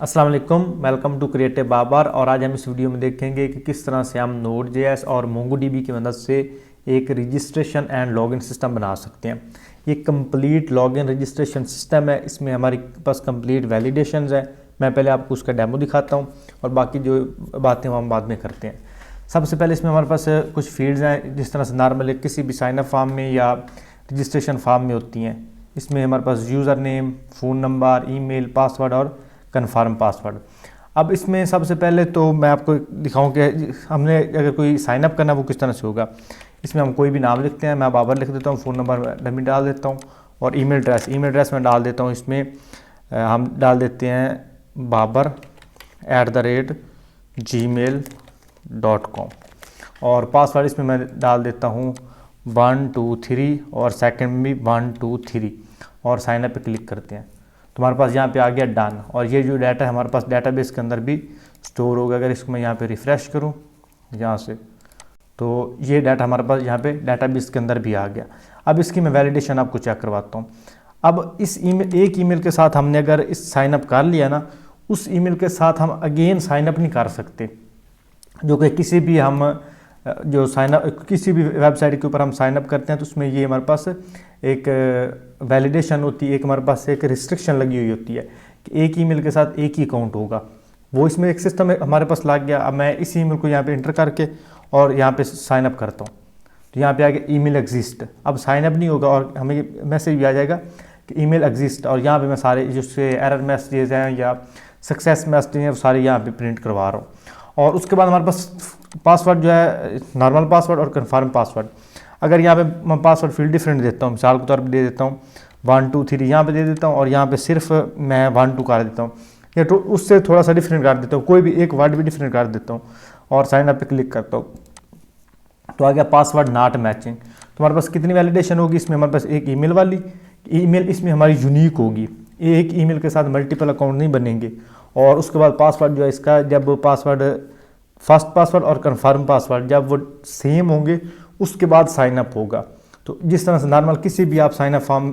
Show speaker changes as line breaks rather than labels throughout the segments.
अस्सलाम वालेकुम, welcome to creative Babar. और आज हम इस वीडियो में देखेंगे कि किस तरह से हम नोड.js और मोंगोडीबी की मदद से एक रजिस्ट्रेशन एंड लॉगिन सिस्टम बना सकते हैं। ये कंप्लीट लॉगिन रजिस्ट्रेशन सिस्टम है। इसमें हमारे पास कंप्लीट वैलिडेशंस है। मैं पहले आपको उसका डेमो दिखाता हूँ और बाकी जो बातें वो हम बाद में करते हैं। सबसे पहले इसमें हमारे पास कुछ फील्ड्स हैं, जिस तरह से नॉर्मली किसी भी साइनअप फॉर्म में या रजिस्ट्रेशन फॉर्म में होती हैं। इसमें हमारे पास user name, phone number, email, password और कन्फर्म पासवर्ड। अब इसमें सबसे पहले तो मैं आपको दिखाऊं कि हमने अगर कोई साइनअप करना वो किस तरह से होगा। इसमें हम कोई भी नाम लिखते हैं, मैं बाबर लिख देता हूँ, फ़ोन नंबर डमी डाल देता हूँ और ईमेल एड्रेस मैं डाल देता हूँ। इसमें हम डाल देते हैं babar@gmail.com और पासवर्ड इसमें मैं डाल देता हूँ 1 2 3 और सेकंड भी 1 2 3 और साइनअप पे क्लिक करते हैं तो हमारे पास यहाँ पे आ गया डन। और ये जो डाटा है हमारे पास डेटाबेस के अंदर भी स्टोर होगा। अगर इसको मैं यहाँ पे रिफ़्रेश करूँ यहाँ से तो ये डाटा हमारे पास यहाँ पे डेटाबेस के अंदर भी आ गया। अब इसकी मैं वैलिडेशन आपको चेक करवाता हूँ। अब इस एक ईमेल के साथ हमने अगर इस साइनअप कर लिया ना, उस ईमेल के साथ हम अगेन साइनअप नहीं कर सकते। जो कि किसी भी हम जो साइनअप किसी भी वेबसाइट के ऊपर हम साइनअप करते हैं तो उसमें ये हमारे पास एक वैलिडेशन होती है, एक हमारे पास एक रिस्ट्रिक्शन लगी हुई होती है कि एक ईमेल के साथ एक ही अकाउंट होगा। वो इसमें एक सिस्टम हमारे पास लग गया। अब मैं इस ईमेल को यहाँ पे इंटर करके और यहाँ पे साइनअप करता हूँ तो यहाँ पे आ गया ईमेल एग्जिस्ट। अब साइनअप नहीं होगा और हमें मैसेज भी आ जाएगा कि ईमेल एग्जिस्ट। और यहाँ पे मैं सारे जिससे एरर मैसेजेस हैं या सक्सेस मैसेज हैं वो सारे यहाँ पे प्रिंट करवा रहा हूँ। और उसके बाद हमारे पास पासवर्ड जो है नॉर्मल पासवर्ड और कन्फर्म पासवर्ड। अगर यहाँ पे मैं पासवर्ड फील्ड डिफरेंट देता हूँ, मिसाल के तौर पे दे देता हूँ 1 2 3 यहाँ पे दे देता हूँ और यहाँ पे सिर्फ मैं 1 2 कर देता हूँ या तो उससे थोड़ा सा डिफरेंट कर देता हूँ, कोई भी एक वर्ड भी डिफरेंट कर देता हूँ और साइन अप पे क्लिक करता हूँ तो आ गया पासवर्ड नॉट मैचिंग। तो हमारे पास कितनी वैलिडेशन होगी इसमें? हमारे पास एक ईमेल वाली ईमेल इसमें हमारी यूनिक होगी। एक ईमेल के साथ मल्टीपल अकाउंट नहीं बनेंगे। और उसके बाद पासवर्ड जो है इसका, जब पासवर्ड फर्स्ट पासवर्ड और कन्फर्म पासवर्ड जब वो सेम होंगे उसके बाद साइनअप होगा। तो जिस तरह से नॉर्मल किसी भी आप साइनअप फॉर्म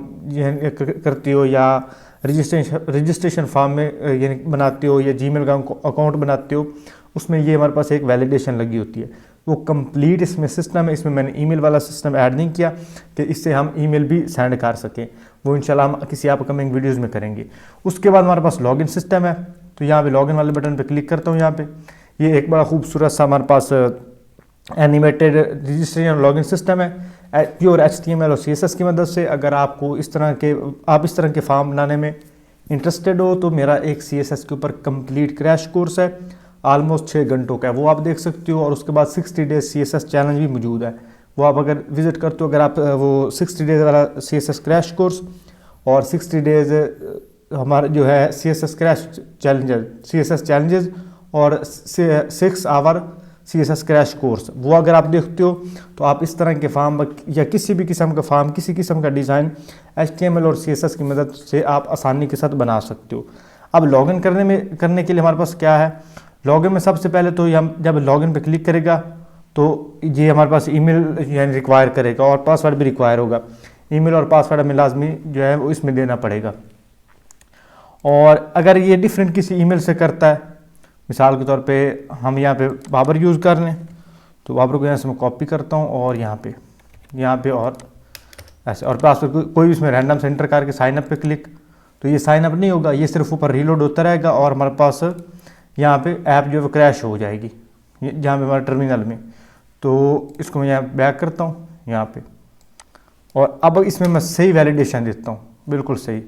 करते हो या रजिस्ट्रेशन फॉर्म में यानी बनाते हो या जीमेल का अकाउंट बनाते हो, उसमें ये हमारे पास एक वैलिडेशन लगी होती है। वो कंप्लीट इसमें सिस्टम है। इसमें मैंने ईमेल वाला सिस्टम ऐड नहीं किया कि इससे हम ईमेल भी सेंड कर सकें। वो इंशाल्लाह हम किसी अपकमिंग वीडियोज़ में करेंगे। उसके बाद हमारे पास लॉगिन सिस्टम है। तो यहाँ पे लॉगिन वाले बटन पे क्लिक करता हूँ। यहाँ पे ये एक बड़ा खूबसूरत सा हमारे पास एनिमेटेड रजिस्ट्रेशन लॉगिन सिस्टम है प्योर HTML और CSS की मदद से। अगर आपको इस तरह के फॉर्म बनाने में इंटरेस्टेड हो तो मेरा एक CSS के ऊपर कंप्लीट क्रैश कोर्स है, ऑलमोस्ट 6 घंटों का है, वो आप देख सकते हो। और उसके बाद 60 डेज CSS चैलेंज भी मौजूद है, वो आप अगर विजिट करते हो, अगर आप वो 60 डेज वाला CSS क्रैश कोर्स और 60 डेज हमारे जो है CSS क्रैश CSS चैलेंजेस और 6 आवर CSS क्रैश कोर्स, वो अगर आप देखते हो तो आप इस तरह के फॉर्म या किसी भी किस्म का फॉर्म, किसी किस्म का डिज़ाइन HTML और CSS की मदद से आप आसानी के साथ बना सकते हो। अब लॉगिन करने के लिए हमारे पास क्या है? लॉगिन में सबसे पहले तो हम जब लॉगिन पे क्लिक करेगा तो ये हमारे पास ईमेल यानी रिक्वायर करेगा और पासवर्ड भी रिक्वायर होगा। ईमेल और पासवर्ड हमें लाजमी जो है वो इसमें देना पड़ेगा। और अगर ये डिफरेंट किसी ईमेल से करता है, मिसाल के तौर पे हम यहाँ पे बाबर यूज़ कर लें तो बाबर को यहाँ से मैं कॉपी करता हूँ और यहाँ पे और ऐसे, और पासवर्ड कोई भी इसमें रैंडम सेंटर करके साइनअप पे क्लिक, तो ये साइनअप नहीं होगा, ये सिर्फ ऊपर रीलोड होता रहेगा और हमारे पास यहाँ पे ऐप जो है वो क्रैश हो जाएगी जहाँ पे हमारे टर्मिनल में। तो इसको मैं यहाँ बैक करता हूँ यहाँ पे और अब इसमें मैं सही वैलिडेशन देता हूँ, बिल्कुल सही।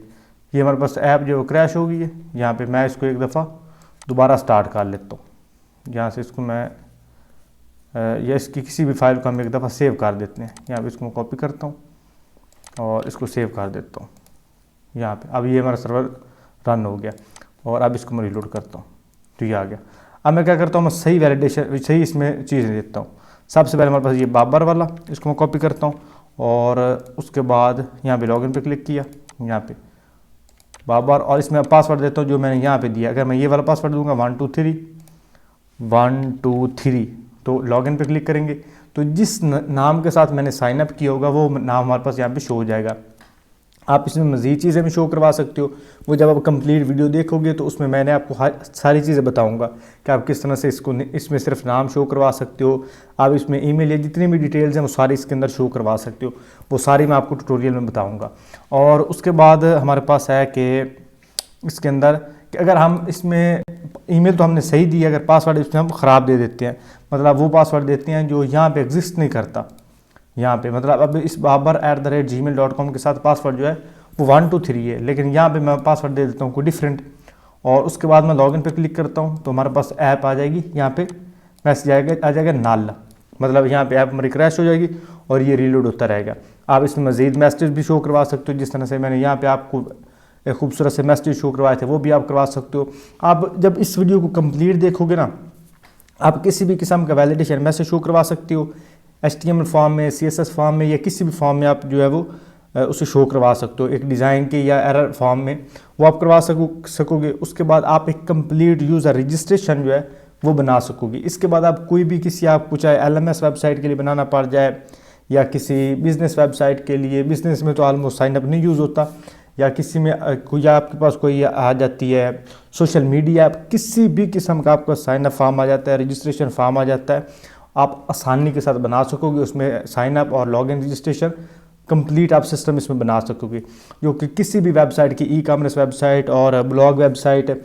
ये हमारे पास ऐप जो है क्रैश हो गई है। यहाँ पे मैं इसको एक दफ़ा दोबारा स्टार्ट कर लेता हूँ। यहाँ से इसको मैं या इसकी किसी भी फाइल को हम एक दफ़ा सेव कर देते हैं। यहाँ पे इसको मैं कॉपी करता हूँ और इसको सेव कर देता हूँ यहाँ पे। अब ये हमारा सर्वर रन हो गया और अब इसको मैं रिलोड करता हूँ तो ये आ गया। अब मैं क्या करता हूँ, मैं सही वैलिडेशन सही इसमें चीज़ें देता हूँ। सबसे पहले हमारे पास ये बाबर वाला, इसको मैं कॉपी करता हूँ और उसके बाद यहाँ पे लॉगिन पे क्लिक किया, यहाँ पे बाबर, और इसमें पासवर्ड देता हूँ जो मैंने यहाँ पे दिया। अगर मैं ये वाला पासवर्ड दूंगा 1 2 3 तो लॉगिन पे क्लिक करेंगे तो जिस नाम के साथ मैंने साइनअप किया होगा वो नाम हमारे पास यहाँ पे शो हो जाएगा। आप इसमें मज़ीद चीज़ें भी शो करवा सकते हो। वो जब आप कंप्लीट वीडियो देखोगे तो उसमें मैंने आपको सारी चीज़ें बताऊंगा कि आप किस तरह से इसमें सिर्फ नाम शो करवा सकते हो, आप इसमें ईमेल या जितनी भी डिटेल्स हैं वो सारी इसके अंदर शो करवा सकते हो। वो सारी मैं आपको ट्यूटोरियल में बताऊँगा। और उसके बाद हमारे पास है कि इसके अंदर कि अगर हम इसमें ईमेल तो हमने सही दी है, अगर पासवर्ड इसमें हम ख़राब दे देते हैं, मतलब वो पासवर्ड देते हैं जो यहाँ पे एग्जिस्ट नहीं करता। यहाँ पे मतलब अब इस babar@gmail.com के साथ पासवर्ड जो है वो 1 2 3 है, लेकिन यहाँ पे मैं पासवर्ड दे देता हूँ कोई डिफरेंट। और उसके बाद मैं लॉगिन पे क्लिक करता हूँ तो हमारे पास ऐप आ जाएगी। यहाँ पे मैसेज आ जाएगा नल, मतलब यहाँ पे ऐप हमारी क्रैश हो जाएगी और ये रीलोड होता रहेगा। आप इसमें मज़ीद मैसेज भी शो करवा सकते हो, जिस तरह से मैंने यहाँ पे आपको एक खूबसूरत से मैसेज शो करवाए थे वो भी आप करवा सकते हो। आप जब इस वीडियो को कंप्लीट देखोगे ना, आप किसी भी किस्म का वैलिडेशन मैसेज शो करवा सकते हो, HTML फॉर्म में, CSS फॉर्म में या किसी भी फॉर्म में आप जो है वो उसे शो करवा सकते हो, एक डिज़ाइन के या एरर फॉर्म में वो आप करवा सकोगे। उसके बाद आप एक कंप्लीट यूज़र रजिस्ट्रेशन जो है वो बना सकोगे। इसके बाद आप कोई भी किसी आपको चाहे LMS वेबसाइट के लिए बनाना पड़ जाए या किसी बिज़नेस वेबसाइट के लिए, बिज़नेस में तो ऑलमोस्ट साइनअप नहीं यूज़ होता, या किसी में कोई आपके पास कोई आ जाती है सोशल मीडिया, किसी भी किस्म का आपका साइनअप फॉर्म आ जाता है, रजिस्ट्रेशन फॉर्म आ जाता है, आप आसानी के साथ बना सकोगे। उसमें साइनअप और लॉगिन रजिस्ट्रेशन कंप्लीट आप सिस्टम इसमें बना सकोगे, जो कि किसी भी वेबसाइट की ई-कॉमर्स वेबसाइट और ब्लॉग वेबसाइट,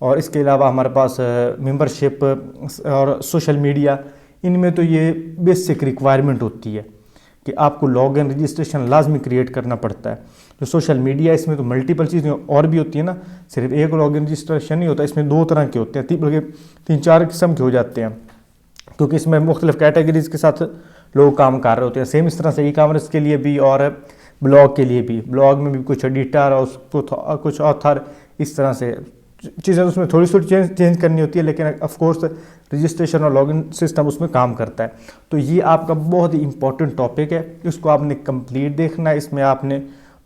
और इसके अलावा हमारे पास मेंबरशिप और सोशल मीडिया, इनमें तो ये बेसिक रिक्वायरमेंट होती है कि आपको लॉगिन रजिस्ट्रेशन लाजमी क्रिएट करना पड़ता है। जो सोशल मीडिया इसमें तो मल्टीपल चीज़ें और भी होती है ना, सिर्फ एक लॉगिन रजिस्ट्रेशन नहीं होता, इसमें 2 तरह के होते हैं, बल्कि 3-4 किस्म के हो जाते हैं, क्योंकि इसमें मुख्तलिफ कैटेगरीज के साथ लोग काम कर रहे होते हैं। सेम इस तरह से ई-कॉमर्स के लिए भी और ब्लॉग के लिए भी, ब्लॉग में भी कुछ एडिटर और उसको कुछ ऑथर, इस तरह से चीज़ें उसमें थोड़ी थोड़ी चेंज करनी होती है, लेकिन ऑफ कोर्स रजिस्ट्रेशन और लॉगिन सिस्टम उसमें काम करता है। तो ये आपका बहुत ही इंपॉर्टेंट टॉपिक है, इसको आपने कंप्लीट देखना है। इसमें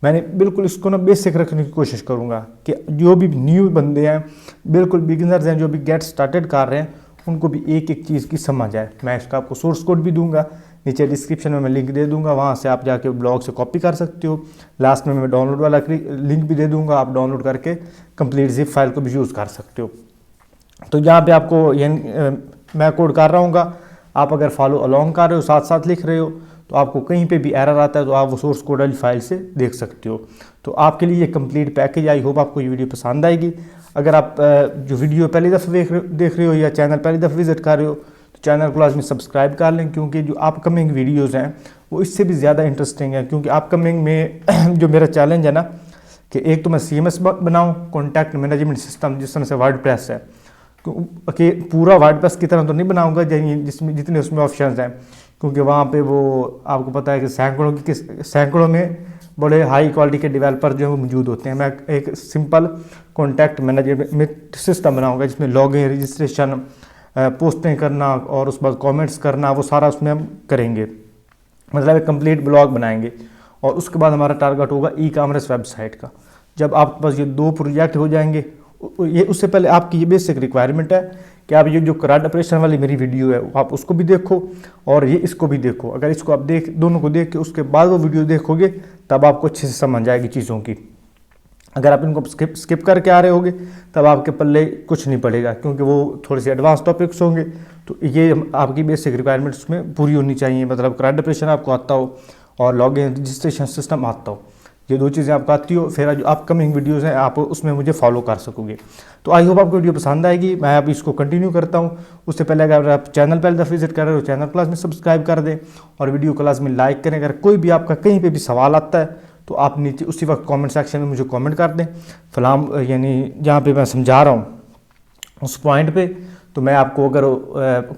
मैंने बिल्कुल इसको ना बेसिक रखने की कोशिश करूँगा कि जो भी न्यू बंदे हैं, बिल्कुल बिगिनर्स हैं, जो भी गेट स्टार्टेड कर रहे हैं, उनको भी एक एक चीज़ की समझ आए। मैं इसका आपको सोर्स कोड भी दूंगा, नीचे डिस्क्रिप्शन में मैं लिंक दे दूंगा, वहाँ से आप जाके ब्लॉग से कॉपी कर सकते हो। लास्ट में मैं डाउनलोड वाला लिंक भी दे दूंगा, आप डाउनलोड करके कंप्लीट जिप फाइल को भी यूज़ कर सकते हो। तो यहाँ पे आपको ये मैं कोड कर रहा हूँ, आप अगर फॉलो अलॉन्ग कर रहे हो, साथ साथ लिख रहे हो, तो आपको कहीं पे भी एरर आता है तो आप वो सोर्स कोड वाली फाइल से देख सकते हो। तो आपके लिए ये कंप्लीट पैकेज, आई होप आपको ये वीडियो पसंद आएगी। अगर आप जो वीडियो पहली दफ़ा देख रहे हो या चैनल पहली दफ़ा विजिट कर रहे हो तो चैनल को लाजमी सब्सक्राइब कर लें, क्योंकि जो अपकमिंग वीडियोज़ हैं वो इससे भी ज़्यादा इंटरेस्टिंग है। क्योंकि अपकमिंग में जो मेरा चैलेंज है ना कि एक तो मैं CMS बनाऊँ, कॉन्टैक्ट मैनेजमेंट सिस्टम, जिस तरह से वर्डप्रेस है, कि पूरा वर्डप्रेस की तरह तो नहीं बनाऊँगा जिसमें जितने उसमें ऑप्शन हैं, क्योंकि वहाँ पे वो आपको पता है कि सैकड़ों में बड़े हाई क्वालिटी के डेवलपर जो है वो मौजूद होते हैं। मैं एक सिंपल कॉन्टैक्ट मैनेजमेंट सिस्टम बनाऊंगा जिसमें लॉगिन, रजिस्ट्रेशन, पोस्टिंग करना और उसके बाद कमेंट्स करना, वो सारा उसमें हम करेंगे, मतलब एक कंप्लीट ब्लॉग बनाएंगे। और उसके बाद हमारा टारगेट होगा ई-कॉमर्स वेबसाइट का। जब आपके पास ये 2 प्रोजेक्ट हो जाएंगे, ये उससे पहले आपकी ये बेसिक रिक्वायरमेंट है कि आप ये जो करंट ऑपरेशन वाली मेरी वीडियो है आप उसको भी देखो और ये इसको भी देखो। अगर इसको आप दोनों को देख के उसके बाद वो वीडियो देखोगे तब आपको अच्छे से समझ आएगी चीज़ों की। अगर आप इनको स्किप करके आ रहे होगे तब आपके पल्ले कुछ नहीं पड़ेगा, क्योंकि वो थोड़े से एडवांस टॉपिक्स होंगे। तो ये आपकी बेसिक रिक्वायरमेंट्स में पूरी होनी चाहिए, मतलब करंट ऑपरेशन आपको आता हो और लॉगिन रजिस्ट्रेशन सिस्टम आता हो। ये 2 चीज़ें आपको आती हो, फिर जो अपकमिंग वीडियोज़ हैं आप उसमें मुझे फॉलो कर सकोगे। तो आई होप आपको वीडियो पसंद आएगी। मैं अब इसको कंटिन्यू करता हूँ। उससे पहले अगर आप चैनल पहले दफ़ा विजिट कर रहे हो, चैनल को लाजमी सब्सक्राइब कर दें और वीडियो को लाजमी लाइक करें। अगर कोई भी आपका कहीं पे भी सवाल आता है तो आप नीचे उसी वक्त कमेंट सेक्शन में मुझे कमेंट कर दें। फिलहाल यानी जहाँ पे मैं समझा रहा हूँ उस पॉइंट पे तो मैं आपको अगर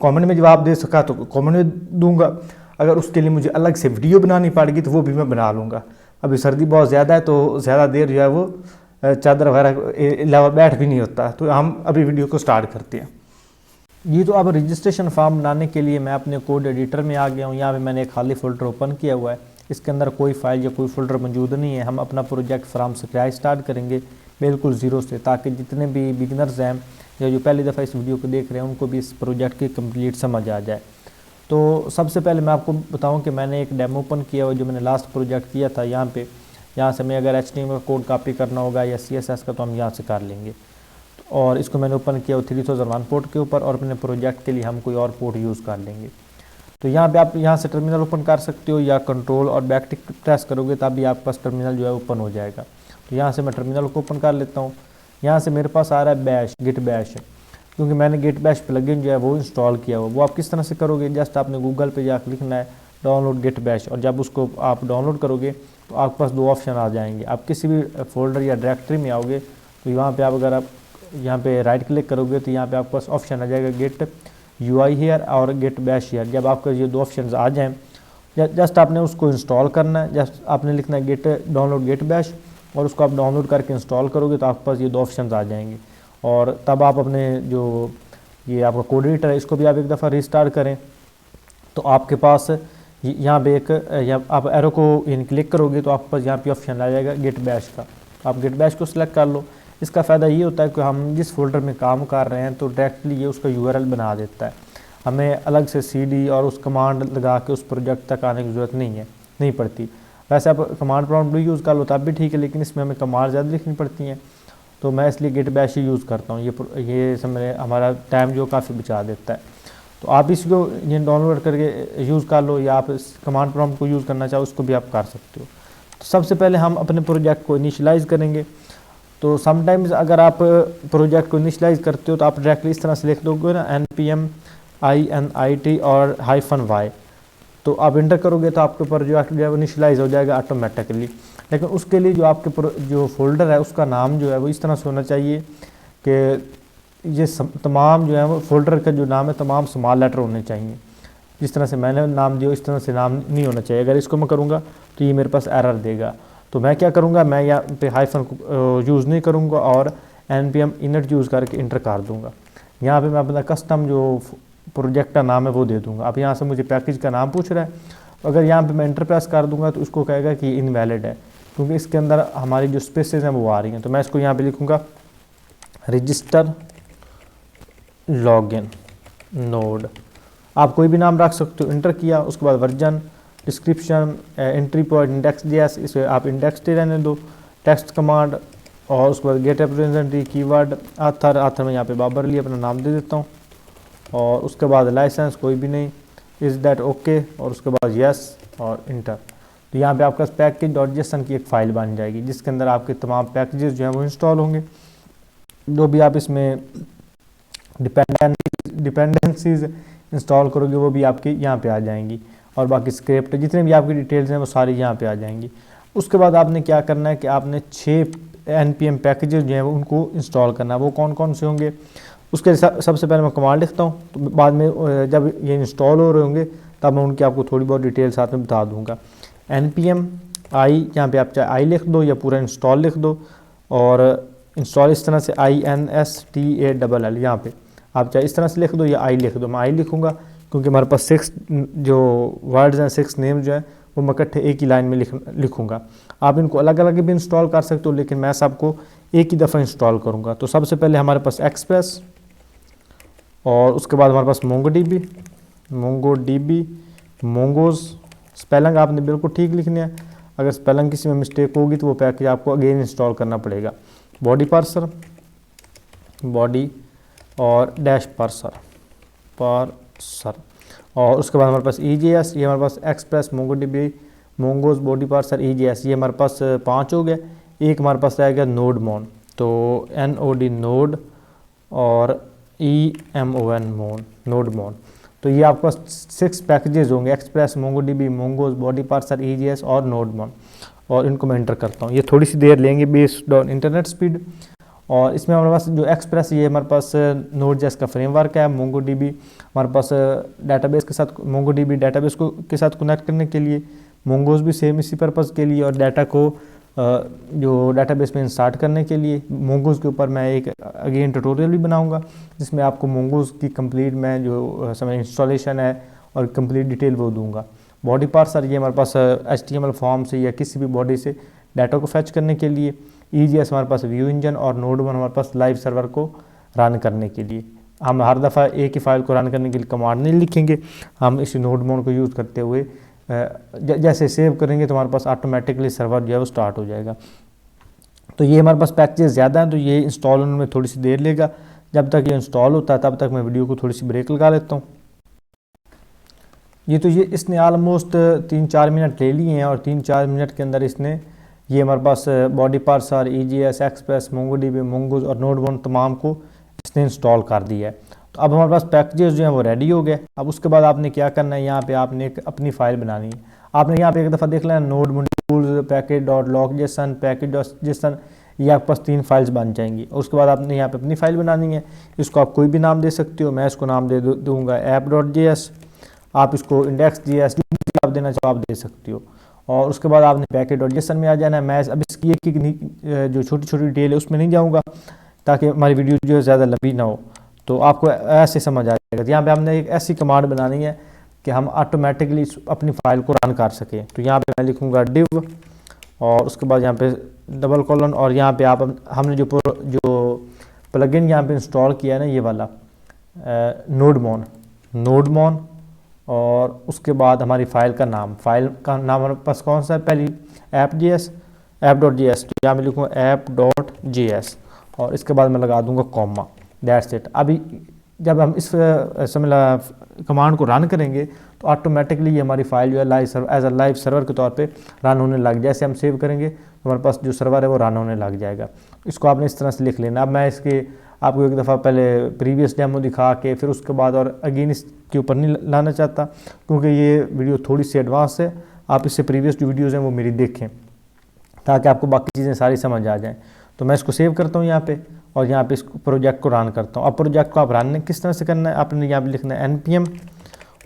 कमेंट में जवाब दे सका तो कमेंट में दूंगा, अगर उसके लिए मुझे अलग से वीडियो बनानी पड़ेगी तो वो भी मैं बना लूँगा। अभी सर्दी बहुत ज़्यादा है तो ज़्यादा देर जो है वो चादर वगैरह अलावा बैठ भी नहीं होता। तो हम अभी वीडियो को स्टार्ट करते हैं। ये तो अब रजिस्ट्रेशन फॉर्म बनाने के लिए मैं अपने कोड एडिटर में आ गया हूँ। यहाँ पे मैंने एक खाली फ़ोल्डर ओपन किया हुआ है, इसके अंदर कोई फाइल या कोई फ़ोल्डर मौजूद नहीं है। हम अपना प्रोजेक्ट फ्रॉम स्क्रैच स्टार्ट करेंगे बिल्कुल ज़ीरो से, ताकि जितने भी बिगिनर्स हैं या जो पहली दफ़ा इस वीडियो को देख रहे हैं उनको भी इस प्रोजेक्ट की कंप्लीट समझ आ जाए। तो सबसे पहले मैं आपको बताऊं कि मैंने एक डेमो ओपन किया हुआ जो मैंने लास्ट प्रोजेक्ट किया था। यहाँ पे यहाँ से मैं अगर HTML का कोड कॉपी करना होगा या CSS का तो हम यहाँ से कर लेंगे। और इसको मैंने ओपन किया 3001 पोर्ट के ऊपर और अपने प्रोजेक्ट के लिए हम कोई और पोर्ट यूज़ कर लेंगे। तो यहाँ पे आप यहाँ से टर्मिनल ओपन कर सकते हो या कंट्रोल और बैक टिक प्रेस करोगे तभी आपके पास टर्मिनल जो है ओपन हो जाएगा। तो यहाँ से मैं टर्मिनल को ओपन कर लेता हूँ। यहाँ से मेरे पास आ रहा है बैश, गिट बैश, क्योंकि मैंने गिट बैश प्लगइन जो है वो इंस्टॉल किया हुआ। वो आप किस तरह से करोगे, जस्ट आपने गूगल पे जाकर लिखना है डाउनलोड गिट बैश, और जब उसको आप डाउनलोड करोगे तो आपके पास दो ऑप्शन आ जाएंगे। आप किसी भी फोल्डर या डायरेक्टरी में आओगे तो यहाँ पे आप अगर आप यहाँ पे राइट क्लिक करोगे तो यहाँ पे आपके पास ऑप्शन आ जाएगा गेट UI हियर और गेट बैश हियर। जब आपके ये दो ऑप्शन आ जाएँ जस्ट आपने उसको इंस्टॉल करना है, जस्ट आपने लिखना है गेट डाउनलोड गेट बैश और उसको आप डाउनलोड करके इंस्टॉल करोगे तो आपके पास ये दो ऑप्शन आ जाएंगे। और तब आप अपने जो ये आपका कोड एडिटर है इसको भी आप एक दफ़ा रिस्टार्ट करें तो आपके पास यहाँ पे एक आप एरो को इन क्लिक करोगे तो आपके पास यहाँ पे ऑप्शन आ जाएगा गेट बैश का। आप गेट बैश को सिलेक्ट कर लो। इसका फ़ायदा ये होता है कि हम जिस फोल्डर में काम कर रहे हैं तो डायरेक्टली ये उसका URL बना देता है, हमें अलग से CD और उस कमांड लगा के उस प्रोजेक्ट तक आने की ज़रूरत नहीं पड़ती। वैसे आप कमांड प्रॉम्प्ट भी यूज़ कर लो तब भी ठीक है, लेकिन इसमें हमें कमांड ज़्यादा लिखनी पड़ती हैं तो मैं इसलिए गेट बैश ही यूज़ करता हूँ। ये समय हमारा टाइम जो काफ़ी बचा देता है। तो आप इसको ये डाउनलोड करके यूज़ कर लो या आप इस कमांड प्रॉम्प्ट को यूज़ करना चाहो उसको भी आप कर सकते हो। तो सबसे पहले हम अपने प्रोजेक्ट को इनिशियलाइज़ करेंगे। तो समटाइम्स अगर आप प्रोजेक्ट को इनिशियलाइज़ करते हो तो आप डायरेक्टली इस तरह से लिख दोगे ना npm init और -y, तो आप इंटर करोगे तो आपके प्रोजेक्ट जो है वो इनिशियलाइज़ हो जाएगा ऑटोमेटिकली। लेकिन उसके लिए जो आपके जो फोल्डर है उसका नाम जो है वो इस तरह से होना चाहिए कि ये तमाम जो है वो फोल्डर का जो नाम है तमाम स्मॉल लेटर होने चाहिए। जिस तरह से मैंने नाम दिया इस तरह से नाम नहीं होना चाहिए। अगर इसको मैं करूँगा तो ये मेरे पास एरर देगा। तो मैं क्या करूँगा, मैं यहाँ पे हाइफन यूज़ नहीं करूँगा और npm init यूज़ करके इंटर कर दूँगा। यहाँ पे मैं अपना कस्टम जो प्रोजेक्ट का नाम है वो दे दूँगा। अब यहाँ से मुझे पैकेज का नाम पूछ रहा है, अगर यहाँ पे मैं इंटर प्रेस कर दूँगा तो उसको कहेगा कि इनवैलिड है क्योंकि इसके अंदर हमारी जो स्पेसेस हैं वो आ रही हैं। तो मैं इसको यहाँ पे लिखूँगा रजिस्टर लॉगिन नोड। आप कोई भी नाम रख सकते हो। इंटर किया, उसके बाद version, description, entry point, index.js, इसे आप इंडेक्स दे रहने दो, टेक्स्ट कमांड और उसके बाद गेट रिप्रेजेंटेटिव, कीवर्ड, आथर में यहाँ पे बाबर अली अपना नाम दे देता हूँ और उसके बाद लाइसेंस कोई भी नहीं, इज़ दैट ओके और उसके बाद यस और इंटर। तो यहाँ पे आपका package.json की एक फ़ाइल बन जाएगी जिसके अंदर आपके तमाम पैकेजेस जो हैं वो इंस्टॉल होंगे। जो भी आप इसमें डिपेंडेंसीज इंस्टॉल करोगे वो भी आपकी यहाँ पे आ जाएंगी और बाकी स्क्रिप्ट जितने भी आपकी डिटेल्स हैं वो सारी यहाँ पे आ जाएंगी। उसके बाद आपने क्या करना है कि आपने 6 npm पैकेजेस जो हैं वो उनको इंस्टॉल करना है। वो कौन कौन से होंगे उसके सबसे पहले मैं कमांड लिखता हूँ, तो बाद में जब ये इंस्टॉल हो रहे होंगे तब मैं उनकी आपको थोड़ी बहुत डिटेल साथ में बता दूँगा। npm i, यहाँ पे आप चाहे i लिख दो या पूरा इंस्टॉल लिख दो और इंस्टॉल इस तरह से INSTALL, यहाँ पे आप चाहे इस तरह से लिख दो या i लिख दो। मैं i लिखूँगा क्योंकि हमारे पास 6 जो वर्ड्स हैं, 6 नेम जो है वो मैं इकट्ठे एक ही लाइन में लिखूँगा। आप इनको अलग अलग भी इंस्टॉल कर सकते हो लेकिन मैं सबको एक ही दफ़ा इंस्टॉल करूँगा। तो सबसे पहले हमारे पास एक्सप्रेस और उसके बाद हमारे पास मोंगोडीबी, मोंगोज। स्पेलिंग आपने बिल्कुल ठीक लिखनी है, अगर स्पेलिंग किसी में मिस्टेक होगी तो वो पैकेज आपको अगेन इंस्टॉल करना पड़ेगा। बॉडी पार्सर, बॉडी और डैश पार्सर और उसके बाद हमारे पास EJS, ये हमारे पास Express, MongoDB, Mongoose, body parser, EJS, ये हमारे पास 5 हो गए। एक हमारे पास रहेगा नोडमोन, तो NOD नोड और EMON मोन, नोडमोन। तो ये आपके पास 6 पैकेजेस होंगे, express, MongoDB, Mongoose, body parser, EJS और नोडमोन। और इनको मैं एंटर करता हूँ। ये थोड़ी सी देर लेंगे बेस्ड ऑन इंटरनेट स्पीड। और इसमें हमारे पास जो एक्सप्रेस, ये हमारे पास नोड.js का फ्रेमवर्क है। मोंगोडीबी हमारे पास डेटाबेस के साथ, मोंगोडीबी डेटाबेस को के साथ कनेक्ट करने के लिए, मोंगोज भी सेम इसी पर्पज़ के लिए और डाटा को जो डेटाबेस में इंसर्ट करने के लिए। मोंगोज के ऊपर मैं एक अगेन ट्यूटोरियल भी बनाऊंगा जिसमें आपको मोंगोज की कंप्लीट मैं जो समय इंस्टॉलेशन है और कंप्लीट डिटेल वो दूंगा। बॉडी पार्सर, ये हमारे पास HTML फॉर्म से या किसी भी बॉडी से डाटा को फैच करने के लिए। EJS हमारे पास व्यू इंजन और नोडमोन हमारे पास लाइव सर्वर को रन करने के लिए। हम हर दफ़ा एक ही फाइल को रन करने के लिए कमांड नहीं लिखेंगे, हम इस नोडमोन को यूज़ करते हुए जैसे सेव करेंगे तो हमारे पास ऑटोमेटिकली सर्वर जो है वो स्टार्ट हो जाएगा। तो ये हमारे पास पैकेजेस ज़्यादा हैं तो ये इंस्टॉल होने में थोड़ी सी देर लेगा। जब तक ये इंस्टॉल होता है तब तक मैं वीडियो को थोड़ी सी ब्रेक लगा लेता हूँ। ये इसने आलमोस्ट 3-4 मिनट ले लिए हैं और 3-4 मिनट के अंदर इसने ये हमारे पास body parser, EJS, Express, MongoDB, Mongoose और नोडमोन तमाम को इसने इंस्टॉल कर दिया है। तो अब हमारे पास पैकेजेस जो हैं वो रेडी हो गए। अब उसके बाद आपने क्या करना है, यहाँ पे आपने एक अपनी फ़ाइल बनानी है। आपने यहाँ पे एक दफ़ा देख लेना नोडमोन टूल्स, पैकेज.log.json, पैकेज.json, ये आपके पास 3 फाइल्स बन जाएंगी। और उसके बाद आपने यहाँ पे अपनी फ़ाइल बनानी है। इसको आप कोई भी नाम दे सकते हो, मैं इसको नाम दे दूँगा app.js। आप इसको index.js आप देना चाहो आप दे सकते हो। और उसके बाद आपने पैकेज.json में आ जाना है। मैं अब इसकी एक जो छोटी छोटी डिटेल है उसमें नहीं जाऊँगा ताकि हमारी वीडियो जो है ज़्यादा लंबी ना हो, तो आपको ऐसे समझ आ जाएगा। तो यहाँ पे हमने एक ऐसी कमांड बनानी है कि हम ऑटोमेटिकली अपनी फ़ाइल को रन कर सकें। तो यहाँ पे मैं लिखूँगा div और उसके बाद यहाँ पे डबल कॉलन और यहाँ पे हमने जो प्लगइन यहाँ पे इंस्टॉल किया है ना, ये वाला नोडमोन और उसके बाद हमारी फ़ाइल का नाम हमारे पास कौन सा है, पहली app.js। तो यहाँ मैं लिखूँगा app.js और इसके बाद मैं लगा दूँगा कॉमा, दैट्स इट। अभी जब हम इस कमांड को रन करेंगे तो ऑटोमेटिकली ये हमारी फ़ाइल जो है एज अ लाइव सर्वर के तौर पे रन होने लग, जैसे हम सेव करेंगे तो हमारे पास जो सर्वर है वो रन होने लग जाएगा। इसको आपने इस तरह से लिख लेना। अब मैं इसके आपको एक दफ़ा पहले प्रीवियस डेमो दिखा के फिर उसके बाद और अगेन इसके ऊपर नहीं लाना चाहता क्योंकि ये वीडियो थोड़ी सी एडवांस है। आप इससे प्रीवियस जो वीडियोज़ हैं वो मेरी देखें ताकि आपको बाकी चीज़ें सारी समझ आ जाएँ। तो मैं इसको सेव करता हूँ यहाँ पे और यहाँ पे इस प्रोजेक्ट को रन करता हूँ। अब प्रोजेक्ट को आप रन किस तरह से करना है, आपने यहाँ पे लिखना है npm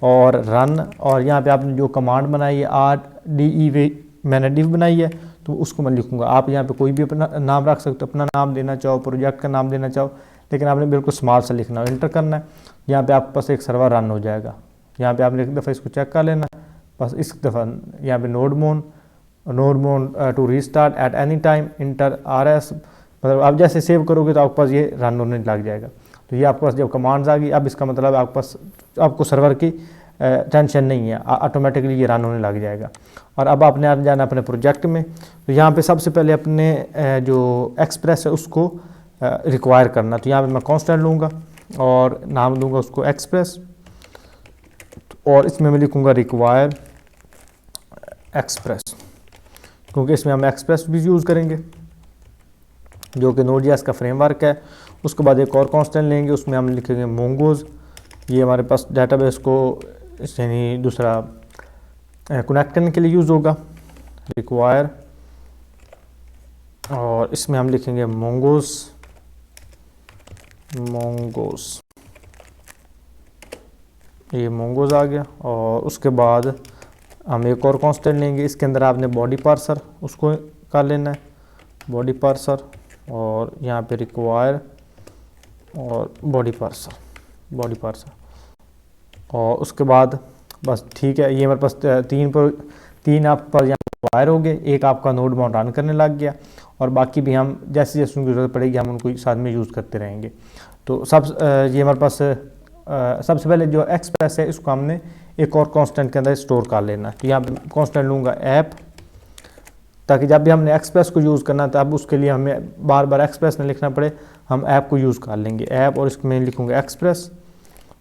और रन और यहाँ पे आपने जो कमांड बनाई है RDEV मैंने div बनाई है तो उसको मैं लिखूँगा। आप यहाँ पे कोई भी अपना नाम रख सकते हो, अपना नाम देना चाहो, प्रोजेक्ट का नाम देना चाहो, लेकिन आपने बिल्कुल स्मॉल सा लिखना है, इंटर करना है। यहाँ पे आपके पास एक सर्वर रन हो जाएगा। यहाँ पे आपने एक दफ़ा इसको चेक कर लेना, बस इस दफ़ा यहाँ पे nodemon to restart at any time enter RS, मतलब आप जैसे सेव करोगे तो आपके पास ये रन होने लग जाएगा। तो ये आपके पास जब कमांड्स आ गई, अब इसका मतलब आपको सर्वर की टेंशन नहीं है, ऑटोमेटिकली ये रन होने लग जाएगा। और अब आपने आप जाना अपने प्रोजेक्ट में। तो यहाँ पे सबसे पहले अपने जो एक्सप्रेस है उसको रिक्वायर करना। तो यहाँ पे मैं कांस्टेंट लूँगा और नाम दूँगा उसको एक्सप्रेस और इसमें मैं लिखूँगा रिक्वायर एक्सप्रेस क्योंकि इसमें हम एक्सप्रेस भी यूज़ करेंगे जो कि Node.js का फ्रेमवर्क है। उसके बाद एक और कांस्टेंट लेंगे, उसमें हम लिखेंगे मोंगोज। ये हमारे पास डेटाबेस को यानी दूसरा कनेक्ट करने के लिए यूज़ होगा, रिक्वायर, और इसमें हम लिखेंगे मोंगोज। ये मोंगोज आ गया। और उसके बाद हम एक और कांस्टेंट लेंगे, इसके अंदर आपने बॉडी पार्सर उसको कर लेना है, बॉडी पार्सर, और यहाँ पे रिक्वायर और बॉडी पार्सर और उसके बाद बस ठीक है। ये हमारे पास तीन आप पर यहाँ वायर हो गए, एक आपका नोडमोन रन करने लग गया और बाकी भी हम जैसे जैसे उनकी ज़रूरत पड़ेगी हम उनको साथ में यूज़ करते रहेंगे। तो ये हमारे पास सबसे पहले जो एक्सप्रेस है इसको हमने एक और कांस्टेंट के अंदर स्टोर कर लेना है। तो यहाँ पे कांस्टेंट लूँगा ऐप, ताकि जब भी हमने एक्सप्रेस को यूज़ करना था अब उसके लिए हमें बार बार एक्सप्रेस न लिखना पड़े, हम ऐप को यूज़ कर लेंगे ऐप, और इसमें लिखूँगा एक्सप्रेस।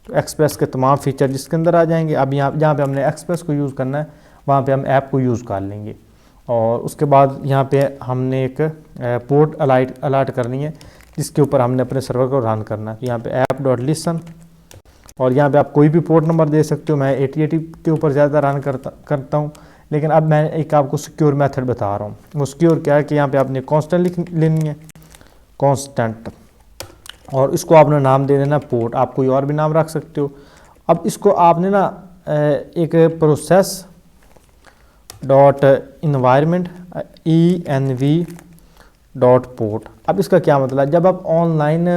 तो एक्सप्रेस के तमाम फीचर जिसके अंदर आ जाएंगे। अब जहाँ पे हमने एक्सप्रेस को यूज़ करना है वहाँ पे हम ऐप को यूज़ कर लेंगे। और उसके बाद यहाँ पे हमने एक पोर्ट अलाट करनी है जिसके ऊपर हमने अपने सर्वर को रन करना है। तो यहाँ पे app.listen और यहाँ पे आप कोई भी पोर्ट नंबर दे सकते हो। मैं 8080 के ऊपर ज़्यादा रन करता हूँ, लेकिन अब मैं एक आपको सिक्योर मेथड बता रहा हूँ। वो सिक्योर क्या है कि यहाँ पे आपने कांस्टेंट लेनी है, कांस्टेंट, और इसको आपने नाम दे देना पोर्ट, आप कोई और भी नाम रख सकते हो। अब इसको आपने ना एक process dot environment env dot port. अब इसका क्या मतलब, जब आप ऑनलाइन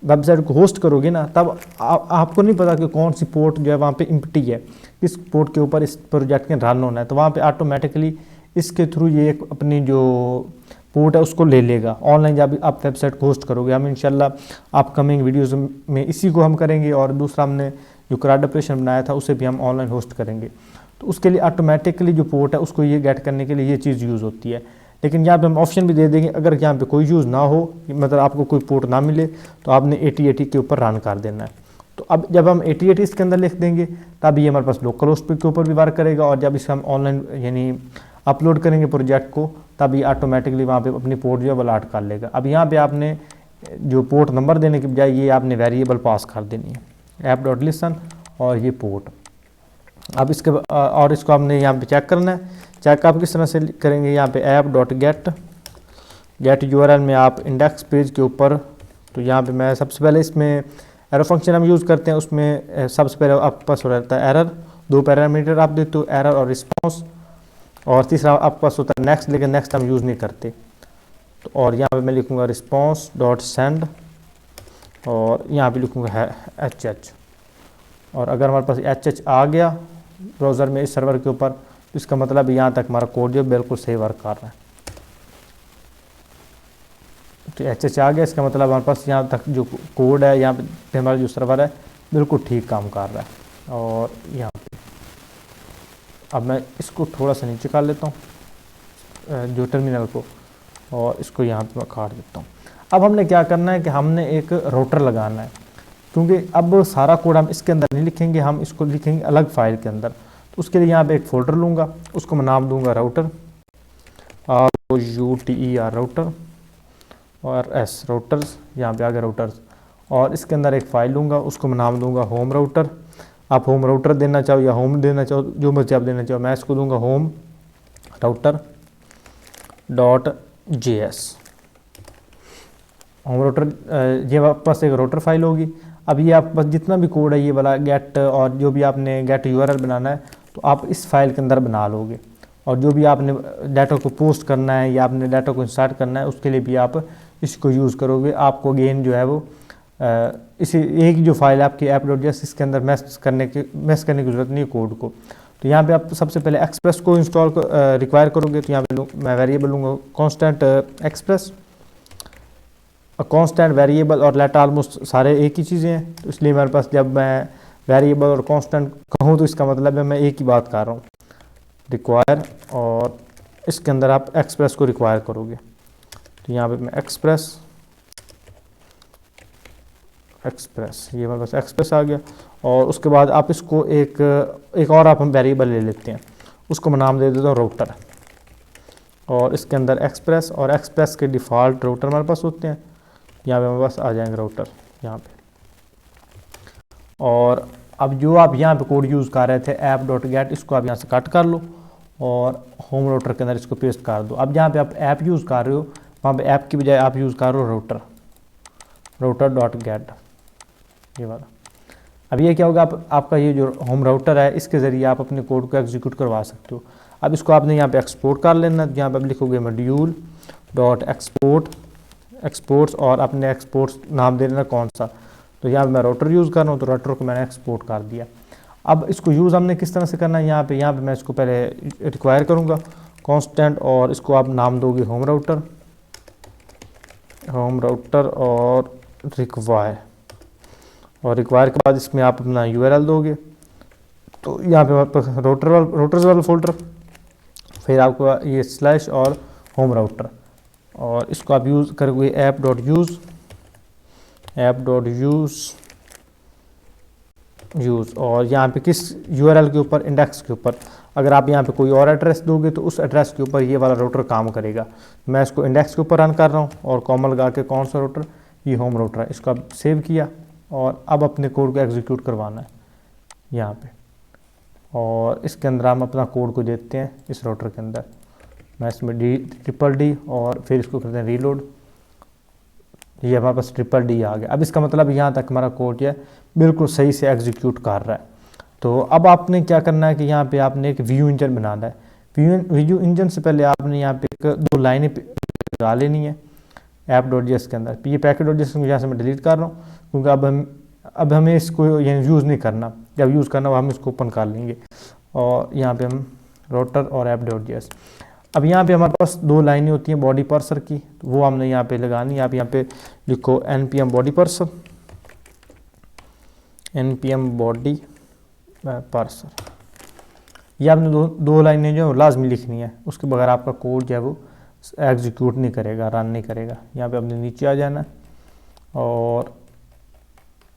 वेबसाइट को होस्ट करोगे ना तब आपको नहीं पता कि कौन सी पोर्ट जो है वहाँ पे एम्प्टी है, किस पोर्ट के ऊपर इस प्रोजेक्ट के रन होना है। तो वहाँ पे ऑटोमेटिकली इसके थ्रू ये अपनी जो पोर्ट है उसको ले लेगा ऑनलाइन जब आप वेबसाइट को होस्ट करोगे। हम इंशाल्लाह अपकमिंग वीडियोज़ में इसी को हम करेंगे, और दूसरा हमने जो क्राउड ऑपरेशन बनाया था उसे भी हम ऑनलाइन होस्ट करेंगे। तो उसके लिए ऑटोमेटिकली जो पोर्ट है उसको ये गेट करने के लिए ये चीज़ यूज़ होती है। लेकिन यहाँ पे हम ऑप्शन भी दे देंगे, अगर यहाँ पे कोई यूज़ ना हो, मतलब आपको कोई पोर्ट ना मिले, तो आपने 8080 के ऊपर रन कर देना है। तो अब जब हम 8080 इसके अंदर लिख देंगे तब ये हमारे पास लोकल होस्ट के ऊपर भी वर्क करेगा, और जब इसका हम ऑनलाइन यानी अपलोड करेंगे प्रोजेक्ट को, तब ये ऑटोमेटिकली वहाँ पे अपनी पोर्ट जो है अलॉट कर लेगा। अब यहाँ पे आपने जो पोर्ट नंबर देने के बजाय ये आपने वेरिएबल पास कर देनी है, ऐप.लिसन और ये पोर्ट। अब इसके और इसको आपने यहाँ पे चेक करना है। चेक आप किस तरह से करेंगे, यहाँ पे ऐप.गेट यूआरएल में आप इंडेक्स पेज के ऊपर, तो यहाँ पे मैं सबसे पहले इसमें एरर फंक्शन हम यूज़ करते हैं, उसमें सबसे पहले आपके पास हो रहता है एरर, 2 पैरामीटर आप देते हो, एरर और रिस्पॉन्स, और तीसरा आपके पास होता है नेक्स्ट, लेकिन नेक्स्ट हम यूज़ नहीं करते। तो और यहाँ पे मैं लिखूँगा रिस्पॉन्स डॉट सेंड, और यहाँ पे लिखूँगा है HH, और अगर हमारे पास HH आ गया ब्राउज़र में इस सर्वर के ऊपर, तो इसका मतलब यहाँ तक हमारा कोड जो बिल्कुल सही वर्क कर रहा है। तो HH आ गया, इसका मतलब हमारे पास यहाँ तक जो कोड है, यहाँ पे हमारा जो सर्वर है बिल्कुल ठीक काम कर रहा है। और यहाँ पे अब मैं इसको थोड़ा सा नीचे कर लेता हूँ जो टर्मिनल को, और इसको यहाँ पे मैं काट देता हूँ। अब हमने क्या करना है कि हमने एक राउटर लगाना है, क्योंकि अब सारा कोड हम इसके अंदर नहीं लिखेंगे, हम इसको लिखेंगे अलग फाइल के अंदर। तो उसके लिए यहाँ पे एक फोल्डर लूँगा, उसको मैं नाम दूँगा राउटर, ROUTER राउटर, और S राउटर्स, यहाँ पे आ गया राउटर्स। और इसके अंदर एक फ़ाइल लूँगा, उसको मैं नाम दूँगा होम राउटर। आप होम राउटर देना चाहो या होम देना चाहो, जो मर्जी आप देना चाहो। मैं इसको दूँगा home router .js। Home router ये आपके पास एक राउटर फाइल होगी। अब ये आपके पास जितना भी कोड है ये वाला गेट, और जो भी आपने गेट यूआरएल बनाना है तो आप इस फाइल के अंदर बना लोगे, और जो भी आपने डाटा को पोस्ट करना है या आपने डाटा को इंसर्ट करना है उसके लिए भी आप इसको यूज़ करोगे। आपको अगेन जो है वो इसी एक जो फाइल है आपकी ऐप.js, इसके अंदर मैस करने की ज़रूरत नहीं है कोड को। तो यहाँ पे आप सबसे पहले एक्सप्रेस को इंस्टॉल रिक्वायर करोगे। तो यहाँ पे मैं वेरिएबल लूँगा कांस्टेंट एक्सप्रेस, कांस्टेंट वेरिएबल और लेट ऑलमोस्ट सारे एक ही चीज़ें हैं, तो इसलिए मेरे पास जब मैं वेरिएबल और कांस्टेंट कहूँ तो इसका मतलब है मैं एक ही बात कर रहा हूँ, रिक्वायर, और इसके अंदर आप एक्सप्रेस को रिक्वायर करोगे। तो यहाँ पे मैं एक्सप्रेस ये मेरे पास एक्सप्रेस आ गया, और उसके बाद आप इसको एक और आप हम वेरिएबल ले लेते हैं, उसको मैं नाम दे देता हूँ राउटर, और इसके अंदर एक्सप्रेस, और एक्सप्रेस के डिफ़ॉल्ट राउटर हमारे पास होते हैं, यहाँ पे हमारे पास आ जाएंगे राउटर यहाँ पे। और अब जो आप यहाँ पे कोड यूज़ कर रहे थे ऐप.गेट, इसको आप यहाँ से कट कर लो और होम राउटर के अंदर इसको पेस्ट कर दो। अब जहाँ पे आप ऐप यूज़ कर रहे हो वहाँ पे ऐप की बजाय आप यूज़ कर रहे हो राउटर.गेट, ये वाला। अब ये क्या होगा, आपका ये जो होम राउटर है इसके ज़रिए आप अपने कोड को एग्जीक्यूट करवा सकते हो। अब इसको आपने यहाँ पे एक्सपोर्ट कर लेना, यहाँ पे आप लिखोगे module.exports, और अपने एक्सपोर्ट्स नाम दे देना कौन सा। तो यहाँ पे मैं राउटर यूज़ कर रहा हूँ, तो राउटर को मैंने एक्सपोर्ट कर दिया। अब इसको यूज़ हमने किस तरह से करना है, यहाँ पे मैं इसको पहले रिक्वायर करूँगा कांस्टेंट, और इसको आप नाम दोगे होम राउटर और रिक्वायर, और रिक्वायर के बाद इसमें आप अपना यूआरएल दोगे। तो यहाँ पे आपका राउटर्स वाला फोल्डर, फिर आपको ये स्लैश और होम राउटर, और इसको आप यूज़ करोगे ऐप.यूज़, और यहाँ पे किस यूआरएल के ऊपर, इंडेक्स के ऊपर। अगर आप यहाँ पे कोई और एड्रेस दोगे तो उस एड्रेस के ऊपर ये वाला राउटर काम करेगा। मैं इसको इंडेक्स के ऊपर रन कर रहा हूँ, और कॉमा लगा के कौन सा राउटर, ये होम राउटर है। इसको आप सेव किया, और अब अपने कोड को एग्जीक्यूट करवाना है यहाँ पे, और इसके अंदर हम अपना कोड को देते हैं इस राउटर के अंदर। मैं इसमें D और फिर इसको करते हैं रीलोड। ये हमारे पास D आ गया। अब इसका मतलब यहाँ तक हमारा कोड जो है बिल्कुल सही से एग्जीक्यूट कर रहा है। तो अब आपने क्या करना है कि यहाँ पे आपने एक व्यू इंजन बनाना है। व्यू इंजन से पहले आपने यहाँ पे 2 लाइनें लगा लेनी है ऐप.js के अंदर। ये पैकेट.js को यहाँ से मैं डिलीट कर रहा हूँ, क्योंकि अब हमें इसको यूज़ नहीं करना, जब यूज़ करना हो हम इसको ओपन कर लेंगे। और यहाँ पे हम राउटर और ऐप.js। अब यहाँ पे हमारे पास 2 लाइनें होती हैं बॉडी पार्सर की, तो वो हमने यहाँ पे लगानी है। आप यहाँ पे लिखो npm बॉडी पार्सर, ये आपने दो लाइनें जो है लाजमी लिखनी है, उसके बगैर आपका कोड जो है वो एग्जीक्यूट नहीं करेगा, रन नहीं करेगा। यहाँ पे आपने नीचे आ जाना और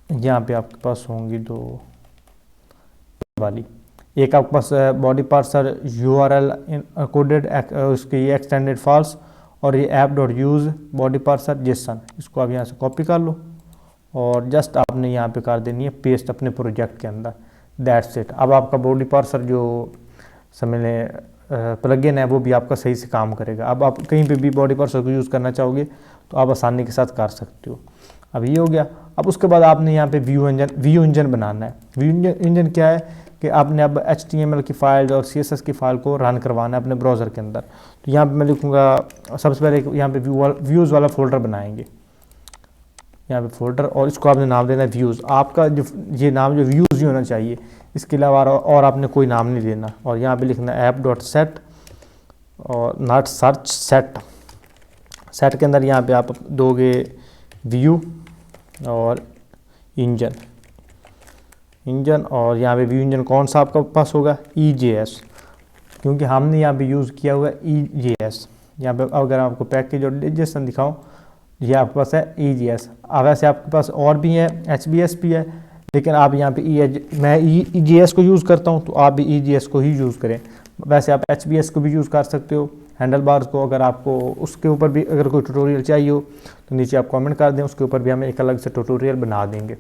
यहाँ पे आपके पास होंगी दो वाली, एक आपके पास बॉडी पार्सर URL कोडेड, उसकी ये एक्सटेंडेड फॉल्स, और ये app dot use body parser Jason. इसको आप यहाँ से कॉपी कर लो और जस्ट आपने यहाँ पे कर देनी है पेस्ट अपने प्रोजेक्ट के अंदर। That's it. अब आपका बॉडी पार्सर जो समझ लें प्लगइन है वो भी आपका सही से काम करेगा। अब आप कहीं पे भी बॉडी पार्सर को यूज़ करना चाहोगे तो आप आसानी के साथ कर सकते हो। अब ये हो गया। अब उसके बाद आपने यहाँ पे व्यू इंजन बनाना है। व्यू इंजन क्या है कि आपने अब HTML की फाइल और CSS की फाइल को रन करवाना है अपने ब्राउज़र के अंदर। तो यहाँ पे मैं लिखूँगा सबसे पहले यहाँ पे व्यूज़ वाला फोल्डर बनाएंगे, यहाँ पे फोल्डर, और इसको आपने नाम देना है व्यूज़। आपका जो ये नाम जो व्यूज़ ही होना चाहिए, इसके अलावा और आपने कोई नाम नहीं देना। और यहाँ पे लिखना है app.set और नॉट सर्च सेट। सेट के अंदर यहाँ पे आप दोगे व्यू और इंजन, और यहाँ पे व्यू इंजन कौन सा आपका पास होगा, EJS, क्योंकि हमने यहाँ पे यूज़ किया हुआ है EJS। यहाँ पे अगर आपको पैकेज और डिजेशन दिखाऊं, ये आपके पास है EJS। अब वैसे आपके पास और भी है, HBS भी है, लेकिन आप यहाँ पे मैं EJS को यूज़ करता हूँ तो आप भी EJS को ही यूज़ करें। वैसे आप HBS को भी यूज़ कर सकते हो, हैंडल बार्स को। अगर आपको उसके ऊपर भी अगर कोई ट्यूटोरियल चाहिए हो तो नीचे आप कमेंट कर दें, उसके ऊपर भी हम एक अलग से ट्यूटोरियल बना देंगे।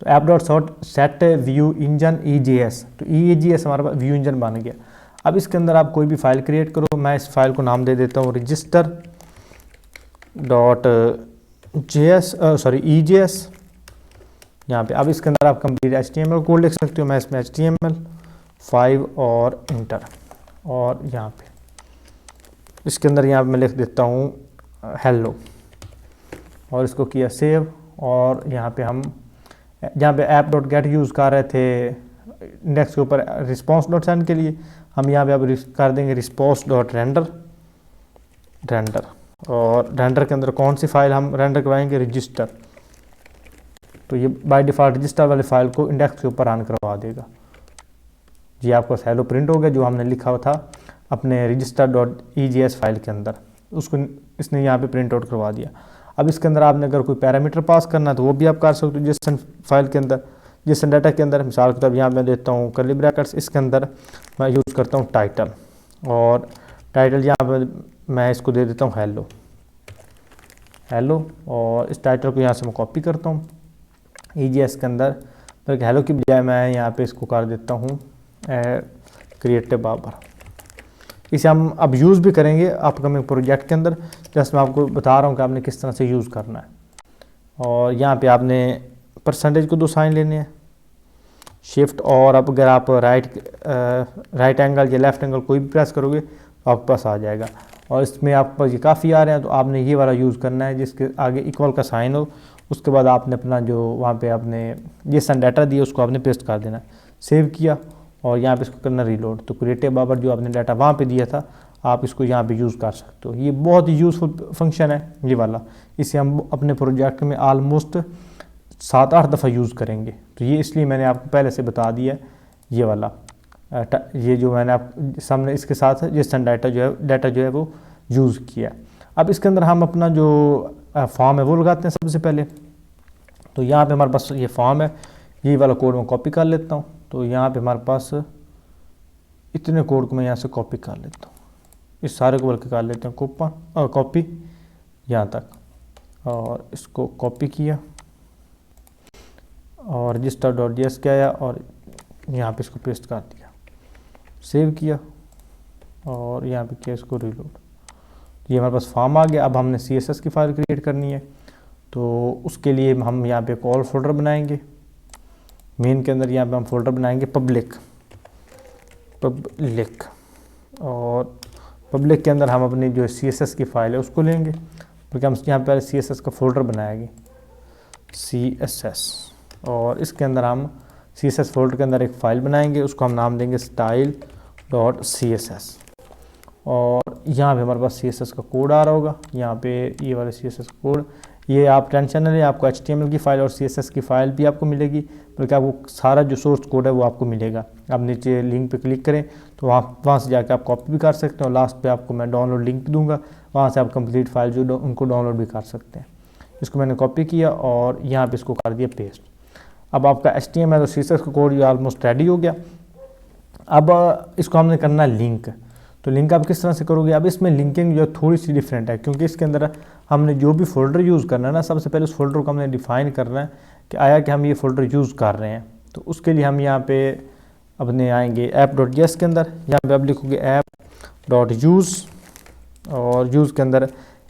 तो app.set व्यू इंजन EJS, तो EJS हमारे पास व्यू इंजन बन गया। अब इसके अंदर आप कोई भी फाइल क्रिएट करो। मैं इस फाइल को नाम दे देता हूँ EJS यहाँ पे। अब इसके अंदर आप कंप्लीट HTML कोड लिख सकते हो। मैं इसमें HTML5 और इंटर, और यहाँ पे इसके अंदर यहाँ पे मैं लिख देता हूँ हेलो, और इसको किया सेव। और यहाँ पे हम जहाँ पे app.get यूज़ कर रहे थे इंडेक्स के ऊपर response.send के लिए, हम यहाँ पे अब कर देंगे response.render। और रेंडर के अंदर कौन सी फाइल हम रेंडर करवाएंगे, रजिस्टर। तो ये बाय डिफ़ॉल्ट रजिस्टर वाली फाइल को इंडेक्स के ऊपर रन करवा देगा। ये आपका हेलो प्रिंट हो गया जो हमने लिखा हुआ था अपने register.EJS फाइल के अंदर, उसको इसने यहाँ पे प्रिंट आउट करवा दिया। अब इसके अंदर आपने अगर कोई पैरामीटर पास करना है तो वो भी आप कर सकते हो जेसन फाइल के अंदर, जेसन डाटा के अंदर। मिसाल के तौर यहाँ मैं देता हूँ कर्ली ब्रैकेट्स, इसके अंदर मैं यूज़ करता हूँ टाइटल, और टाइटल यहाँ पर मैं इसको दे देता हूँ हेलो, और इस टाइटल को यहाँ से मैं कॉपी करता हूँ EJS के अंदर, बल्कि हेलो की बजाय मैं यहाँ पे इसको कर देता हूँ क्रिएटिव बाबर। इसे हम अब यूज़ भी करेंगे अपकमिंग प्रोजेक्ट के अंदर, जस्ट मैं आपको बता रहा हूँ कि आपने किस तरह से यूज़ करना है। और यहाँ पे आपने परसेंटेज को 2 साइन लेने हैं, शिफ्ट, और अब अगर आप राइट एंगल या लेफ़्ट एंगल कोई भी प्रेस करोगे तो आपके पास आ जाएगा। और इसमें आपके पास ये काफ़ी आ रहे हैं तो आपने ये वाला यूज़ करना है जिसके आगे इक्वल का साइन हो। उसके बाद आपने अपना जो वहाँ पे आपने जेसन डाटा दिया उसको आपने पेस्ट कर देना, सेव किया, और यहाँ पे इसको करना रीलोड। तो क्रिएटिव बाबर जो आपने डाटा वहाँ पे दिया था आप इसको यहाँ पे यूज़ कर सकते हो। ये बहुत ही यूज़फुल फंक्शन है ये वाला, इसे हम अपने प्रोजेक्ट में आलमोस्ट 7-8 दफ़ा यूज़ करेंगे। तो ये इसलिए मैंने आपको पहले से बता दिया ये वाला, ये जो मैंने आप सामने इसके साथ जेसन डाटा जो है वो यूज़ किया। अब इसके अंदर हम अपना जो फॉर्म है वो लगाते हैं सबसे पहले। तो यहाँ पे हमारे पास ये फॉर्म है, ये वाला कोड मैं कॉपी कर लेता हूँ। तो यहाँ पे हमारे पास इतने कोड को मैं यहाँ से कॉपी कर लेता हूँ, इस सारे को बल्कि कर लेते हैं कॉपी यहाँ तक, और इसको कॉपी किया और register.js क्या आया और यहाँ पे इसको पेस्ट कर दिया, सेव किया, और यहाँ पे किया इसको रीलोड। ये हमारे पास फॉर्म आ गया। अब हमने CSS की फाइल क्रिएट करनी है, तो उसके लिए हम यहाँ पे कॉल फोल्डर बनाएंगे। मेन के अंदर यहाँ पे हम फोल्डर बनाएंगे पब्लिक, और पब्लिक के अंदर हम अपनी जो CSS की फ़ाइल है उसको लेंगे, क्योंकि हम यहाँ पर CSS का फोल्डर बनाएंगे CSS, और इसके अंदर हम CSS फोल्डर के अंदर एक फ़ाइल बनाएंगे, उसको हम नाम देंगे style.css। और यहाँ पे हमारे पास CSS का कोड आ रहा होगा, यहाँ पे ये वाला CSS कोड ये आप टेंशन न लें, आपको HTML की फ़ाइल और CSS की फ़ाइल भी आपको मिलेगी, बल्कि आपको सारा जो सोर्स कोड है वो आपको मिलेगा। आप नीचे लिंक पे क्लिक करें तो वहाँ से जाकर आप कॉपी भी कर सकते हैं, और लास्ट पे आपको मैं डाउनलोड लिंक दूंगा, वहाँ से आप कंप्लीट फाइल जो उनको डाउनलोड भी कर सकते हैं। इसको मैंने कॉपी किया और यहाँ पे इसको कर दिया पेस्ट। अब आपका HTML और CSS का कोड ये ऑलमोस्ट रेडी हो गया। अब इसको हमने करना लिंक। तो लिंक आप किस तरह से करोगे? अब इसमें लिंकिंग जो थोड़ी सी डिफरेंट है, क्योंकि इसके अंदर हमने जो भी फोल्डर यूज़ करना है ना, सबसे पहले उस फोल्डर को हमने डिफाइन करना है कि आया कि हम ये फोल्डर यूज़ कर रहे हैं। तो उसके लिए हम यहाँ पे अपने आएंगे app.js के अंदर, यहाँ पे आप लिखोगे app.use और यूज़ के अंदर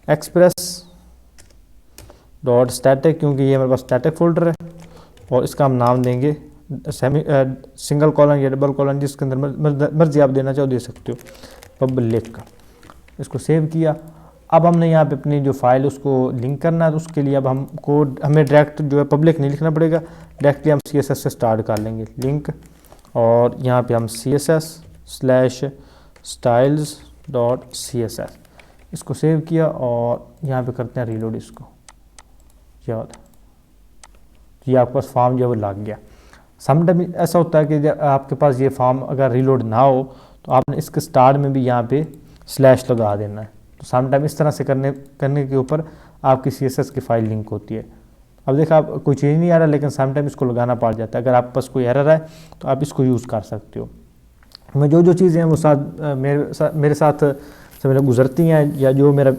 express.static, क्योंकि ये मेरे पास स्टैटिक फोल्डर है, और इसका हम नाम देंगे सिंगल कॉलन या डबल कॉलन, जिसके अंदर मर्जी आप देना चाहो दे सकते हो, पब्लिक। इसको सेव किया। अब हमने यहाँ पे अपनी जो फाइल उसको लिंक करना है, तो उसके लिए अब हमें डायरेक्ट जो है पब्लिक नहीं लिखना पड़ेगा, डायरेक्टली हम CSS से स्टार्ट कर लेंगे लिंक, और यहाँ पे हम css/styles.css इसको सेव किया और यहाँ पे करते हैं रीलोड इसको। याद ये आपके पास फॉर्म जो है वो लग गया। समटाइम ऐसा होता है कि आपके पास ये फॉर्म अगर रीलोड ना हो तो आपने इसके स्टार्ट में भी यहाँ पे स्लैश लगा देना है। तो समटाइम इस तरह से करने के ऊपर आपकी CSS की फाइल लिंक होती है। अब देखा आप कोई चेंज नहीं आ रहा, लेकिन समटाइम इसको लगाना पड़ जाता है। अगर आपके पास कोई एरर है तो आप इसको यूज़ कर सकते हो। मैं जो चीज़ें हैं वो मेरे साथ समझ गुजरती हैं, या जो मेरा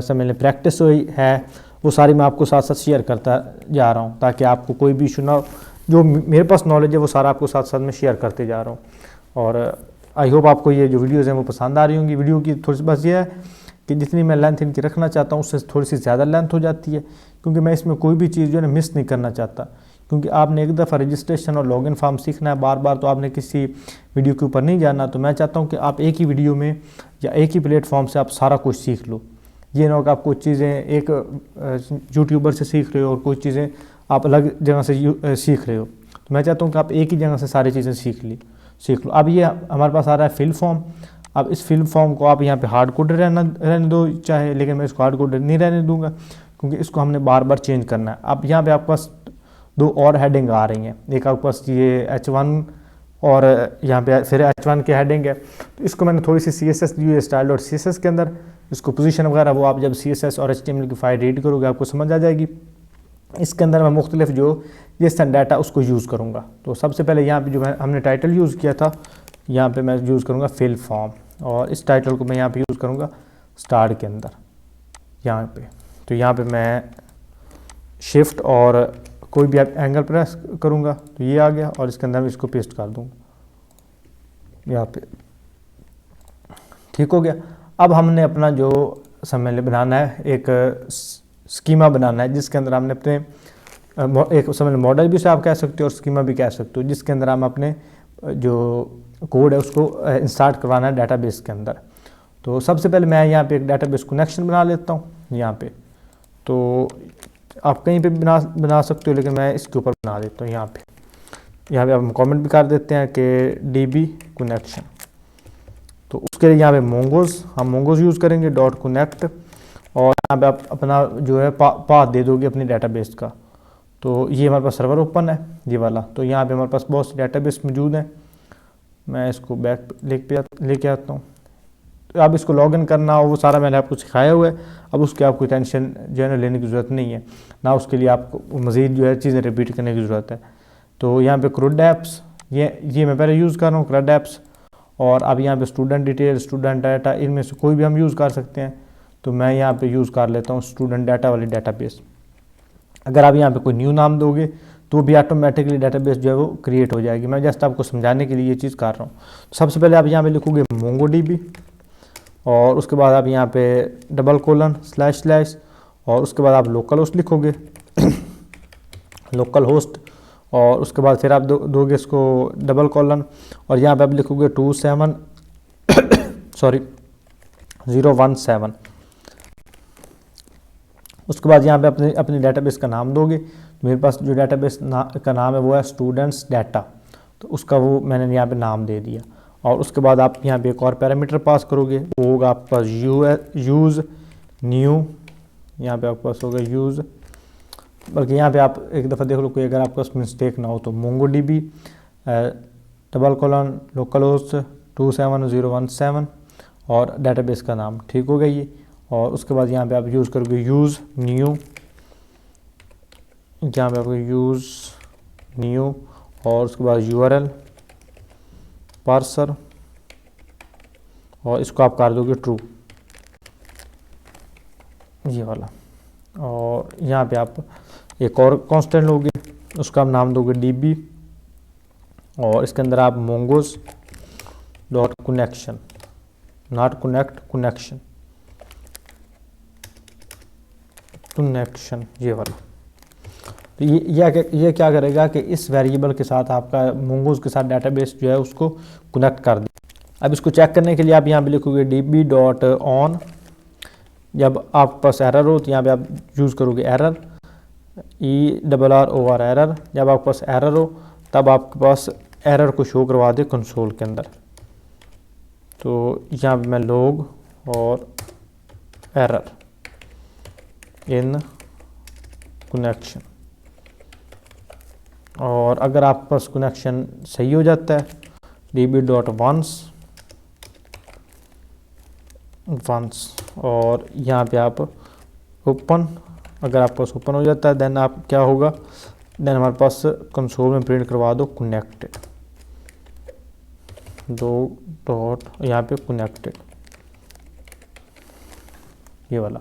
समझ लें प्रैक्टिस हुई है, वो सारी मैं आपको साथ साथ शेयर करता जा रहा हूँ, ताकि आपको कोई भी इशू ना हो। जो मेरे पास नॉलेज है वो सारा आपको साथ साथ में शेयर करते जा रहा हूँ। और आई होप आपको ये जो वीडियोज़ हैं वो पसंद आ रही होंगी। वीडियो की थोड़ी सी बस ये है कि जितनी मैं लेंथ इनकी रखना चाहता हूँ उससे थोड़ी सी ज़्यादा लेंथ हो जाती है, क्योंकि मैं इसमें कोई भी चीज़ जो है ना मिस नहीं करना चाहता। क्योंकि आपने एक दफ़ा रजिस्ट्रेशन और लॉगिन फॉर्म सीखना है, बार बार तो आपने किसी वीडियो के ऊपर नहीं जाना। तो मैं चाहता हूँ कि आप एक ही वीडियो में या एक ही प्लेटफॉर्म से आप सारा कुछ सीख लो। ये ना हो कि आप कुछ चीज़ें एक यूट्यूबर से सीख रहे हो और कुछ चीज़ें आप अलग जगह से सीख रहे हो। तो मैं चाहता हूँ कि आप एक ही जगह से सारी चीज़ें सीख लो। अब ये हमारे पास आ रहा है फिल फॉर्म। अब इस फिल फॉर्म को आप यहाँ पे हार्ड कोडेड रहने दो चाहे, लेकिन मैं इसको हार्ड कोडेड नहीं रहने दूंगा, क्योंकि इसको हमने बार बार चेंज करना है। अब यहाँ पे आपके पास दो और हेडिंग आ रही हैं, एक आपके पास ये H1 और यहाँ पे फिर H1 की हेडिंग है। तो इसको मैंने थोड़ी सी CSS दी है style.css के अंदर। इसको पोजीशन वगैरह वो आप जब CSS और HTML की फाइल रीड करोगे आपको समझ आ जाएगी। इसके अंदर मैं मुख्तलिफ जो JSON डाटा उसको यूज़ करूँगा। तो सबसे पहले यहाँ पे जो हमने टाइटल यूज़ किया था, यहाँ पे मैं यूज़ करूँगा फिल फॉर्म, और इस टाइटल को मैं यहाँ पे यूज़ करूँगा स्टार्ट के अंदर यहाँ पे। तो यहाँ पे मैं शिफ्ट और कोई भी एंगल प्रेस करूँगा तो ये आ गया, और इसके अंदर मैं इसको पेस्ट कर दूँगा यहाँ पे। ठीक हो गया। अब हमने अपना जो समय बनाना है, एक स्कीमा बनाना है, जिसके अंदर हमने अपने एक समझ मॉडल भी उसे आप कह सकते हो और स्कीमा भी कह सकते हो, जिसके अंदर हम अपने जो कोड है उसको इंस्टार्ट करवाना है डेटाबेस के अंदर। तो सबसे पहले मैं यहाँ पे एक डेटाबेस कनेक्शन बना लेता हूँ यहाँ पे। तो आप कहीं पे बना सकते हो, लेकिन मैं इसके ऊपर बना देता हूँ यहाँ पे हम कमेंट भी कर देते हैं कि DB कनेक्शन। तो उसके लिए यहाँ पे हम मोंगोज यूज़ करेंगे .connect, और यहाँ पे आप अपना जो है पाथ दे दोगे अपनी डेटाबेस का। तो ये हमारे पास सर्वर ओपन है ये वाला। तो यहाँ पे हमारे पास बहुत से डेटाबेस मौजूद हैं। मैं इसको बैक लेके आता हूँ। तो आप इसको लॉगिन करना हो वो सारा मैंने आपको सिखाया हुआ है। अब उसकी आपको टेंशन जो है ना लेने की ज़रूरत नहीं है, ना उसके लिए आपको मज़ीद जो है चीज़ें रिपीट करने की ज़रूरत है। तो यहाँ पे CRUD एप्स ये मैं पहले यूज़ कर रहा हूँ CRUD एप्स। और अब यहाँ पे स्टूडेंट डिटेल, स्टूडेंट डाटा, इनमें से कोई भी हम यूज़ कर सकते हैं। तो मैं यहाँ पे यूज़ कर लेता हूँ स्टूडेंट डाटा वाली डेटाबेस। अगर आप यहाँ पे कोई न्यू नाम दोगे तो भी ऑटोमेटिकली डेटाबेस जो है वो क्रिएट हो जाएगी। मैं जस्ट आपको समझाने के लिए ये चीज़ कर रहा हूँ। तो सबसे पहले आप यहाँ पे लिखोगे MongoDB, और उसके बाद आप यहाँ पे :// और उसके बाद आप लोकल होस्ट लिखोगे लोकल होस्ट, और उसके बाद फिर आप दोगे इसको :/ और यहाँ पे आप लिखोगे 017। उसके बाद यहाँ पे अपनी डेटाबेस का नाम दोगे। मेरे पास जो डेटाबेस का नाम है वो है स्टूडेंट्स डाटा, तो उसका वो मैंने यहाँ पे नाम दे दिया। और उसके बाद आप यहाँ पे एक और पैरामीटर पास करोगे, वो होगा आपका यूज़ न्यू यहाँ पे आपके पास होगा यूज़, बल्कि यहाँ पे आप एक दफ़ा देख लो कोई अगर आपके पास मिस्टेक ना हो तो MongoDB :localhost 27017 और डेटाबेस का नाम, ठीक हो गया ये। और उसके बाद यहाँ पे आप यूज़ करोगे यूज़ न्यू, यहाँ पे आपको यूज़ न्यू और उसके बाद URL पार्सर और इसको आप कर दोगे ट्रू, ये वाला। और यहाँ पे आप एक और कांस्टेंट लोगे, उसका आप नाम दोगे DB और इसके अंदर आप mongoose dot connection, not connect, connection, ये वाला। तो ये क्या करेगा कि इस वेरिएबल के साथ आपका mongoose के साथ डेटाबेस जो है उसको कनेक्ट कर दे। अब इसको चेक करने के लिए आप यहाँ पे लिखोगे DB डॉट ऑन, जब आपके पास एरर हो तो यहाँ पे आप यूज़ करोगे एरर, ERROR एरर। जब आपके पास एरर हो तब आपके पास एरर को शो करवा दे कंसोल के अंदर। तो यहाँ पे मैं लॉग और एरर इन कनेक्शन, और अगर आपके पास कनेक्शन सही हो जाता है DB डॉट वंस, और यहाँ पे आप ओपन, अगर आपके पास ओपन हो जाता है देन आप क्या होगा, देन हमारे पास कंसोल में प्रिंट करवा दो कनेक्टेड, दो डॉट यहाँ पे कनेक्टेड, ये वाला।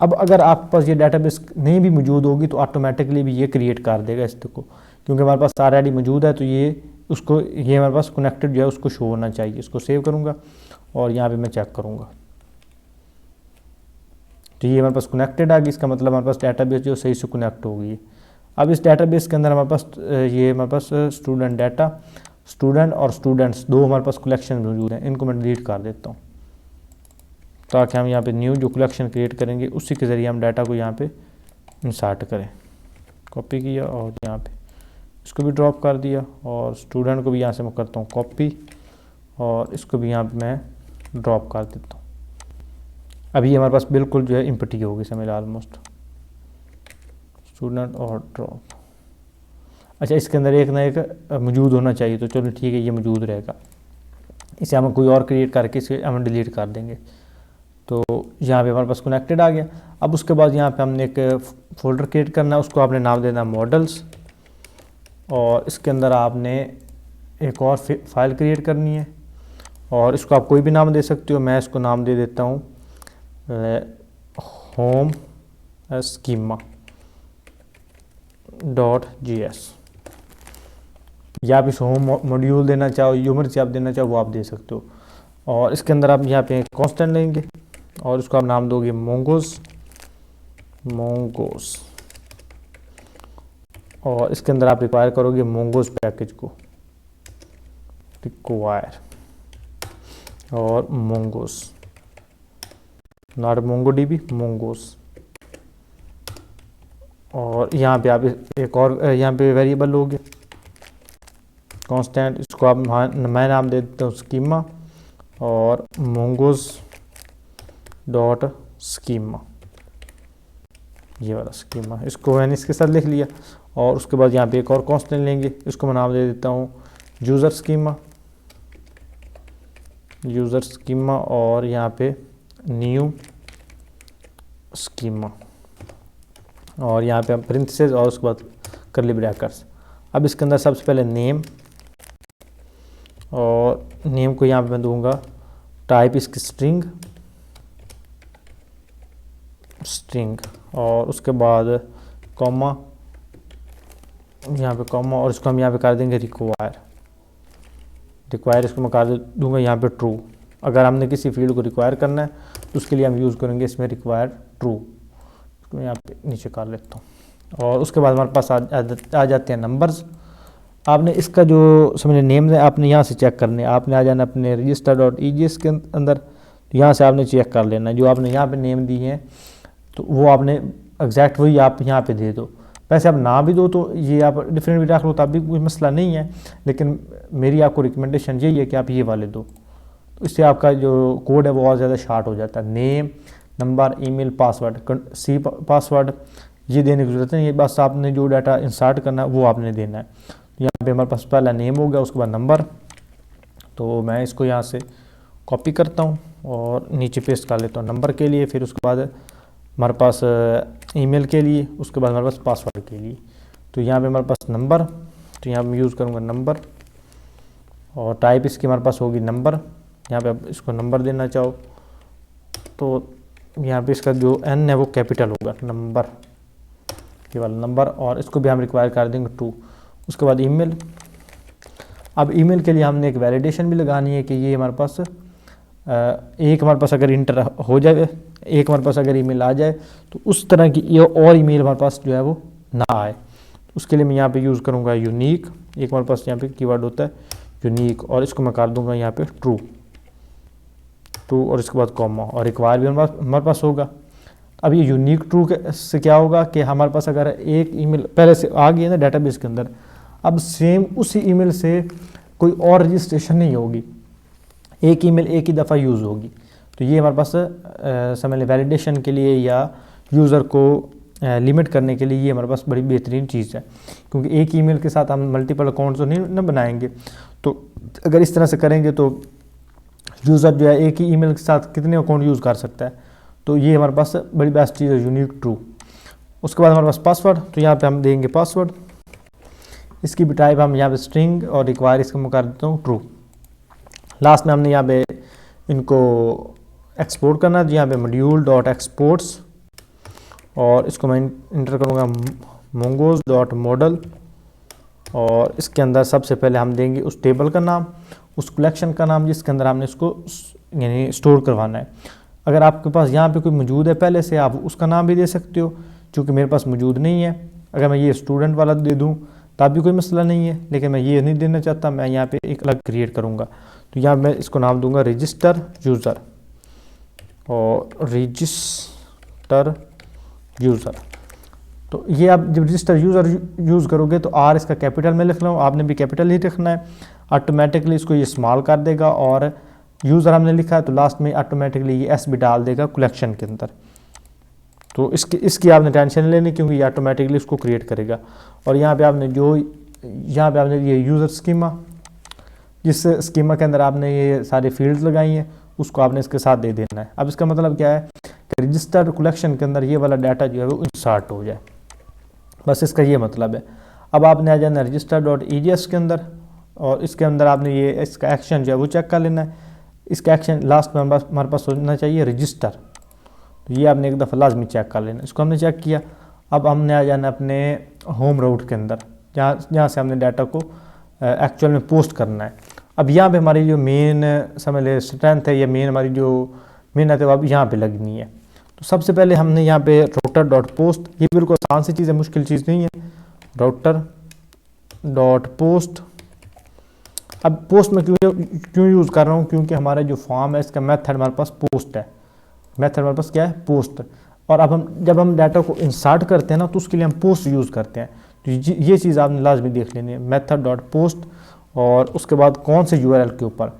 अब अगर आपके पास ये डेटाबेस नहीं भी मौजूद होगी तो ऑटोमेटिकली भी ये क्रिएट कर देगा इसको, क्योंकि हमारे पास ऑलरेडी मौजूद है। तो ये उसको, ये हमारे पास कनेक्टेड जो है उसको शो होना चाहिए। इसको सेव करूँगा और यहाँ पे मैं चेक करूँगा तो ये हमारे पास कनेक्टेड आ गई, इसका मतलब हमारे पास डेटाबेस जो सही से कनेक्ट हो गई है। अब इस डेटाबेस के अंदर हमारे पास ये हमारे पास स्टूडेंट डाटा, स्टूडेंट और स्टूडेंट्स दो हमारे पास कलेक्शन मौजूद हैं। इनको मैं डिलीट कर देता हूँ ताकि हम यहाँ पे न्यू जो कलेक्शन क्रिएट करेंगे उसी के ज़रिए हम डाटा को यहाँ पे इंसर्ट करें। कॉपी किया और यहाँ पे इसको भी ड्रॉप कर दिया, और स्टूडेंट को भी यहाँ से मैं करता हूँ कॉपी और इसको भी यहाँ पे मैं ड्रॉप कर देता हूँ। अभी हमारे पास बिल्कुल जो है इम्पटी होगी समझ ऑलमोस्ट, स्टूडेंट और ड्रॉप। अच्छा, इसके अंदर एक ना एक मौजूद होना चाहिए, तो चलो ठीक है ये मौजूद रहेगा। इसे हम कोई और क्रिएट करके इसे हम डिलीट कर देंगे। तो यहाँ पे हमारे पास कनेक्टेड आ गया। अब उसके बाद यहाँ पे हमने एक फोल्डर क्रिएट करना है, उसको आपने नाम देना मॉडल्स, और इसके अंदर आपने एक और फाइल क्रिएट करनी है और इसको आप कोई भी नाम दे सकते हो। मैं इसको नाम दे देता हूँ होम स्कीमा .js, या आप इस होम मॉड्यूल देना चाहो, ह्यूमर से आप देना चाहो वो आप दे सकते हो। और इसके अंदर आप यहाँ पे कांस्टेंट लेंगे और इसको आप नाम दोगे mongoose, और इसके अंदर आप रिक्वायर करोगे mongoose पैकेज को, रिक्वायर और mongoose, नॉट MongoDB, mongoose। और यहाँ पे आप एक और यहाँ पे वेरिएबल लोगे कांस्टेंट, इसको आप मैं नाम दे देता हूँ स्कीमा और mongoose डॉट स्कीमा, ये वाला स्कीमा। इसको मैंने इसके साथ लिख लिया और उसके बाद यहाँ पे एक और कांस्टेंट लेंगे, इसको मैं नाम दे देता हूँ यूज़र स्कीमा और यहाँ पे न्यू स्कीमा, और यहाँ पे हम प्रिंसेस और उसके बाद करली ब्रैकेट्स। अब इसके अंदर सबसे पहले नेम, और नेम को यहाँ पे मैं दूंगा टाइप इसकी स्ट्रिंग, और उसके बाद कॉमा, यहाँ पे कॉमा, और इसको हम यहाँ पे कर देंगे रिक्वायर, इसको मैं कर दूंगा यहाँ पे ट्रू। अगर हमने किसी फील्ड को रिक्वायर करना है तो उसके लिए हम यूज़ करेंगे इसमें रिक्वायर ट्रू। इसको यहाँ पे नीचे कर लेता हूँ। और उसके बाद हमारे पास आ जाते हैं नंबर्स। आपने इसका जो समझे नेम है आपने यहाँ से चेक करने, आपने आ जाना अपने register.egis के अंदर, तो यहाँ से आपने चेक कर लेना जो आपने यहाँ पे नेम दी है तो वो आपने एग्जैक्ट वही आप यहाँ पे दे दो। वैसे आप ना भी दो तो ये आप डिफरेंट भी रख लो तब भी कोई मसला नहीं है, लेकिन मेरी आपको रिकमेंडेशन यही है कि आप ये वाले दो, तो इससे आपका जो कोड है वो और ज़्यादा शार्ट हो जाता है। Name number, email, password, C password ये देने की ज़रूरत नहीं है, बस आपने जो डाटा इंसर्ट करना है वो आपने देना है। यहाँ पे हमारे पास पहला नेम हो गया, उसके बाद नंबर, तो मैं इसको यहाँ से कॉपी करता हूँ और नीचे पेस्ट कर लेता हूँ नंबर के लिए, फिर उसके बाद हमारे पास ईमेल के लिए, उसके बाद हमारे पास पासवर्ड के लिए। तो यहाँ पे हमारे पास नंबर, तो यहाँ पे मैं यूज़ करूँगा नंबर, और टाइप इसकी हमारे पास होगी नंबर। यहाँ पे आप इसको नंबर देना चाहो तो यहाँ पे इसका जो एन है वो कैपिटल होगा, नंबर केवल नंबर, और इसको भी हम रिक्वायर कर देंगे 2। उसके बाद ईमेल। अब ईमेल के लिए हमने एक वैलिडेशन भी लगानी है कि ये हमारे पास एक हमारे पास अगर इंटर हो जाए, एक हमारे पास अगर ईमेल आ जाए तो उस तरह की ये और ईमेल हमारे पास जो है वो ना आए। उसके लिए मैं यहाँ पे यूज़ करूँगा यूनिक, एक हमारे पास यहाँ पे कीवर्ड होता है यूनिक, और इसको मैं कर दूँगा यहाँ पे ट्रू, और इसके बाद कॉमा, और रिक्वायर भी हमारे पास होगा। अब ये यूनिक ट्रू से क्या होगा कि हमारे पास अगर एक ईमेल पहले से आ गई है ना डेटाबेस के अंदर, अब सेम उसी ईमेल से कोई और रजिस्ट्रेशन नहीं होगी, एक ईमेल एक ही दफ़ा यूज़ होगी। तो ये हमारे पास समझ लें वैलिडेशन के लिए या यूज़र को लिमिट करने के लिए ये हमारे पास बड़ी बेहतरीन चीज़ है, क्योंकि एक ईमेल के साथ हम मल्टीपल अकाउंट तो नहीं बनाएंगे। तो अगर इस तरह से करेंगे तो यूज़र जो है एक ही ईमेल के साथ कितने अकाउंट यूज़ कर सकता है। तो ये हमारे पास बड़ी बेस्ट चीज़ है यूनिक ट्रू। उसके बाद हमारे पास पासवर्ड, तो यहाँ पे हम देंगे पासवर्ड, इसकी भी टाइप हम यहाँ पे स्ट्रिंग, और रिक्वायर इसको मैं कर देता हूँ ट्रू। लास्ट में हमने यहाँ पे इनको एक्सपोर्ट करना है, तो यहाँ पे मॉड्यूल डॉट एक्सपोर्ट्स, और इसको मैं इंटर करूँगा मोंगोज डॉट मॉडल, और इसके अंदर सबसे पहले हम देंगे उस टेबल का नाम, उस कलेक्शन का नाम जिसके अंदर हमने इसको यानी स्टोर करवाना है। अगर आपके पास यहाँ पे कोई मौजूद है पहले से, आप उसका नाम भी दे सकते हो, क्योंकि मेरे पास मौजूद नहीं है। अगर मैं ये स्टूडेंट वाला दे दूँ तब भी कोई मसला नहीं है, लेकिन मैं ये नहीं देना चाहता, मैं यहाँ पे एक अलग क्रिएट करूँगा। तो यहाँ मैं इसको नाम दूंगा रजिस्टर यूज़र, और रजिस्टर यूज़र। तो ये आप जब रजिस्टर यूज़र यूज़ करोगे तो आर इसका कैपिटल में लिख लो, आपने भी कैपिटल ही रखना है, ऑटोमेटिकली इसको ये स्मॉल कर देगा, और यूज़र हमने लिखा है तो लास्ट में ऑटोमेटिकली ये एस भी डाल देगा कलेक्शन के अंदर। तो इसकी आपने टेंशन नहीं लेनी, क्योंकि ये ऑटोमेटिकली इसको क्रिएट करेगा। और यहाँ पे आपने ये यूज़र स्कीमा, जिस स्कीमा के अंदर आपने ये सारी फील्ड्स लगाई हैं उसको आपने इसके साथ दे देना है। अब इसका मतलब क्या है कि रजिस्टर्ड कलेक्शन के अंदर ये वाला डाटा जो है वो इंसर्ट हो जाए, बस इसका ये मतलब है। अब आपने आ जाना रजिस्टर डॉट EJS के अंदर, और इसके अंदर आपने ये इसका एक्शन जो है वो चेक कर लेना है। इसका एक्शन लास्ट में हमारे पास होना चाहिए रजिस्टर, तो ये आपने एक दफ़ा लाजमी चेक कर लेना। इसको हमने चेक किया। अब हमने आ जाना अपने होम राउट के अंदर, जहाँ से हमने डाटा को एक्चुअल में पोस्ट करना है। अब यहाँ पे हमारी जो मेन समझ ले स्ट्रेंथ है, या मेन हमारी जो मेहनत है वो अब यहाँ पे लगनी है। तो सबसे पहले हमने यहाँ पे राउटर डॉट पोस्ट, ये बिल्कुल आसान सी चीज़ है, मुश्किल चीज़ नहीं है। राउटर डॉट पोस्ट, अब पोस्ट में क्यों यूज़ कर रहा हूँ, क्योंकि हमारा जो फॉर्म है इसका मेथड हमारे पास पोस्ट है, मेथड हमारे पास क्या है पोस्ट। और अब जब हम डाटा को इंसर्ट करते हैं ना, तो उसके लिए हम पोस्ट यूज़ करते हैं। तो ये चीज़ आपने लाजमी देख लेनी है, मेथड डॉट पोस्ट, और उसके बाद कौन से URL के ऊपर।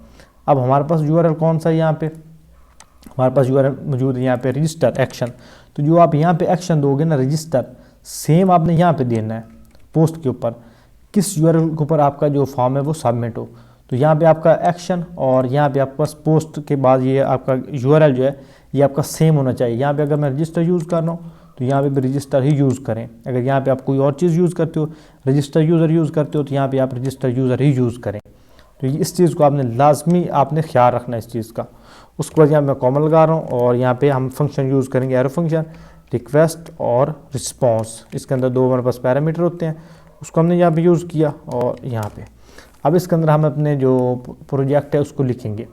अब हमारे पास URL कौन सा है, यहाँ पे हमारे पास URL मौजूद है यहाँ पे रजिस्टर एक्शन। तो जो आप यहाँ पे एक्शन दोगे ना रजिस्टर, सेम आपने यहाँ पे देना है पोस्ट के ऊपर, किस URL के ऊपर आपका जो फॉर्म है वो सबमिट हो। तो यहाँ पे आपका एक्शन, और यहाँ पे आपके पास पोस्ट के बाद ये आपका URL जो है ये आपका सेम होना चाहिए। यहाँ पे अगर मैं रजिस्टर यूज़ कर रहा हूँ तो यहाँ पे भी रजिस्टर ही यूज़ करें। अगर यहाँ पे आप कोई और चीज़ यूज़ करते हो, रजिस्टर यूज़र यूज़ करते हो, तो यहाँ पे आप रजिस्टर यूज़र ही यूज़ करें। तो इस चीज़ को आपने लाजमी आपने ख्याल रखना है इस चीज़ का। उसके बाद यहाँ मैं कॉमा लगा रहा हूँ, और यहाँ पे हम फंक्शन यूज़ करेंगे एरो फंक्शन, रिक्वेस्ट और रिस्पॉन्स। इसके अंदर दो हमारे पास पैरामीटर होते हैं, उसको हमने यहाँ पे यूज़ किया। और यहाँ पे अब इसके अंदर हम अपने जो प्रोजेक्ट है उसको लिखेंगे।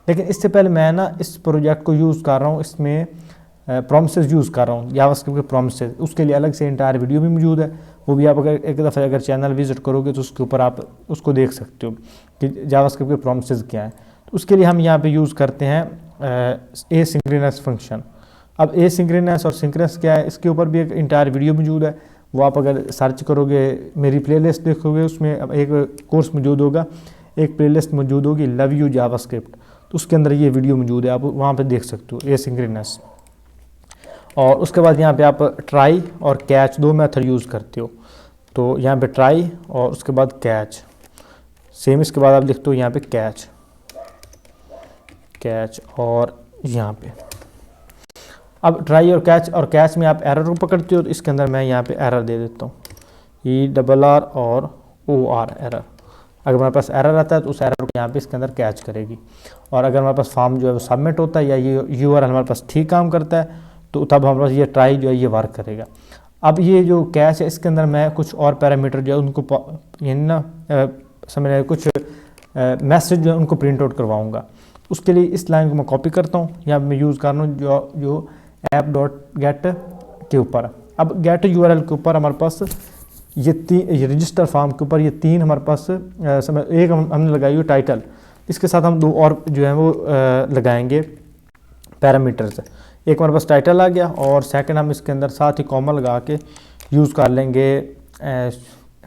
लेकिन इससे पहले मैं ना इस प्रोजेक्ट को यूज़ कर रहा हूँ, इसमें प्रॉमिसेस यूज़ कर रहा हूँ, जावास्क्रिप्ट के प्रॉमिसेस। उसके लिए अलग से इंटायर वीडियो भी मौजूद है, वो भी आप अगर एक दफ़ा अगर चैनल विजिट करोगे तो उसके ऊपर आप उसको देख सकते हो कि जावास्क्रिप्ट के प्रॉमिसेस क्या हैं। तो उसके लिए हम यहाँ पे यूज़ करते हैं एसिंक्रोनस फंक्शन। अब एसिंक्रोनस और सिंक्रोनस क्या है, इसके ऊपर भी एक इंटायर वीडियो मौजूद है, वो आप अगर सर्च करोगे, मेरी प्लेलिस्ट देखोगे, उसमें एक कोर्स मौजूद होगा, एक प्लेलिस्ट मौजूद होगी लव यू जावास्क्रिप्ट, तो उसके अंदर ये वीडियो मौजूद है, आप वहाँ पे देख सकते हो एसिंक्रोनस। और उसके बाद यहाँ पे आप ट्राई और कैच 2 मेथड यूज़ करते हो। तो यहाँ पे ट्राई और उसके बाद कैच, सेम इसके बाद आप लिखते हो यहाँ पे कैच, कैच और यहाँ पे। अब ट्राई और कैच में आप एरर को पकड़ते हो, तो इसके अंदर मैं यहाँ पे एरर दे देता हूँ, ERR और OR एरर। अगर हमारे पास एरर आता है तो उस एरर को यहाँ पे इसके अंदर कैच करेगी। और अगर हमारे पास फॉर्म जो है वो सबमिट होता है या ये URL हमारे पास ठीक काम करता है तो तब हमारे पास ये ट्राई जो है ये वर्क करेगा। अब ये जो कैच है इसके अंदर मैं कुछ और पैरामीटर जो है उनको यानी ना समझ कुछ मैसेज जो है उनको प्रिंट आउट करवाऊँगा। उसके लिए इस लाइन को मैं कॉपी करता हूँ, यहाँ मैं यूज़ कर रहा हूँ जो app.get के ऊपर। अब गेट URL के ऊपर हमारे पास ये रजिस्टर फॉर्म के ऊपर ये 3 हमारे पास एक हमने लगाई हुई टाइटल, इसके साथ हम 2 और जो है वो लगाएंगे पैरामीटर्स। एक हमारे पास टाइटल आ गया और सेकंड हम इसके अंदर साथ ही कॉमा लगा के यूज़ कर लेंगे।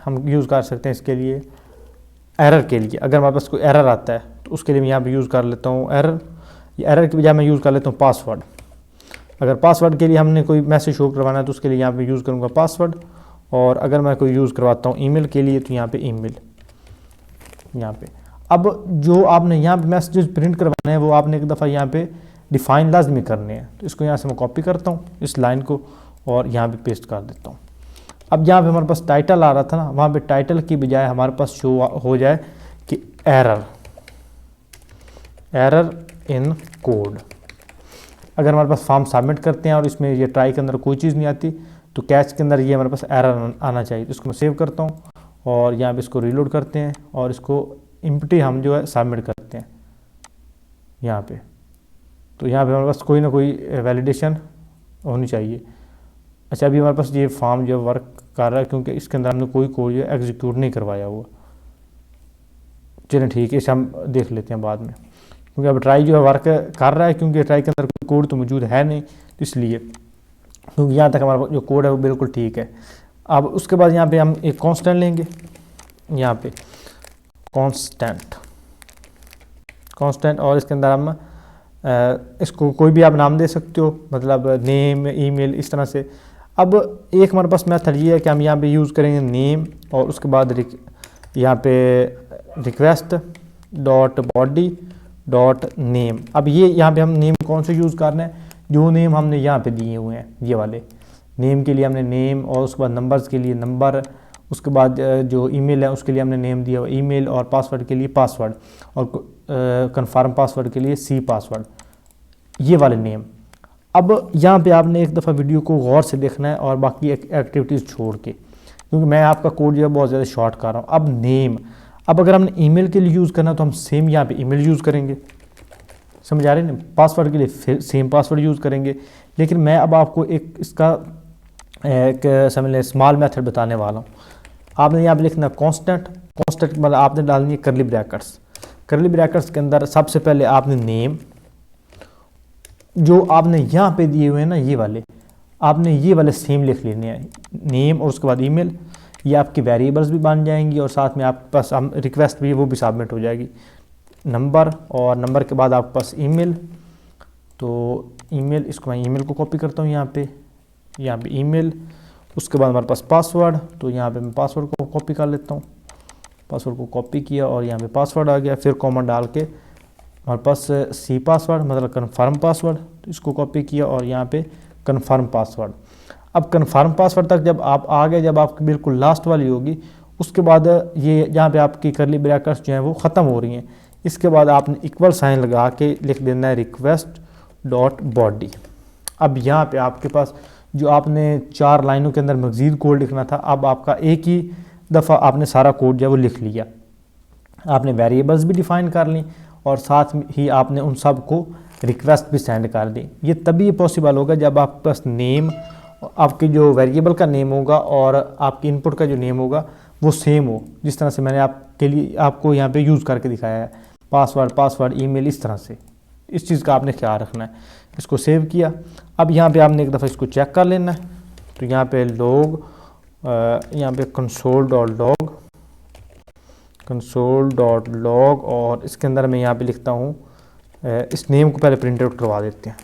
हम यूज़ कर सकते हैं इसके लिए एरर के लिए। अगर हमारे पास कोई एरर आता है तो उसके लिए मैं यहाँ पे यूज़ कर लेता हूँ एरर के बजाय मैं यूज़ कर लेता हूँ पासवर्ड। अगर पासवर्ड के लिए हमने कोई मैसेज शो करवाना है तो उसके लिए यहाँ पे यूज़ करूँगा पासवर्ड। और अगर मैं कोई यूज़ करवाता हूँ ईमेल के लिए तो यहाँ पे ईमेल यहाँ पे। अब जो आपने यहाँ पे मैसेजेस प्रिंट करवाने हैं वो आपने एक दफ़ा यहाँ पे डिफ़ाइन लाजमी करने हैं। तो इसको यहाँ से मैं कॉपी करता हूँ इस लाइन को और यहाँ पे पेस्ट कर देता हूँ। अब यहाँ पे हमारे पास टाइटल आ रहा था ना, वहाँ पे टाइटल की बजाय हमारे पास शो हो जाए कि एरर इन कोड। अगर हमारे पास फॉर्म सबमिट करते हैं और इसमें ये ट्राई के अंदर कोई चीज़ नहीं आती तो कैच के अंदर ये हमारे पास एरर आना चाहिए। तो इसको मैं सेव करता हूँ और यहाँ पे इसको रीलोड करते हैं और इसको एम्प्टी हम जो है सबमिट करते हैं यहाँ पे। तो यहाँ पे हमारे पास कोई ना कोई वैलिडेशन होनी चाहिए। अच्छा, अभी हमारे पास ये फॉर्म जो वर्क कर रहा है क्योंकि इसके अंदर हमने कोई कोड जो एग्जीक्यूट नहीं करवाया हुआ। चलिए ठीक है, इसे हम देख लेते हैं बाद में, क्योंकि अब ट्राई जो है वर्क कर रहा है क्योंकि ट्राई के अंदर कोई कोड तो मौजूद है नहीं, इसलिए क्योंकि यहाँ तक हमारा जो कोड है वो बिल्कुल ठीक है। अब उसके बाद यहाँ पे हम एक कांस्टेंट लेंगे, यहाँ पे कांस्टेंट और इसके अंदर हम इसको कोई भी आप नाम दे सकते हो, मतलब नेम, ईमेल, इस तरह से। अब एक हमारे पास मेथड ये है कि हम यहाँ पे यूज़ करेंगे नेम और उसके बाद यहाँ पे request dot body dot name. अब ये यहाँ पे हम नेम कौन से यूज़ करना है, जो नेम हमने यहाँ पे दिए हुए हैं ये वाले नेम के लिए हमने नेम, और उसके बाद नंबर्स के लिए नंबर, उसके बाद जो ईमेल है उसके लिए हमने नेम दिया हुआ ईमेल, और पासवर्ड के लिए पासवर्ड, और कंफर्म पासवर्ड के लिए सी पासवर्ड, ये वाले नेम। अब यहाँ पे आपने एक दफ़ा वीडियो को गौर से देखना है और बाकी एक्टिविटीज़ छोड़ के, क्योंकि मैं आपका कोड जो है बहुत ज़्यादा शॉर्ट कर रहा हूँ। अब नेम, अब अगर हमने ईमेल के लिए यूज़ करना तो हम सेम यहाँ पे ईमेल यूज़ करेंगे, समझ आ रहे हैं। पासवर्ड के लिए फिर सेम पासवर्ड यूज़ करेंगे, लेकिन मैं अब आपको एक इसका एक समझ लें स्मॉल मेथड बताने वाला हूँ। आपने यहाँ पे लिखना कांस्टेंट मतलब आपने डालनी है करली ब्रैकेट्स के अंदर सबसे पहले आपने नेम, जो आपने यहाँ पे दिए हुए हैं ना ये वाले, आपने ये वाले सेम लिख लेने हैं, नेम और उसके बाद ईमेल। ये आपकी वेरिएबल्स भी बन जाएंगी और साथ में आपके पास हम रिक्वेस्ट भी वो भी सबमिट हो जाएगी। नंबर, और नंबर के बाद आपके पास ईमेल, तो ईमेल, इसको मैं ईमेल को कॉपी करता हूँ यहाँ पे ईमेल। उसके बाद हमारे पास पासवर्ड, तो यहाँ पे मैं पासवर्ड को कॉपी कर लेता हूँ, पासवर्ड को कॉपी किया और यहाँ पे पासवर्ड आ गया। फिर कॉमा डाल के हमारे पास सी पासवर्ड मतलब कन्फर्म पासवर्ड, तो इसको कॉपी किया और यहाँ पे कन्फर्म पासवर्ड। अब कन्फर्म पासवर्ड तक जब आप आ गए, जब आपकी बिल्कुल लास्ट वाली होगी, उसके बाद ये यहाँ पे आपकी करली ब्रैकेट्स जो हैं वो ख़त्म हो रही हैं। इसके बाद आपने इक्वल साइन लगा के लिख देना है रिक्वेस्ट डॉट बॉडी। अब यहाँ पे आपके पास जो आपने 4 लाइनों के अंदर मज़ीद कोड लिखना था, अब आपका एक ही दफ़ा आपने सारा कोड जो है वो लिख लिया। आपने वेरिएबल्स भी डिफ़ाइन कर ली और साथ ही आपने उन सब को रिक्वेस्ट भी सेंड कर दी। ये तभी पॉसिबल होगा जब आपके पास नेम, आपके जो वेरिएबल का नेम होगा और आपकी इनपुट का जो नेम होगा वो सेम हो, जिस तरह से मैंने आपके लिए आपको यहाँ पे यूज़ करके दिखाया है, पासवर्ड, ईमेल, इस तरह से। इस चीज़ का आपने ख्याल रखना है। इसको सेव किया। अब यहाँ पे आपने एक दफ़ा इसको चेक कर लेना है, तो यहाँ पे यहाँ पे कंसोल डॉट लॉग और इसके अंदर मैं यहाँ पे लिखता हूँ इस नेम को पहले प्रिंट आउट करवा देते हैं।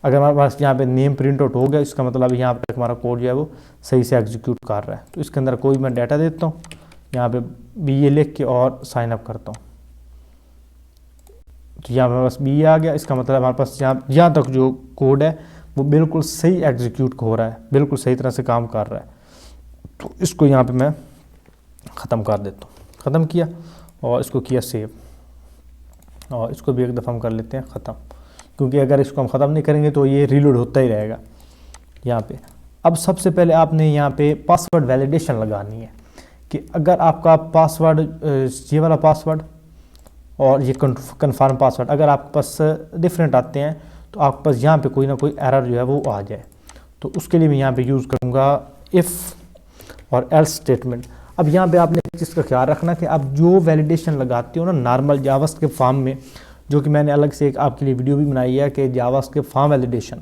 अगर हमारे पास यहाँ पे नेम प्रिंट आउट हो गया, इसका मतलब यहाँ पे हमारा कोड जो है वो सही से एग्जीक्यूट कर रहा है। तो इसके अंदर कोई मैं डाटा देता हूँ, यहाँ पे BA लिख के और साइन अप करता हूँ। तो यहाँ हमारे पास BA आ गया, इसका मतलब हमारे पास यहाँ तक जो कोड है वो बिल्कुल सही एग्जीक्यूट हो रहा है, बिल्कुल सही तरह से काम कर रहा है। तो इसको यहाँ पे मैं ख़त्म कर देता हूँ, ख़त्म किया और इसको किया सेव, और इसको भी एक दफ़ा हम कर लेते हैं ख़त्म, क्योंकि अगर इसको हम ख़त्म नहीं करेंगे तो ये रीलोड होता ही रहेगा यहाँ पे। अब सबसे पहले आपने यहाँ पे पासवर्ड वैलिडेशन लगानी है कि अगर आपका पासवर्ड ये वाला पासवर्ड और ये कन्फर्म पासवर्ड अगर आपके पास डिफरेंट आते हैं तो आपके पास यहाँ पे कोई ना कोई एरर जो है वो आ जाए। तो उसके लिए मैं यहाँ पे यूज़ करूँगा इफ़ और एल्स स्टेटमेंट। अब यहाँ पे आपने एक चीज़ का ख्याल रखना कि आप जो वैलिडेशन लगाते हो ना नॉर्मल जावास्क्रिप्ट फॉर्म में, जो कि मैंने अलग से एक आपके लिए वीडियो भी बनाई है कि जावास्क्रिप्ट फॉर्म वैलिडेशन,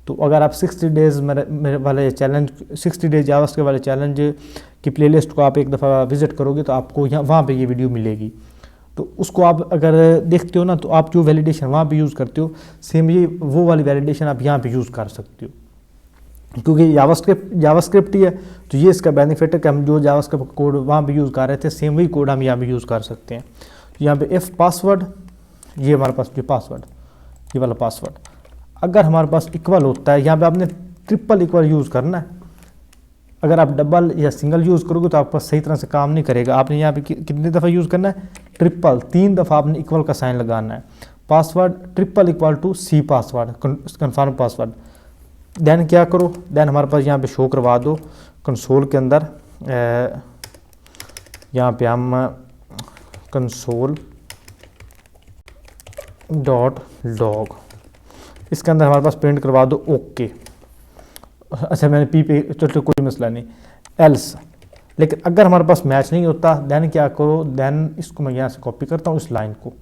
तो अगर आप 60 डेज़ मेरे वाले चैलेंज 60 डेज जावास्क्रिप्ट वाले चैलेंज की प्लेलिस्ट को आप एक दफ़ा विज़िट करोगे तो आपको यहाँ वहाँ पे ये वीडियो मिलेगी। तो उसको आप अगर देखते हो ना तो आप जो वैलिडेशन वहाँ पे यूज़ करते हो सेम ये वो वाली वैलिडेशन आप यहाँ पे यूज़ कर सकते हो, क्योंकि जावास्क्रिप्ट ही है। तो ये इसका बेनिफिट है कि हम जो जावास्क्रिप्ट कोड वहाँ पे यूज़ कर रहे थे सेम वही कोड हम यहाँ पे यूज़ कर सकते हैं। तो यहाँ पे इफ़ पासवर्ड, ये हमारे पास जो पासवर्ड ये वाला पासवर्ड अगर हमारे पास इक्वल होता है, यहाँ पे आपने ट्रिपल इक्वल यूज़ करना है। अगर आप डबल या सिंगल यूज़ करोगे तो आपके पास सही तरह से काम नहीं करेगा। आपने यहाँ पे कितनी दफ़ा यूज़ करना है, ट्रिपल, 3 दफ़ा आपने इक्वल का साइन लगाना है। Password triple equal to C password, confirm password. Then क्या करो, देन हमारे पास यहाँ पे शो करवा दो कंसोल के अंदर, यहाँ पे हम कंसोल डॉट लॉग, इसके अंदर हमारे पास प्रिंट करवा दो ओके। अच्छा मैंने पी पे, चलो कोई मसला नहीं, एल्स। लेकिन अगर हमारे पास मैच नहीं होता देन क्या करो, देन इसको मैं यहाँ से कॉपी करता हूँ, इस लाइन को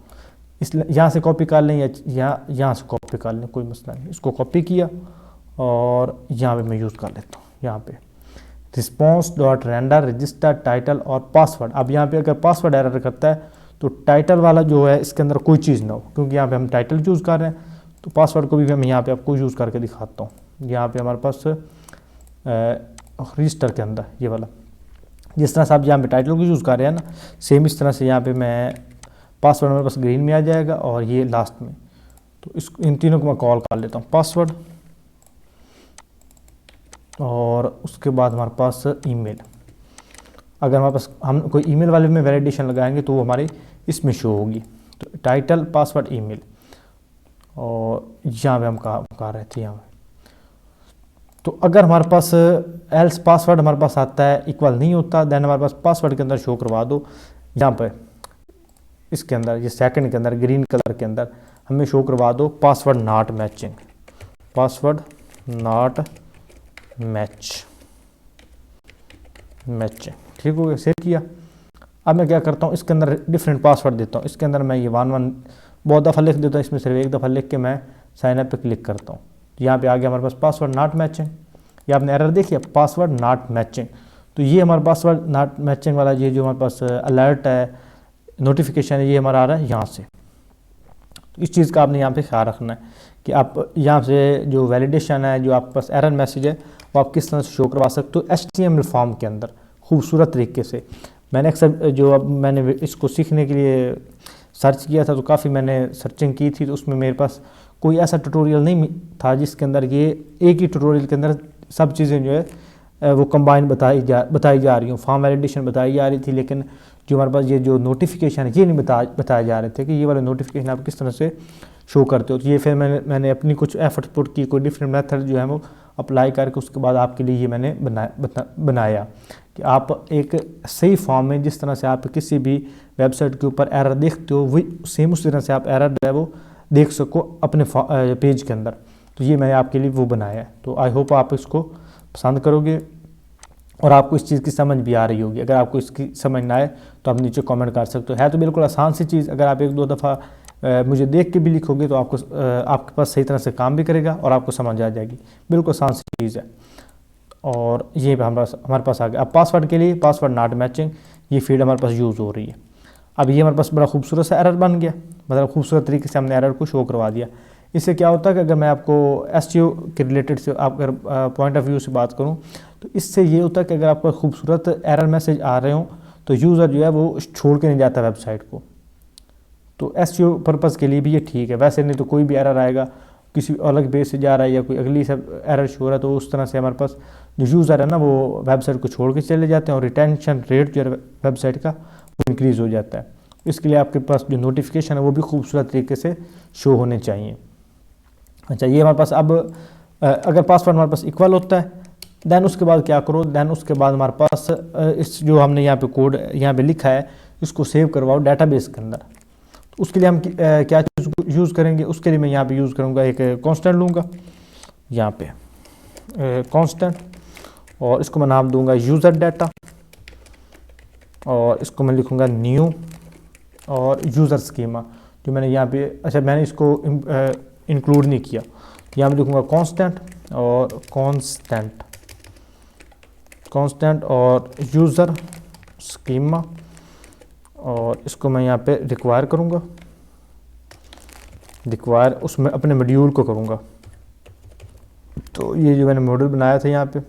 इस यहाँ से कॉपी कर लें या यहाँ से कॉपी कर लें, कोई मसला नहीं। इसको कॉपी किया और यहाँ पे मैं यूज़ कर लेता हूँ, यहाँ पे response dot render register title और पासवर्ड। अब यहाँ पे अगर पासवर्ड एरर करता है तो टाइटल वाला जो है इसके अंदर कोई चीज़ ना हो, क्योंकि यहाँ पे हम टाइटल यूज़ कर रहे हैं। तो पासवर्ड को भी मैं यहाँ पे आपको यूज़ करके दिखाता हूँ। यहाँ पे हमारे पास रजिस्टर के अंदर ये वाला, जिस तरह से आप यहाँ पे टाइटल को यूज़ कर रहे हैं ना, सेम इस तरह से यहाँ पे मैं पासवर्ड मेरे पास ग्रीन में आ जाएगा और ये लास्ट में। तो इस इन तीनों को मैं कॉल कर लेता हूँ, पासवर्ड और उसके बाद हमारे पास ईमेल। अगर हमारे पास हम कोई ईमेल वाले में वैलिडेशन लगाएंगे तो वो हमारे इसमें शो होगी। तो टाइटल पासवर्ड ईमेल, और यहाँ पे हम कहाँ रहे थे, यहाँ तो अगर हमारे पास एल्स पासवर्ड हमारे पास आता है इक्वल नहीं होता, देन हमारे पास पासवर्ड के अंदर शो करवा दो, यहाँ पे इसके अंदर ये सेकंड के अंदर ग्रीन कलर के अंदर हमें शो करवा दो password not matching, password not matching. ठीक हो गया, सेव किया। अब मैं क्या करता हूँ, इसके अंदर डिफरेंट पासवर्ड देता हूँ। इसके अंदर मैं ये 1 बहुत दफ़ा लिख देता हूँ, इसमें सिर्फ एक दफ़ा लिख के मैं साइन अप पे क्लिक करता हूँ। यहाँ पे आ गया हमारे पास पासवर्ड नॉट मैचिंग। ये आपने एरर देखिए, पासवर्ड नॉट मैचिंग। तो ये हमारे पासवर्ड नॉट मैचिंग वाला ये जो हमारे पास अलर्ट है, नोटिफिकेशन है, ये हमारा आ रहा है यहाँ से। तो इस चीज़ का आपने यहाँ पे ख्याल रखना है कि आप यहाँ से जो वैलिडेशन है, जो आपके पास एरर मैसेज है, वो आप किस तरह से शो करवा सकते हो HTML फॉर्म के अंदर खूबसूरत तरीके से। मैंने अक्सर जो अब मैंने इसको सीखने के लिए सर्च किया था तो काफ़ी मैंने सर्चिंग की थी, तो उसमें मेरे पास कोई ऐसा ट्यूटोरियल नहीं था जिसके अंदर ये एक ही ट्यूटोरियल के अंदर सब चीज़ें जो है वो कंबाइन बताई जा रही हूँ। फॉर्म वैलिडेशन बताई जा रही थी, लेकिन जो हमारे पास ये जो नोटिफिकेशन है ये नहीं बताए जा रहे थे कि ये वाले नोटिफिकेशन आप किस तरह से शो करते हो। तो ये फिर मैंने अपनी कुछ एफर्ट पुट की, कोई डिफरेंट मेथड जो है वो अप्लाई करके उसके बाद आपके लिए ये मैंने बनाया कि आप एक सही फॉर्म में जिस तरह से आप किसी भी वेबसाइट के ऊपर एरर देखते हो वही सेम उस तरह से आप एरर जो है वो देख सको अपने पेज के अंदर। तो ये मैंने आपके लिए वो बनाया है। तो आई होप आप इसको पसंद करोगे और आपको इस चीज़ की समझ भी आ रही होगी। अगर आपको इसकी समझ ना आए तो आप नीचे कमेंट कर सकते हो। है तो बिल्कुल आसान सी चीज़, अगर आप 1-2 दफ़ा मुझे देख के भी लिखोगे तो आपके पास सही तरह से काम भी करेगा और आपको समझ आ जाएगी। बिल्कुल आसान सी चीज़ है। और ये हमारे पास आ गया। अब पासवर्ड के लिए पासवर्ड नॉट मैचिंग ये फील्ड हमारे पास यूज़ हो रही है। अब ये हमारे पास बड़ा खूबसूरत सा एरर बन गया, मतलब खूबसूरत तरीके से हमने एरर को शो करवा दिया। इससे क्या होता है कि अगर मैं आपको एसईओ के रिलेटेड से आप अगर पॉइंट ऑफ व्यू से बात करूं तो इससे ये होता है कि अगर आपको खूबसूरत एरर मैसेज आ रहे हों तो यूज़र जो है वो छोड़ के नहीं जाता वेबसाइट को। तो एसईओ पर्पज़ के लिए भी ये ठीक है। वैसे नहीं तो कोई भी एरर आएगा, किसी अलग बेस से जा रहा है या कोई अगली सब एरर शो हो रहा है, तो उस तरह से हमारे पास जो यूज़र है ना वो वेबसाइट को छोड़ के चले जाते हैं और रिटेंशन रेट जो है वेबसाइट का वो इंक्रीज़ हो जाता है। इसके लिए आपके पास जो नोटिफिकेशन है वो भी खूबसूरत तरीके से शो होने चाहिए। अच्छा, ये हमारे पास अब अगर पासवर्ड हमारे पास इक्वल होता है देन उसके बाद क्या करो, देन उसके बाद हमारे पास इस जो हमने यहाँ पे कोड यहाँ पे लिखा है इसको सेव करवाओ डाटाबेस के अंदर। तो उसके लिए हम क्या चीज़ यूज़ करेंगे, उसके लिए मैं यहाँ पे यूज़ करूँगा एक कांस्टेंट लूँगा यहाँ पे कांस्टेंट, और इसको मैं नाम दूँगा यूज़र डाटा, और इसको मैं लिखूँगा न्यू और यूज़र स्कीमा जो मैंने यहाँ पे, अच्छा मैंने इसको इंक्लूड नहीं किया, यहाँ पे लिखूँगा कांस्टेंट और कांस्टेंट और यूज़र स्कीमा, और इसको मैं यहाँ पे रिक्वायर करूँगा, रिक्वायर उसमें अपने मॉड्यूल को करूँगा। तो ये जो मैंने मॉडल बनाया था यहाँ पे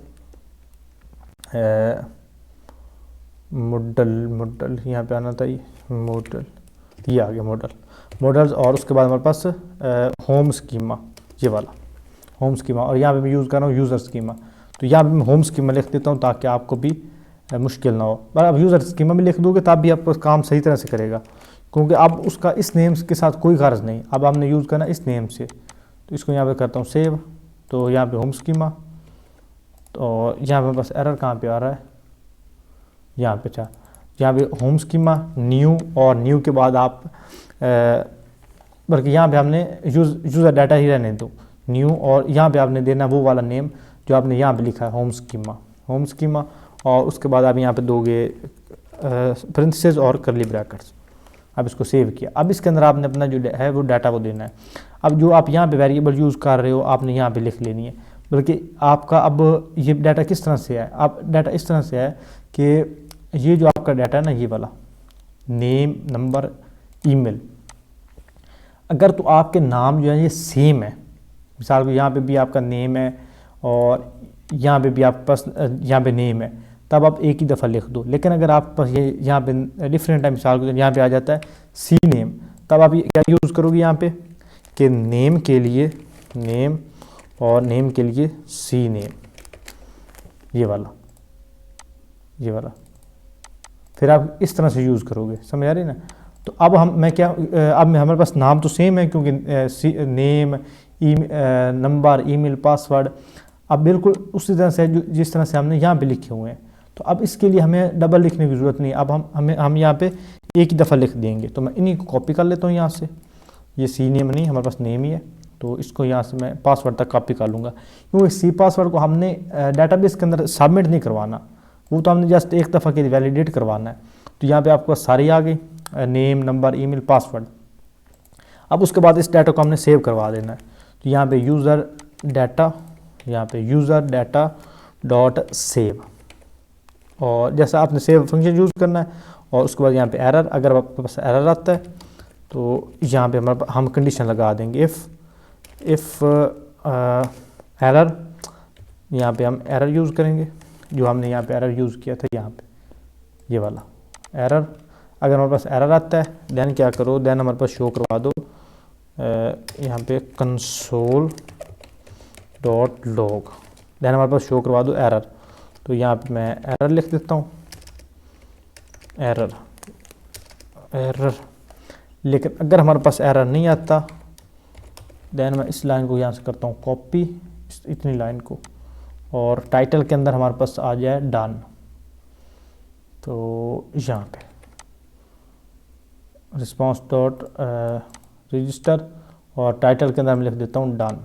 मॉडल यहाँ पे आना था, ये मॉडल, ये आ गया मॉडल्स, और उसके बाद हमारे पास होम स्कीमा, ये वाला होम स्कीमा, और यहाँ पे मैं यूज़ कर रहा हूँ यूज़र स्कीमा। तो यहाँ पे मैं होम स्कीमा लिख देता हूँ ताकि आपको भी मुश्किल ना हो। पर अब यूज़र स्कीमा में लिख दोगे तब भी आपका काम सही तरह से करेगा, क्योंकि अब उसका इस नेम के साथ कोई गर्ज नहीं, अब हमने यूज़ करना इस नेम से। तो इसको यहाँ पे करता हूँ सेव, तो यहाँ पे होम स्कीमा, तो यहाँ पे बस एरर कहाँ पे आ रहा है, यहाँ पे था, यहाँ पे होम स्कीमा न्यू, और न्यू के बाद आप बल्कि यहाँ पे हमने यूज़र डाटा ही रहने दो न्यू, और यहाँ पे आपने देना वो वाला नेम जो आपने यहाँ पे लिखा है होम स्कीमा, और उसके बाद आप यहाँ पे दोगे पेरेंथेसिस और करली ब्रैकेट्स। अब इसको सेव किया, अब इसके अंदर आपने अपना जो है वो डाटा को देना है। अब जो आप यहाँ पे वेरिएबल यूज़ कर रहे हो आपने यहाँ पे लिख लेनी है, बल्कि आपका अब ये डाटा किस तरह से है, आप डाटा इस तरह से है कि ये जो आपका डाटा है ना, ये वाला नेम नंबर ईमेल, अगर तो आपके नाम जो है ये सेम है, मिसाल को यहाँ पे भी आपका नेम है और यहाँ पे भी आपके पास यहाँ पे नेम है, तब आप एक ही दफ़ा लिख दो। लेकिन अगर आपके पास ये यहाँ पे डिफरेंट है, मिसाल को यहाँ पे आ जाता है सी नेम, तब आप क्या यूज़ करोगे यहाँ पे कि नेम के लिए नेम और नेम के लिए सी नेम, ये वाला फिर आप इस तरह से यूज़ करोगे, समझ आ रही ना। तो अब अब हमारे पास नाम तो सेम है क्योंकि नेम नंबर ईमेल पासवर्ड अब बिल्कुल उसी तरह से जिस तरह से हमने यहाँ पे लिखे हुए हैं। तो अब इसके लिए हमें डबल लिखने की ज़रूरत नहीं, अब हम यहाँ पे एक ही दफ़ा लिख देंगे। तो मैं इन्हीं को कॉपी कर लेता हूँ यहाँ से, ये सी नेम नहीं हमारे पास नेम ही है, तो इसको यहाँ से मैं पासवर्ड तक कॉपी कर लूँगा, क्योंकि सी पासवर्ड को हमने डाटाबेस के अंदर सबमिट नहीं करवाना, वो तो हमने जस्ट एक दफ़ा के लिए वैलिडेट करवाना है। तो यहाँ पे आपको सारी आ गई, नेम नंबर ईमेल पासवर्ड। अब उसके बाद इस डाटा को हमने सेव करवा देना है। तो यहाँ पे यूज़र डाटा डॉट सेव, और जैसा आपने सेव फंक्शन यूज़ करना है, और उसके बाद यहाँ पे एरर, अगर आपके पास एरर आता है तो यहाँ पे हम कंडीशन लगा देंगे इफ़ एरर, यहाँ पे हम एरर यूज़ करेंगे जो हमने यहाँ पे एरर यूज़ किया था, यहाँ पे ये वाला एरर। अगर हमारे पास एरर आता है देन क्या करो, देन हमारे पास शो करवा दो यहाँ पे कंसोल डॉट लॉग, देन हमारे पास शो करवा दो एरर। तो यहाँ पे मैं एरर लिख देता हूँ, एरर। लेकिन अगर हमारे पास एरर नहीं आता देन मैं इस लाइन को यहाँ से करता हूँ कॉपी, इतनी लाइन को, और टाइटल के अंदर हमारे पास आ जाए डन। तो यहाँ पे रिस्पॉन्स डॉट रजिस्टर, और टाइटल के अंदर मैं लिख देता हूँ डन।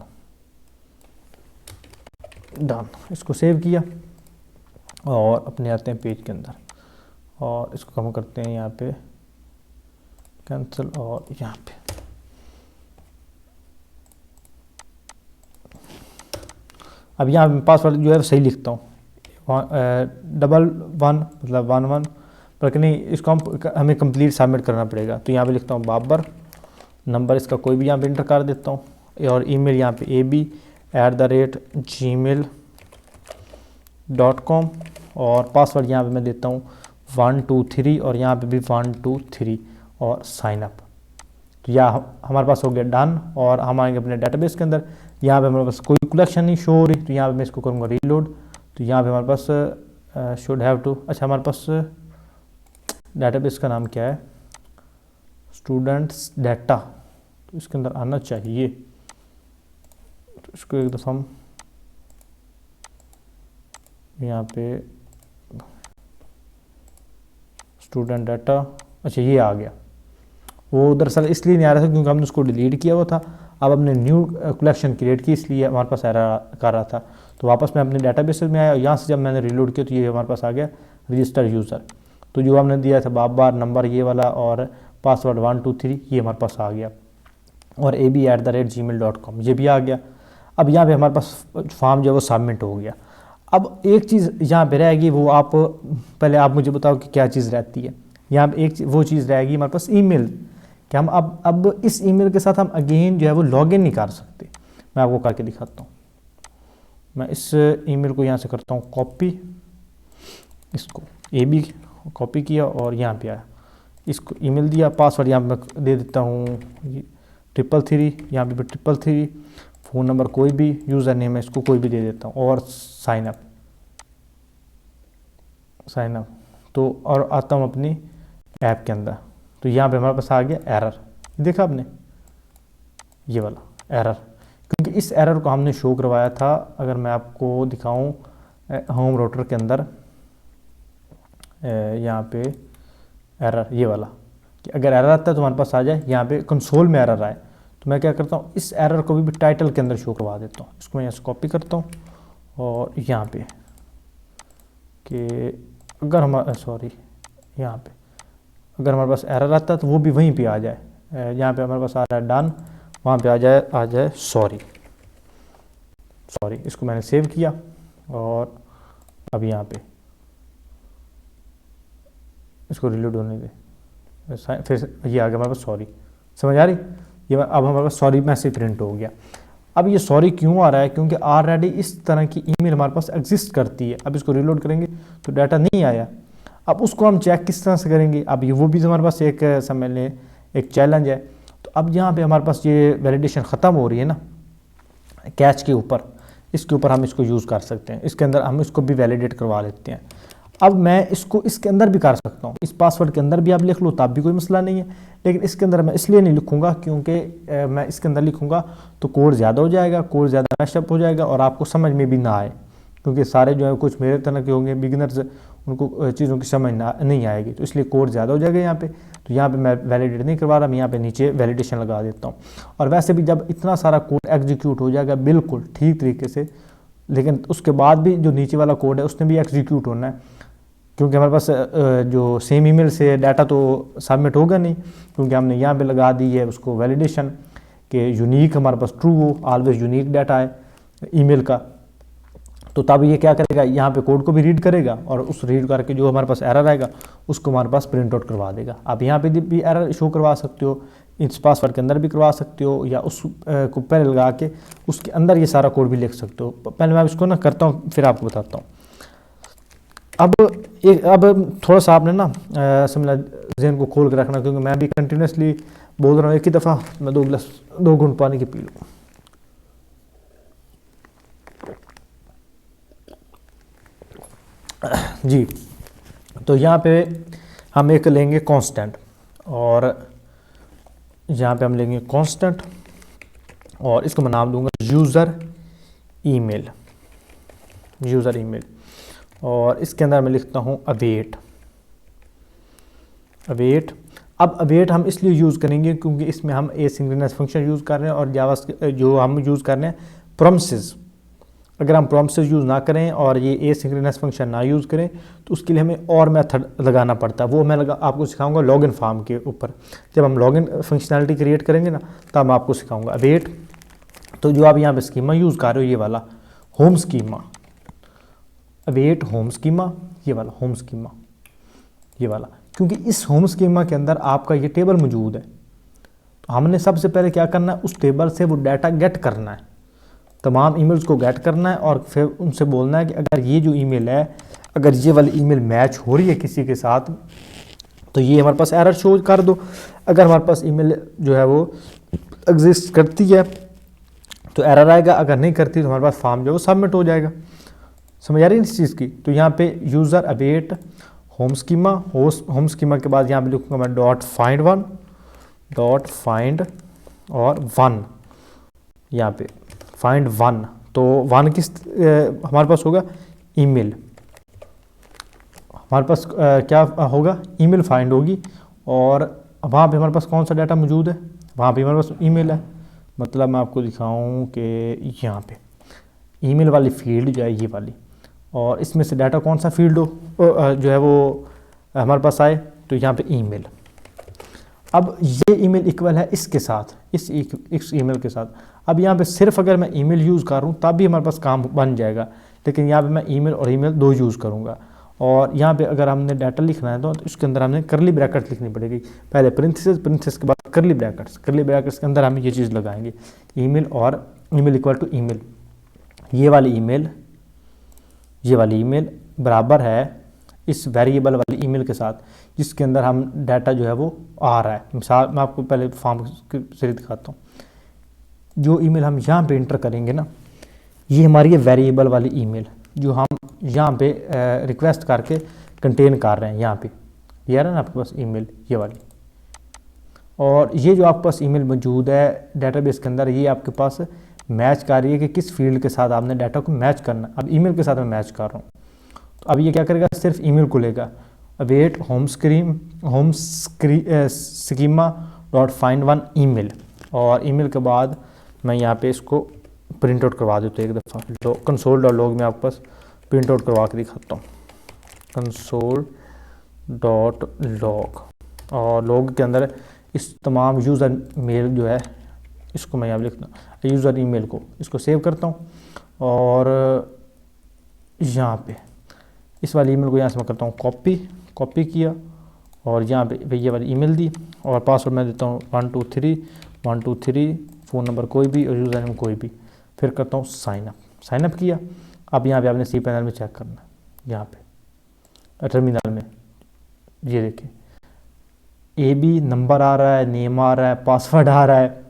इसको सेव किया और अपने आते हैं पेज के अंदर, और इसको हम करते हैं यहाँ पे कैंसिल, और यहाँ पे अब यहाँ पे पासवर्ड जो है सही लिखता हूँ, 11 मतलब 11, बल्कि नहीं, इसको हमें कंप्लीट सबमिट करना पड़ेगा। तो यहाँ पे लिखता हूँ बाबर, नंबर इसका कोई भी यहाँ पे इंटर कर देता हूँ, और ईमेल यहाँ पे ab@gmail.com और पासवर्ड यहाँ पे मैं देता हूँ 123 और यहाँ पे भी 123 और साइन अप। तो या हमारे पास हो गया डन और हम आएंगे अपने डेटाबेस के अंदर। यहाँ पे हमारे पास कोई कलेक्शन नहीं शो हो रही, तो यहाँ पे मैं इसको करूँगा रीलोड। तो यहाँ पे हमारे पास शुड हैव टू, अच्छा हमारे पास डेटाबेस का नाम क्या है, स्टूडेंट्स डाटा, तो इसके अंदर आना चाहिए। तो इसको एक दफ़ा हम यहाँ पे स्टूडेंट डाटा, अच्छा ये आ गया। वो दरअसल इसलिए नहीं आ रहा था क्योंकि हमने उसको डिलीट किया हुआ था। अब हमने न्यू कलेक्शन क्रिएट की, इसलिए हमारे पास एरर कर रहा था। तो वापस मैं अपने डेटाबेस में आया, यहाँ से जब मैंने रीलोड किया तो ये हमारे पास आ गया रजिस्टर यूज़र। तो जो हमने दिया था बार नंबर ये वाला और पासवर्ड 123 ये हमारे पास आ गया और ab@gmail.com ये भी आ गया। अब यहाँ पे हमारे पास फॉर्म जो है वो सबमिट हो गया। अब एक चीज़ यहाँ पे रहेगी, वो आप पहले आप मुझे बताओ कि क्या चीज़ रहती है। यहाँ पे एक वो चीज़ रहेगी हमारे पास ईमेल, कि हम अब इस ईमेल के साथ हम अगेन जो है वो लॉगिन नहीं कर सकते। मैं आपको करके दिखाता हूँ। मैं इस ईमेल को यहाँ से करता हूँ कॉपी, इसको AB कॉपी किया और यहाँ पे आया, इसको ईमेल दिया, पासवर्ड यहाँ पे मैं दे देता हूँ 333, यहाँ पे भी 333, फ़ोन नंबर कोई भी, यूज़र नेम है इसको कोई भी दे देता हूँ और साइन अप। तो और आता हूँ अपनी ऐप के अंदर। तो यहाँ पे हमारे पास आ गया एरर, देखा आपने ये वाला एरर, क्योंकि इस एरर को हमने शो करवाया था। अगर मैं आपको दिखाऊं होम राउटर के अंदर यहाँ पे एरर ये वाला, कि अगर एरर आता है तो हमारे पास आ जाए यहाँ पे कंसोल में एरर आए, तो मैं क्या करता हूँ इस एरर को भी टाइटल के अंदर शो करवा देता हूँ। इसको मैं यहाँ से कॉपी करता हूँ और यहाँ पे कि अगर हमारा यहाँ पे अगर हमारे पास एरर आता है तो वो भी वहीं पे आ जाए। यहाँ पे हमारे पास आ रहा है डन, वहाँ पे आ जाए सॉरी। इसको मैंने सेव किया और अब यहाँ पे इसको रिलोड होने दे, फिर ये आ गया हमारे पास सॉरी। समझ आ रही? ये अब हमारे पास सॉरी मैसेज प्रिंट हो गया। अब ये सॉरी क्यों आ रहा है, क्योंकि ऑलरेडी इस तरह की ईमेल हमारे पास एग्जिस्ट करती है। अब इसको रिलोड करेंगे तो डाटा नहीं आया। अब उसको हम चेक किस तरह से करेंगे, अब ये वो भी हमारे पास एक समझ लें एक चैलेंज है। तो अब यहाँ पे हमारे पास ये वैलिडेशन ख़त्म हो रही है ना कैच के ऊपर, इसके ऊपर हम इसको यूज़ कर सकते हैं। इसके अंदर हम इसको भी वैलिडेट करवा लेते हैं। अब मैं इसको इसके अंदर भी कर सकता हूँ, इस पासवर्ड के अंदर भी आप लिख लो तब भी कोई मसला नहीं है, लेकिन इसके अंदर मैं इसलिए नहीं लिखूँगा क्योंकि मैं इसके अंदर लिखूँगा तो कोड ज़्यादा हो जाएगा, कोड ज़्यादा मैशअप हो जाएगा और आपको समझ में भी ना आए, क्योंकि सारे जो है कुछ मेरे तरह के होंगे बिगिनर्स, उनको चीज़ों की समझ नहीं आएगी, तो इसलिए कोड ज़्यादा हो जाएगा यहाँ पे। तो यहाँ पे मैं वैलिडेट नहीं करवा रहा, मैं यहाँ पे नीचे वैलिडेशन लगा देता हूँ। और वैसे भी जब इतना सारा कोड एग्जीक्यूट हो जाएगा बिल्कुल ठीक तरीके से, लेकिन उसके बाद भी जो नीचे वाला कोड है उसने भी एग्जीक्यूट होना है, क्योंकि हमारे पास जो सेम ईमेल से डाटा तो सबमिट होगा नहीं, क्योंकि हमने यहाँ पे लगा दी है उसको वैलिडेशन कि यूनिक हमारे पास ट्रू हो, ऑलवेज यूनिक डाटा है ईमेल का। तो तब ये क्या करेगा, यहाँ पे कोड को भी रीड करेगा और उस रीड करके जो हमारे पास एरर आएगा उसको हमारे पास प्रिंट आउट करवा देगा। आप यहाँ पे भी एरर शो करवा सकते हो, इस पासवर्ड के अंदर भी करवा सकते हो, या उस को पहले लगा के उसके अंदर ये सारा कोड भी लिख सकते हो। पहले मैं इसको ना करता हूँ फिर आपको बताता हूँ। अब थोड़ा सा आपने ना समझा जहन को खोल के रखना, क्योंकि मैं भी कंटिन्यूसली बोल रहा हूँ एक ही दफ़ा मैं 2 घूंट पानी की पी लूँ। जी, तो यहाँ पे हम एक लेंगे कांस्टेंट और यहाँ पे हम लेंगे कांस्टेंट और इसको मैं नाम दूंगा यूज़र ईमेल और इसके अंदर मैं लिखता हूँ अवेट। अब अवेट हम इसलिए यूज़ करेंगे क्योंकि इसमें हम एसिंक्रोनस फंक्शन यूज़ कर रहे हैं और जावा जो हम यूज़ कर रहे हैं प्रॉमिसेस। अगर हम प्रॉमिसेस यूज़ ना करें और ये एसिंक्रोनस फंक्शन ना यूज़ करें तो उसके लिए हमें और मेथड लगाना पड़ता है। वो मैं आपको सिखाऊंगा लॉगिन फॉर्म के ऊपर। जब हम लॉगिन फंक्शनैलिटी क्रिएट करेंगे ना तब मैं आपको सिखाऊंगा। अवेट, तो जो आप यहाँ पे स्कीमा यूज़ कर रहे हो ये वाला home schema, await home schema, ये वाला होम स्कीमा, ये वाला, क्योंकि इस होम स्कीमा के अंदर आपका ये टेबल मौजूद है। तो हमने सबसे पहले क्या करना है, उस टेबल से वो डाटा गेट करना है, तमाम ईमेल्स को गेट करना है और फिर उनसे बोलना है कि अगर ये जो ईमेल है, अगर ये वाली ईमेल मैच हो रही है किसी के साथ तो ये हमारे पास एरर शो कर दो। अगर हमारे पास ईमेल जो है वो एग्जिस्ट करती है तो एरर आएगा, अगर नहीं करती तो हमारे पास फॉर्म जो है वो सबमिट हो जाएगा। समझ आ रही है इस चीज़ की। तो यहाँ पे user await home schema, home schema के बाद यहाँ पे लिखूँगा मैं डॉट फाइंड और वन, यहाँ पे फाइंड वन। तो वन किस हमारे पास होगा ईमेल, हमारे पास क्या होगा ईमेल फाइंड होगी, और वहाँ पे हमारे पास कौन सा डाटा मौजूद है, वहाँ पे हमारे पास ईमेल है। मतलब मैं आपको दिखाऊं कि यहाँ पे ईमेल वाली फील्ड जो है ये वाली, और इसमें से डाटा कौन सा फील्ड हो जो है वो हमारे पास आए, तो यहाँ पे ईमेल। अब ये ईमेल इक्वल है इसके साथ, इस ईमेल के साथ। अब यहाँ पे सिर्फ अगर मैं ईमेल यूज़ कर रहा हूँ तब भी हमारे पास काम बन जाएगा, लेकिन यहाँ पे मैं ईमेल और ईमेल दो यूज़ करूँगा। और यहाँ पे अगर हमने डाटा लिखना है तो इसके अंदर हमने करली ब्रैकेट्स लिखनी पड़ेगी, पहले प्रिंथेसिस के बाद करली ब्रैकेट्स के अंदर हम ये चीज़ लगाएंगे, ईमेल और ईमेल इक्वल टू ईमेल। ये वाली ईमेल बराबर है इस वेरिएबल वाली ईमेल के साथ जिसके अंदर हम डाटा जो है वो आ रहा है। मिसाल मैं आपको पहले फॉर्म से दिखाता हूँ। जो ईमेल हम यहाँ पे इंटर करेंगे ना, ये हमारी है वेरिएबल वाली ईमेल जो हम यहाँ पे रिक्वेस्ट करके कंटेन कर रहे हैं। यहाँ पे ये आ रहा है ना आपके पास ईमेल ये वाली, और ये जो आपके पास ईमेल मौजूद है डेटाबेस के अंदर, ये आपके पास मैच कर रही है कि किस फील्ड के साथ आपने डाटा को मैच करना। अब ईमेल के साथ मैं मैच कर रहा हूँ, तो अब ये क्या करेगा, सिर्फ ईमेल को लेगा, await home schema dot find one email, और ईमेल के बाद मैं यहाँ पे इसको प्रिंट आउट करवा देता हूँ एक दफ़ा। कंसोल डॉट लॉग में आपके पास प्रिंट आउट करवा के दिखाता हूँ, कंसोल डॉट लॉग, और लॉग के अंदर इस तमाम यूज़र मेल जो है इसको मैं यहाँ लिखता हूँ, यूज़र ईमेल को इसको सेव करता हूँ, और यहाँ पे इस वाली ईमेल को यहाँ से मैं करता हूँ कॉपी किया, और यहाँ पे ये वाली ईमेल दी, और पासवर्ड मैं देता हूँ 123 फ़ोन नंबर कोई भी और यूज़र नेम कोई भी, फिर करता हूँ साइन अप किया। अब यहाँ पे आपने सी पैनल में चेक करना है, यहाँ पे टर्मिनल में ये देखें AB नंबर आ रहा है, नेम आ रहा है, पासवर्ड आ रहा है,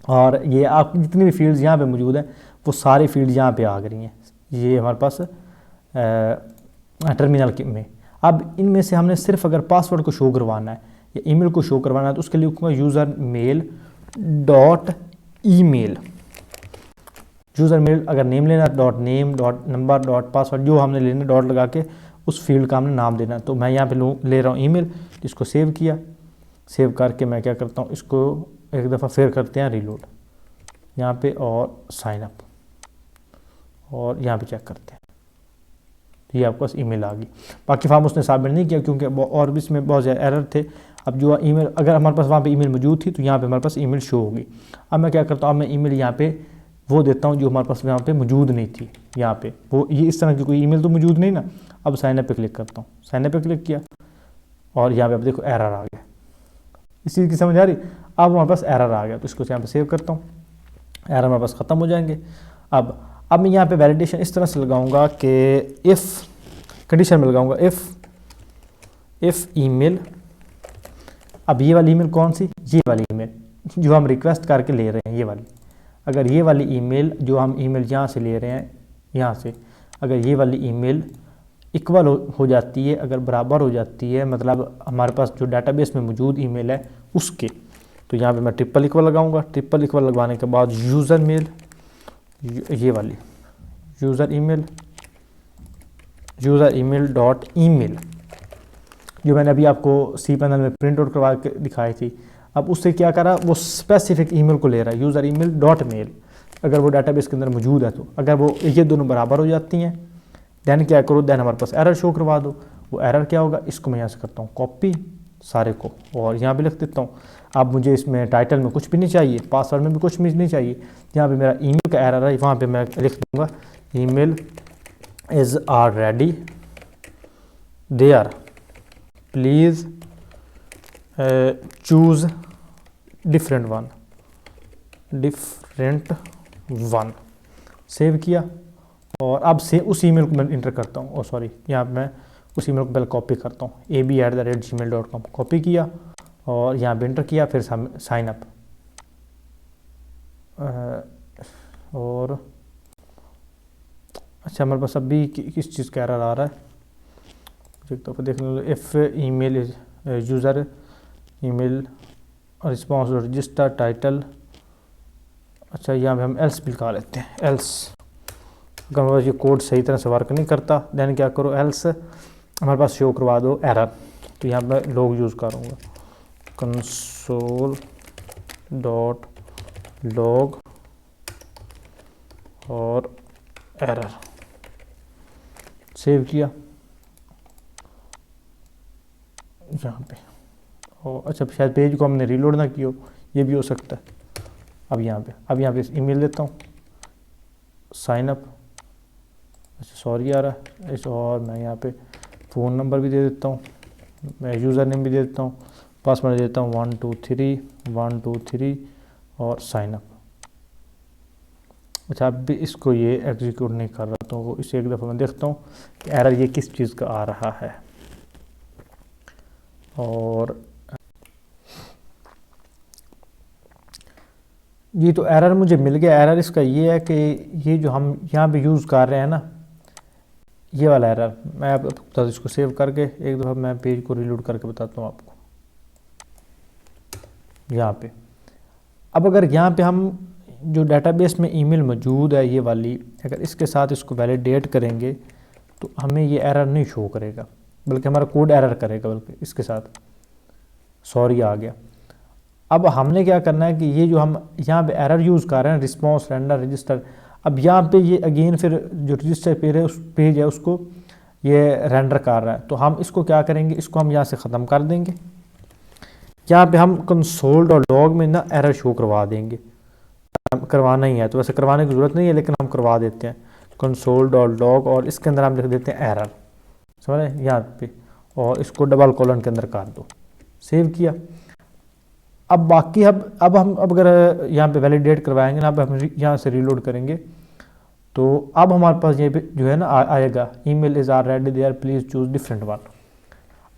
और ये आप जितनी भी फील्ड्स यहाँ पे मौजूद हैं वो सारी फील्ड यहाँ पे आ गई हैं। ये हमारे पास टर्मिनल में। अब इनमें से हमने सिर्फ अगर पासवर्ड को शो करवाना है या ईमेल को शो करवाना है तो उसके लिए लिखूँगा user mail dot email, user mail अगर नेम लेना dot name dot number dot password जो हमने लेना डॉट लगा के उस फील्ड का हमने नाम देना। तो मैं यहाँ पे ले रहा हूँ ईमेल, इसको सेव किया, सेव करके मैं क्या करता हूँ, इसको एक दफ़ा फिर करते हैं रिलोड यहाँ पे, और साइन अप, और यहाँ पे चेक करते हैं, ये आपके पास ईमेल आ गई। बाकी फॉर्म उसने सबमिट नहीं किया क्योंकि और भी इसमें बहुत ज़्यादा एरर थे। अब जो ईमेल अगर हमारे पास वहाँ पे ईमेल मौजूद थी तो यहाँ पे हमारे पास ईमेल शो होगी। अब मैं क्या करता हूँ, अब मैं ईमेल यहाँ पे वो देता हूँ जो हमारे पास यहाँ पे मौजूद नहीं थी, यहाँ पे वो ये इस तरह की कोई ईमेल तो मौजूद नहीं ना। अब साइन अप पे क्लिक करता हूँ, साइन अप पे क्लिक किया, और यहाँ पे अब देखो एरर आ गया। इस चीज़ की समझ आ रही। अब हमारे पास एरर आ गया तो इसको यहाँ पे सेव करता हूँ, एरर हमारे पास ख़त्म हो जाएंगे। अब मैं यहाँ पे वैलिडेशन इस तरह से लगाऊंगा कि इफ़ कंडीशन में लगाऊंगा इफ़ ईमेल, अब ये वाली ईमेल कौन सी, ये वाली ईमेल जो हम रिक्वेस्ट करके ले रहे हैं ये वाली, अगर ये वाली ईमेल जो हम ईमेल यहाँ से ले रहे हैं यहाँ से, अगर ये वाली ईमेल इक्वल हो जाती है, अगर बराबर हो जाती है, मतलब हमारे पास जो डाटाबेस में मौजूद ईमेल है उसके, तो यहाँ पे मैं ट्रिपल इक्वल लगाऊंगा। ट्रिपल इक्वल लगवाने के बाद यूज़र मेल, ये वाली यूज़र ईमेल डॉट ईमेल जो मैंने अभी आपको सी पैनल में प्रिंट आउट करवा के दिखाई थी, अब उससे क्या करा, वो स्पेसिफिक ईमेल को ले रहा है यूज़र ईमेल डॉट मेल, अगर वो डाटाबेस के अंदर मौजूद है तो। अगर वो ये दोनों बराबर हो जाती हैं देन क्या करो, देन हमारे पास एरर शो करवा दो। वो एरर क्या होगा, इसको मैं यहाँ से करता हूँ कॉपी सारे को, और यहाँ पे लिख देता हूँ। अब मुझे इसमें टाइटल में कुछ भी नहीं चाहिए, पासवर्ड में भी कुछ भी नहीं चाहिए, जहाँ पे मेरा ईमेल का एरर है वहाँ पे मैं लिख दूँगा email is are ready there please choose different one save किया। और अब से उस ईमेल को मैं इंटर करता हूँ, सॉरी यहाँ मैं उस ईमेल को पहले कॉपी करता हूँ, ab@gmail.com कॉपी किया और यहाँ पे इंटर किया, फिर साइन अप। और अच्छा हमारे पास अभी किस चीज़ का एरर आ रहा है तो देख लो। If email is user email response register title. अच्छा यहाँ पे हम एल्स भी लगा लेते हैं, एल्स अगर हमारे पास ये कोड सही तरह से वर्क नहीं करता देन क्या करो, एल्स हमारे पास शो करवा दो एरर। तो यहाँ पे लॉग यूज़ करूँगा, console.log और एरर सेव किया यहाँ पे। और अच्छा शायद पेज को हमने रीलोड ना किया, ये भी हो सकता है। अब यहाँ पे ईमेल देता हूँ, साइन अप। अच्छा सॉरी आ रहा है इस, और मैं यहाँ पे फ़ोन नंबर भी दे देता हूँ, मैं यूज़र नेम भी दे देता हूँ, पासवर्ड दे देता हूँ 123 और साइन अप। अच्छा अब भी इसको ये एग्जीक्यूट नहीं कर रहा, तो वो इसे एक दफ़ा मैं देखता हूँ कि एरर ये किस चीज़ का आ रहा है। और ये तो एरर मुझे मिल गया। एरर इसका ये है कि ये जो हम यहाँ पे यूज़ कर रहे हैं ना, ये वाला एरर मैं आपको इसको सेव करके एक दफ़ा मैं पेज को रीलोड करके बताता हूँ आपको। यहाँ पे अब अगर यहाँ पे हम जो डेटाबेस में ईमेल मौजूद है ये वाली, अगर इसके साथ इसको वैलिडेट करेंगे तो हमें ये एरर नहीं शो करेगा, बल्कि हमारा कोड एरर करेगा, बल्कि इसके साथ सॉरी आ गया। अब हमने क्या करना है कि ये जो हम यहाँ पे एरर यूज़ कर रहे हैं रिस्पॉन्स रेंडर रजिस्टर, अब यहाँ पे ये अगेन फिर जो रजिस्टर पेज है उसको ये रेंडर कर रहा है। तो हम इसको क्या करेंगे, इसको हम यहाँ से ख़त्म कर देंगे। यहाँ पे हम console.log में ना एरर शो करवा देंगे, करवाना ही है तो वैसे करवाने की ज़रूरत नहीं है लेकिन हम करवा देते हैं console.log और इसके अंदर हम लिख देते हैं एरर, समझ रहे यहाँ पे, और इसको डबल कॉलन के अंदर कर दो, सेव किया। अब बाकी अब हम अगर यहाँ पे वैलिडेट करवाएंगे ना, अब हम यहाँ से रीलोड करेंगे तो अब हमारे पास ये जो है ना आएगा email is are ready there please choose different one.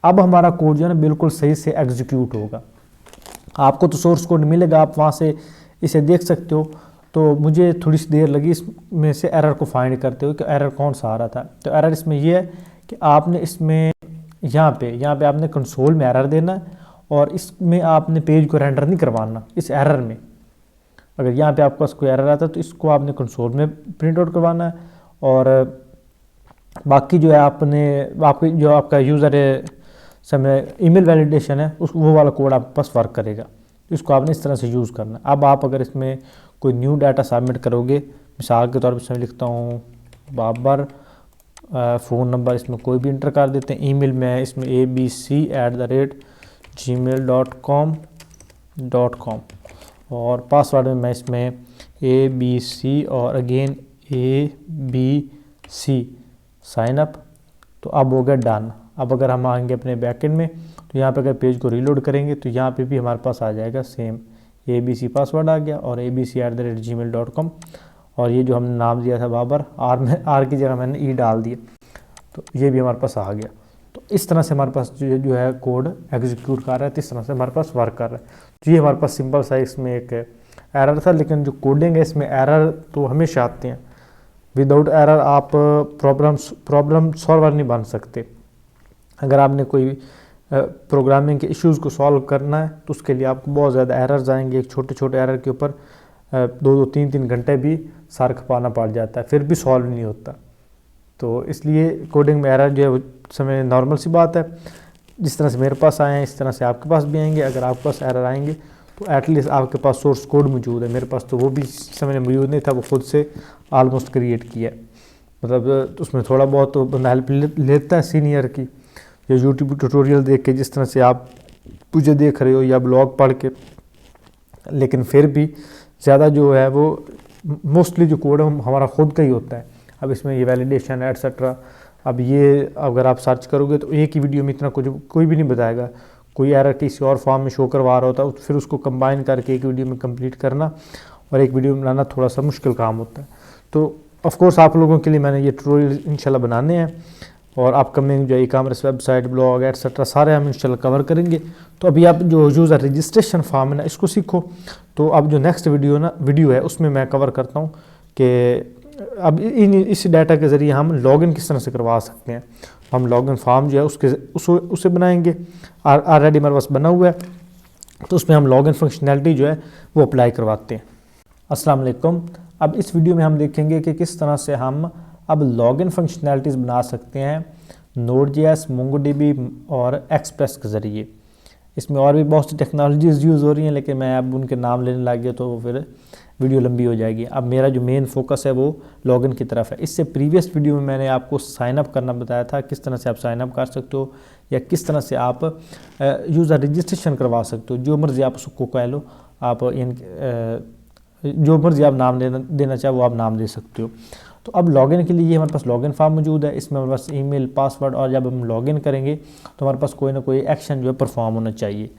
अब हमारा कोड जो है ना बिल्कुल सही से एग्जीक्यूट होगा। आपको तो सोर्स कोड मिलेगा, आप वहाँ से इसे देख सकते हो। तो मुझे थोड़ी सी देर लगी इसमें से एरर को फाइंड करते हुए कि एरर कौन सा आ रहा था। तो एरर इसमें ये है कि आपने इसमें यहाँ पे आपने कंसोल में एरर देना है और इसमें आपने पेज को रेंडर नहीं करवाना। इस एरर में अगर यहाँ पे आपके पास कोई एरर आता है तो इसको आपने कंसोल में प्रिंट आउट करवाना है, और बाकी जो है आपका यूज़र समय ईमेल वैलिडेशन है वो वाला कोड आपके पास वर्क करेगा। इसको आपने इस तरह से यूज़ करना है। अब आप अगर इसमें कोई न्यू डाटा सबमिट करोगे, मिसाल के तौर पर इसमें लिखता हूँ बाबर, फ़ोन नंबर इसमें कोई भी इंटर कर देते हैं, ईमेल में इसमें abc@gmail.com और पासवर्ड में मैं इसमें abc और अगेन abc साइन अप। तो अब हो गया डन। अब अगर हम आएंगे अपने बैकएंड में तो यहाँ पे अगर पेज को रीलोड करेंगे तो यहाँ पे भी हमारे पास आ जाएगा सेम abc पासवर्ड आ गया और abc@gmail.com, और ये जो हमने नाम दिया था बाबर, आर की जगह मैंने ई डाल दिया, तो ये भी हमारे पास आ गया। तो इस तरह से हमारे पास जो है कोड एग्जीक्यूट कर रहा है, तो इस तरह से हमारे पास वर्क कर रहा है। तो ये हमारे पास सिंपल सा इसमें एक एरर था, लेकिन जो कोडिंग है इसमें एरर तो हमेशा आते हैं। विदाउट एरर आप प्रॉब्लम सॉल्वर नहीं बन सकते। अगर आपने कोई प्रोग्रामिंग के इश्यूज़ को सॉल्व करना है तो उसके लिए आपको बहुत ज़्यादा एरर्स आएंगे। एक छोटे छोटे एरर के ऊपर 2-3 घंटे भी सर खपाना पड़ जाता है, फिर भी सॉल्व नहीं होता। तो इसलिए कोडिंग में एरर जो है वो समय नॉर्मल सी बात है। जिस तरह से मेरे पास आए हैं इस तरह से आपके पास भी आएंगे। अगर आपके पास एरर आएंगे तो एटलीस्ट आपके पास सोर्स कोड मौजूद है। मेरे पास तो वो भी समय मौजूद नहीं था, वो खुद से ऑलमोस्ट क्रिएट किया है। मतलब उसमें थोड़ा बहुत तो बंदा हेल्प लेता है सीनियर की, या यूट्यूब ट्यूटोरियल देख के, जिस तरह से आप मुझे देख रहे हो, या ब्लॉग पढ़ के। लेकिन फिर भी ज़्यादा जो है वो मोस्टली जो कोड है हमारा खुद का ही होता है। अब इसमें ये वैलिडेशन एटसेट्रा, अब ये अगर आप सर्च करोगे तो एक ही वीडियो में इतना कुछ कोई भी नहीं बताएगा। कोई एरर किसी और फॉर्म में शो करवा रहा होता है, फिर उसको कंबाइन करके एक वीडियो में कंप्लीट करना और एक वीडियो में लाना थोड़ा सा मुश्किल काम होता है। तो ऑफ कोर्स आप लोगों के लिए मैंने ये ट्यूटोरियल इंशाल्लाह बनाने हैं और अपकमिंग जो ई-कॉमर्स वेबसाइट, ब्लॉग एटसेट्रा सारे हम इंशाल्लाह कवर करेंगे। तो अभी आप जो यूज़र रजिस्ट्रेशन फॉर्म है ना, इसको सीखो। तो अब जो नेक्स्ट वीडियो है उसमें मैं कवर करता हूँ कि अब इस डाटा के ज़रिए हम लॉगिन किस तरह से करवा सकते हैं। हम लॉगिन फॉर्म जो है उसे बनाएंगे, ऑलरेडी हमारे पास बना हुआ है, तो उसमें हम लॉगिन फंक्शनैलिटी जो है वो अप्लाई करवाते हैं। अस्सलाम वालेकुम। अब इस वीडियो में हम देखेंगे कि किस तरह से हम अब लॉगिन फंक्शनैलिटीज़ बना सकते हैं Node.js, MongoDB और एक्सप्रेस के ज़रिए। इसमें और भी बहुत सी टेक्नोलॉजीज़ यूज़ हो रही हैं, लेकिन मैं अब उनके नाम लेने लग गया तो फिर वीडियो लंबी हो जाएगी। अब मेरा जो मेन फोकस है वो लॉगिन की तरफ है। इससे प्रीवियस वीडियो में मैंने आपको साइन अप करना बताया था, किस तरह से आप साइन अप कर सकते हो या किस तरह से आप यूज़र रजिस्ट्रेशन करवा सकते हो। जो मर्ज़ी आप उसको कह लो, आप जो मर्ज़ी आप नाम देना चाहे वो आप नाम दे सकते हो। तो अब लॉगिन के लिए हमारे पास लॉगिन फॉर्म मौजूद है। इसमें हमारे पास ईमेल, पासवर्ड और जब हम लॉगिन करेंगे तो हमारे पास कोई ना कोई एक्शन जो है परफॉर्म होना चाहिए।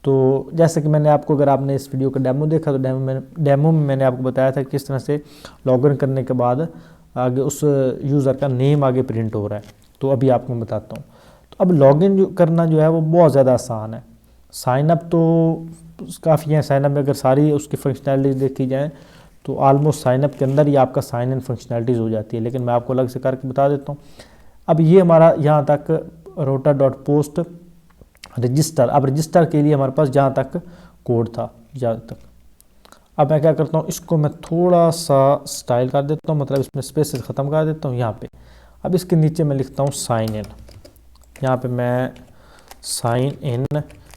तो जैसे कि मैंने आपको, अगर आपने इस वीडियो का डेमो देखा तो डेमो में मैंने आपको बताया था किस तरह से लॉगिन करने के बाद आगे उस यूज़र का नेम आगे प्रिंट हो रहा है। तो अभी आपको मैं बताता हूँ। तो अब लॉगिन करना जो है वो बहुत ज़्यादा आसान है। साइनअप तो काफ़ी है। साइनअप में अगर सारी उसकी फंक्शनैलिटीज़ देखी जाए तो ऑलमोस्ट साइनअप के अंदर ही आपका साइन इन फंक्शनैलिटीज़ हो जाती है, लेकिन मैं आपको अलग से करके बता देता हूँ। अब ये हमारा यहाँ तक router.post रजिस्टर, अब रजिस्टर के लिए हमारे पास जहाँ तक कोड था जहाँ तक। अब मैं क्या करता हूँ, इसको मैं थोड़ा सा स्टाइल कर देता हूँ, मतलब इसमें स्पेसेस ख़त्म कर देता हूँ यहाँ पे। अब इसके नीचे मैं लिखता हूँ साइन इन। यहाँ पे मैं साइन इन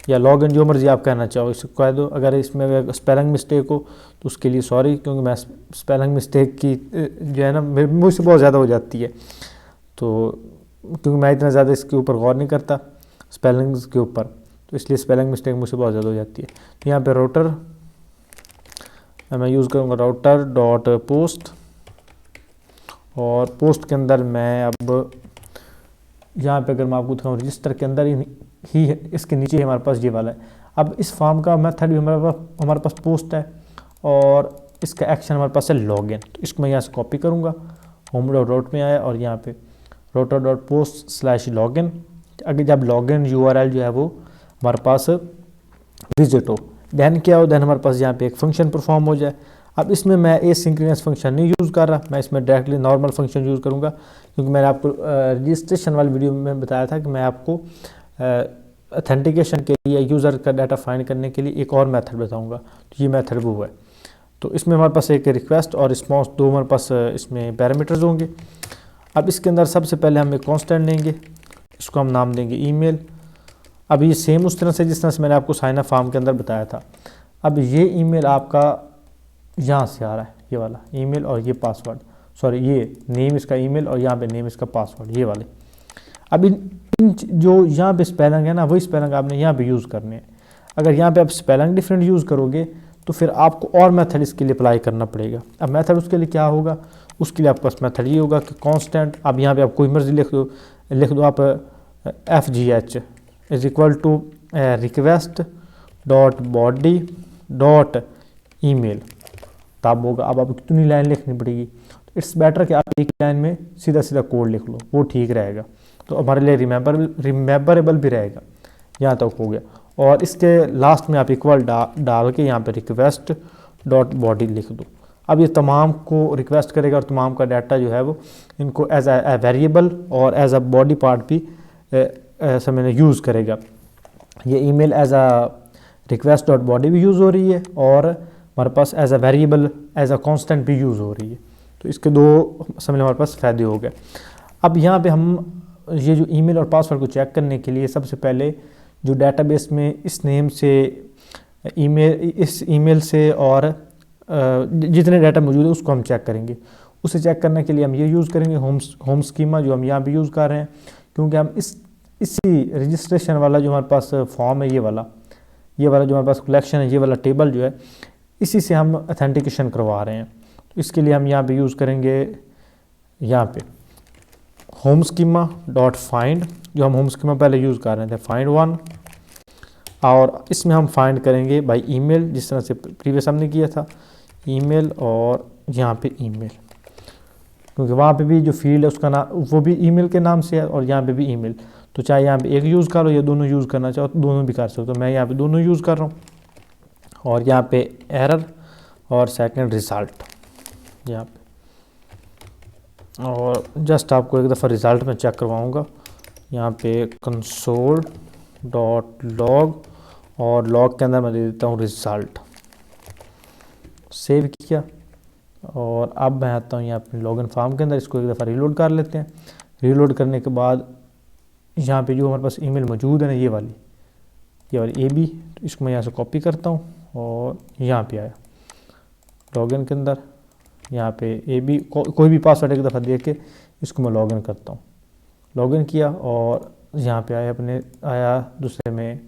या लॉग इन, जो मर्जी आप कहना चाहो इसको कह दो। अगर इसमें स्पेलिंग मिस्टेक हो तो उसके लिए सॉरी, क्योंकि मैं स्पेलिंग मिस्टेक की जो है ना मुझसे बहुत ज़्यादा हो जाती है, तो क्योंकि मैं इतना ज़्यादा इसके ऊपर गौर नहीं करता स्पेलिंग्स के ऊपर, तो इसलिए स्पेलिंग मिस्टेक मुझसे बहुत ज़्यादा हो जाती है। तो यहाँ पे राउटर मैं यूज़ करूँगा router.post और पोस्ट के अंदर मैं अब यहाँ पे अगर मैं आपको दिखाऊँ रजिस्टर के अंदर ही है, इसके नीचे ही हमारे पास ये वाला है। अब इस फॉर्म का मेथड भी हमारे पास पोस्ट है और इसका एक्शन हमारे पास है लॉगिन। तो इसको मैं यहाँ से कॉपी करूँगा, home.route में आया और यहाँ पे router.post/login। अगर जब लॉगिन URL जो है वो हमारे पास विजिट हो, देन क्या हो, देन हमारे पास यहाँ पे एक फंक्शन परफॉर्म हो जाए। अब इसमें मैं एसिंक्रोनस फंक्शन नहीं यूज़ कर रहा, मैं इसमें डायरेक्टली नॉर्मल फंक्शन यूज़ करूँगा, क्योंकि मैंने आपको रजिस्ट्रेशन वाली वीडियो में बताया था कि मैं आपको ऑथेंटिकेशन के लिए यूज़र का डाटा फाइंड करने के लिए एक और मेथड बताऊँगा। तो ये मेथड वो है। तो इसमें हमारे पास एक रिक्वेस्ट और रिस्पॉन्स, दो हमारे पास इसमें पैरामीटर्स होंगे। अब इसके अंदर सबसे पहले हम एक कॉन्स्टेंट लेंगे, इसको हम नाम देंगे ईमेल। अब ये सेम उस तरह से जिस तरह से मैंने आपको साइन अप फॉर्म के अंदर बताया था। अब ये ईमेल आपका यहाँ से आ रहा है, ये वाला ईमेल और ये पासवर्ड, सॉरी ये नेम इसका ईमेल और यहाँ पे नेम इसका पासवर्ड, ये वाले। अब इन जो यहाँ पे स्पेलिंग है ना, वही स्पेलिंग आपने यहाँ पे यूज़ करने हैं। अगर यहाँ पे आप स्पेलिंग डिफरेंट यूज़ करोगे तो फिर आपको और मेथड इसके लिए अप्लाई करना पड़ेगा। अब मेथड उसके लिए क्या होगा, उसके लिए आपके पास मेथड ये होगा कि कांस्टेंट, अब यहाँ पे आप कोई मर्जी लिख दो आप FGH is equal to request dot body dot email, तब होगा। अब आपको कितनी लाइन लिखनी पड़ेगी, तो इट्स बेटर कि आप एक लाइन में सीधा सीधा कोड लिख लो, वो ठीक रहेगा। तो हमारे लिए रिमेम्बरेबल भी रहेगा। यहाँ तक हो गया। और इसके लास्ट में आप इक्वल डाल के यहाँ पे रिक्वेस्ट डॉट बॉडी लिख दो। अब ये तमाम को रिक्वेस्ट करेगा और तमाम का डाटा जो है वो इनको एज ए वेरिएबल और एज अ बॉडी पार्ट भी समझने यूज़ करेगा। ये email as a request dot body भी यूज़ हो रही है और हमारे पास as a variable as a constant भी यूज़ हो रही है। तो इसके दो समझ हमारे पास फ़ायदे हो गए। अब यहाँ पे हम ये जो ईमेल और पासवर्ड को चेक करने के लिए सबसे पहले जो डेटाबेस में इस नेम से इस ईमेल से और जितने डाटा मौजूद है उसको हम चेक करेंगे। उसे चेक करने के लिए हम ये यूज़ करेंगे होम स्कीमा, जो हम यहाँ भी यूज़ कर रहे हैं, क्योंकि हम इसी रजिस्ट्रेशन वाला जो हमारे पास फॉर्म है, ये वाला जो हमारे पास कलेक्शन है, ये वाला टेबल जो है, इसी से हम ऑथेंटिकेशन करवा रहे हैं। तो इसके लिए हम यहाँ पे यूज़ करेंगे यहाँ पे होम स्कीमा डॉट फाइंड, जो हम होम स्कीमा पहले यूज़ कर रहे थे, फाइंड वन और इसमें हम फाइंड करेंगे बाई ईमेल, जिस तरह से प्रीवियस हमने किया था, ईमेल और यहाँ पे ईमेल, क्योंकि वहाँ पे भी जो फील्ड है उसका नाम वो भी ईमेल के नाम से है और यहाँ पे भी ईमेल। तो चाहे यहाँ पे एक यूज़ करो या दोनों यूज़ करना चाहो तो दोनों भी कर सकते हो। तो मैं यहाँ पे दोनों यूज़ कर रहा हूँ। और यहाँ पे एरर और सेकंड रिज़ल्ट यहाँ पे, और जस्ट आपको एक दफ़ा रिज़ल्ट में चेक करवाऊँगा। यहाँ पे कंसोल डॉट लॉग और लॉग के अंदर मैं दे देता हूँ रिज़ल्ट। सेव किया और अब मैं आता हूँ यहाँ पे लॉगिन फॉर्म के अंदर। इसको एक दफ़ा रीलोड कर लेते हैं। रीलोड करने के बाद यहाँ पे जो हमारे पास ईमेल मौजूद है ना, ये वाली AB, तो इसको मैं यहाँ से कॉपी करता हूँ और यहाँ पे आया लॉगिन के अंदर। यहाँ पे AB कोई भी पासवर्ड एक दफ़ा दे के इसको मैं लॉगिन करता हूँ। लॉगिन किया और यहाँ पे आया दूसरे में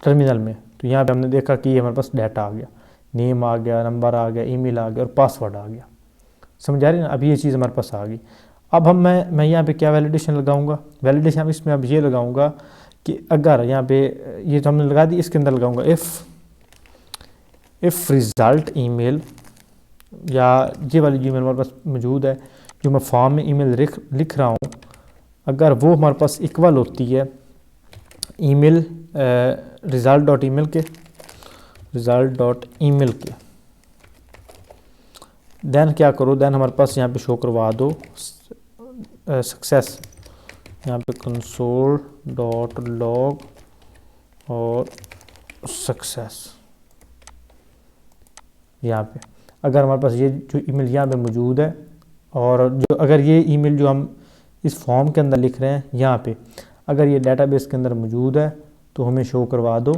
टर्मिनल में। तो यहाँ पे हमने देखा कि ये हमारे पास डाटा आ गया, नेम आ गया, नंबर आ गया, ईमेल आ गया और पासवर्ड आ गया। समझ आ रही है ना? अब ये चीज़ हमारे पास आ गई। अब मैं यहाँ पे क्या वैलिडेशन लगाऊंगा? वैलिडेशन इसमें अब ये लगाऊंगा कि अगर यहाँ पे ये तो हमने लगा दी, इसके अंदर लगाऊंगा इफ़ रिज़ल्ट ईमेल, या ये वाली जो ईमेल हमारे पास मौजूद है जो मैं फॉर्म में ईमेल लिख रहा हूँ, अगर वो हमारे पास इक्वल होती है ईमेल रिज़ल्ट डॉट ईमेल के, देन क्या करो, देन हमारे पास यहाँ पे शो करवा दो सक्सेस। यहाँ पे कंसोल डॉट लॉग और सक्सेस। यहाँ पे अगर हमारे पास ये जो ईमेल यहाँ पे मौजूद है, और जो अगर ये ईमेल जो हम इस फॉर्म के अंदर लिख रहे हैं यहाँ पे अगर ये डेटाबेस के अंदर मौजूद है तो हमें शो करवा दो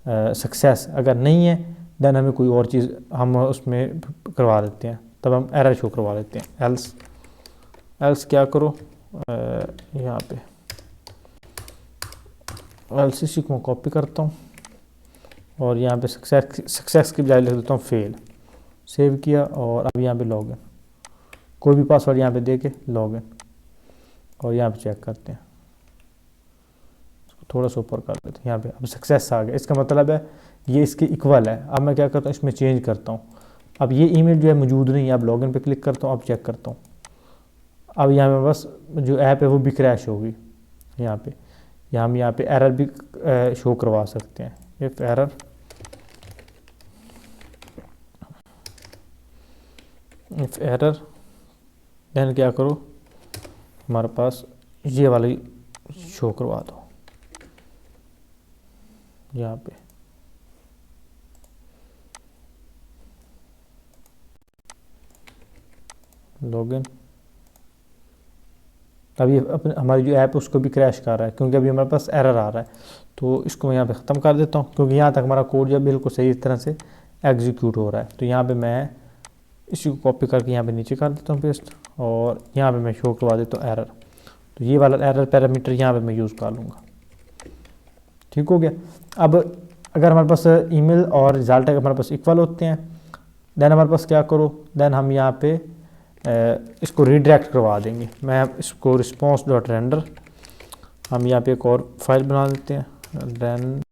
सक्सेस। अगर नहीं है देन हमें कोई और चीज़ हम उसमें करवा देते हैं, तब हम एरर शो करवा देते हैं। एल्स क्या करो, यहाँ पे एल्स इसी को मैं कॉपी करता हूँ और यहाँ पे सक्सेस की बजाय लिख देता हूँ फेल। सेव किया और अब यहाँ पे लॉगिन, कोई भी पासवर्ड यहाँ पे दे के लॉगिन, और यहाँ पे चेक करते हैं, थोड़ा सा ऊपर कर देते हैं। यहाँ पे अब सक्सेस आ गया, इसका मतलब है ये इसके इक्वल है। अब मैं क्या करता हूँ, इसमें चेंज करता हूँ। अब ये ईमेल जो है मौजूद नहीं है, अब लॉगिन पे क्लिक करता हूँ, अब चेक करता हूँ। अब यहाँ पे बस जो ऐप है वो भी क्रैश होगी। यहाँ पे हम यहाँ पे एरर भी शो करवा सकते हैं। इफ एरर देन क्या करो, हमारे पास ये वाली शो करवा दो यहाँ पे। लॉगिन, अभी अपने हमारी जो ऐप है उसको भी क्रैश कर रहा है क्योंकि अभी हमारे पास एरर आ रहा है। तो इसको मैं यहाँ पे ख़त्म कर देता हूँ क्योंकि यहाँ तक हमारा कोड जो बिल्कुल सही तरह से एग्जीक्यूट हो रहा है। तो यहाँ पे मैं इसी को कॉपी करके यहाँ पे नीचे कर देता हूँ पेस्ट, और यहाँ पे मैं शो करवा देता हूँ एरर। तो ये वाला एरर पैरामीटर यहाँ पे मैं यूज़ कर लूँगा। ठीक हो गया। अब अगर हमारे पास ईमेल और रिजल्ट हमारे पास इक्वल होते हैं, देन हमारे पास क्या करो, देन हम यहाँ पे इसको रीडायरेक्ट करवा देंगे। मैं इसको रिस्पॉन्स डॉट रेंडर, हम यहाँ पे एक और फाइल बना देते हैं रेंडर।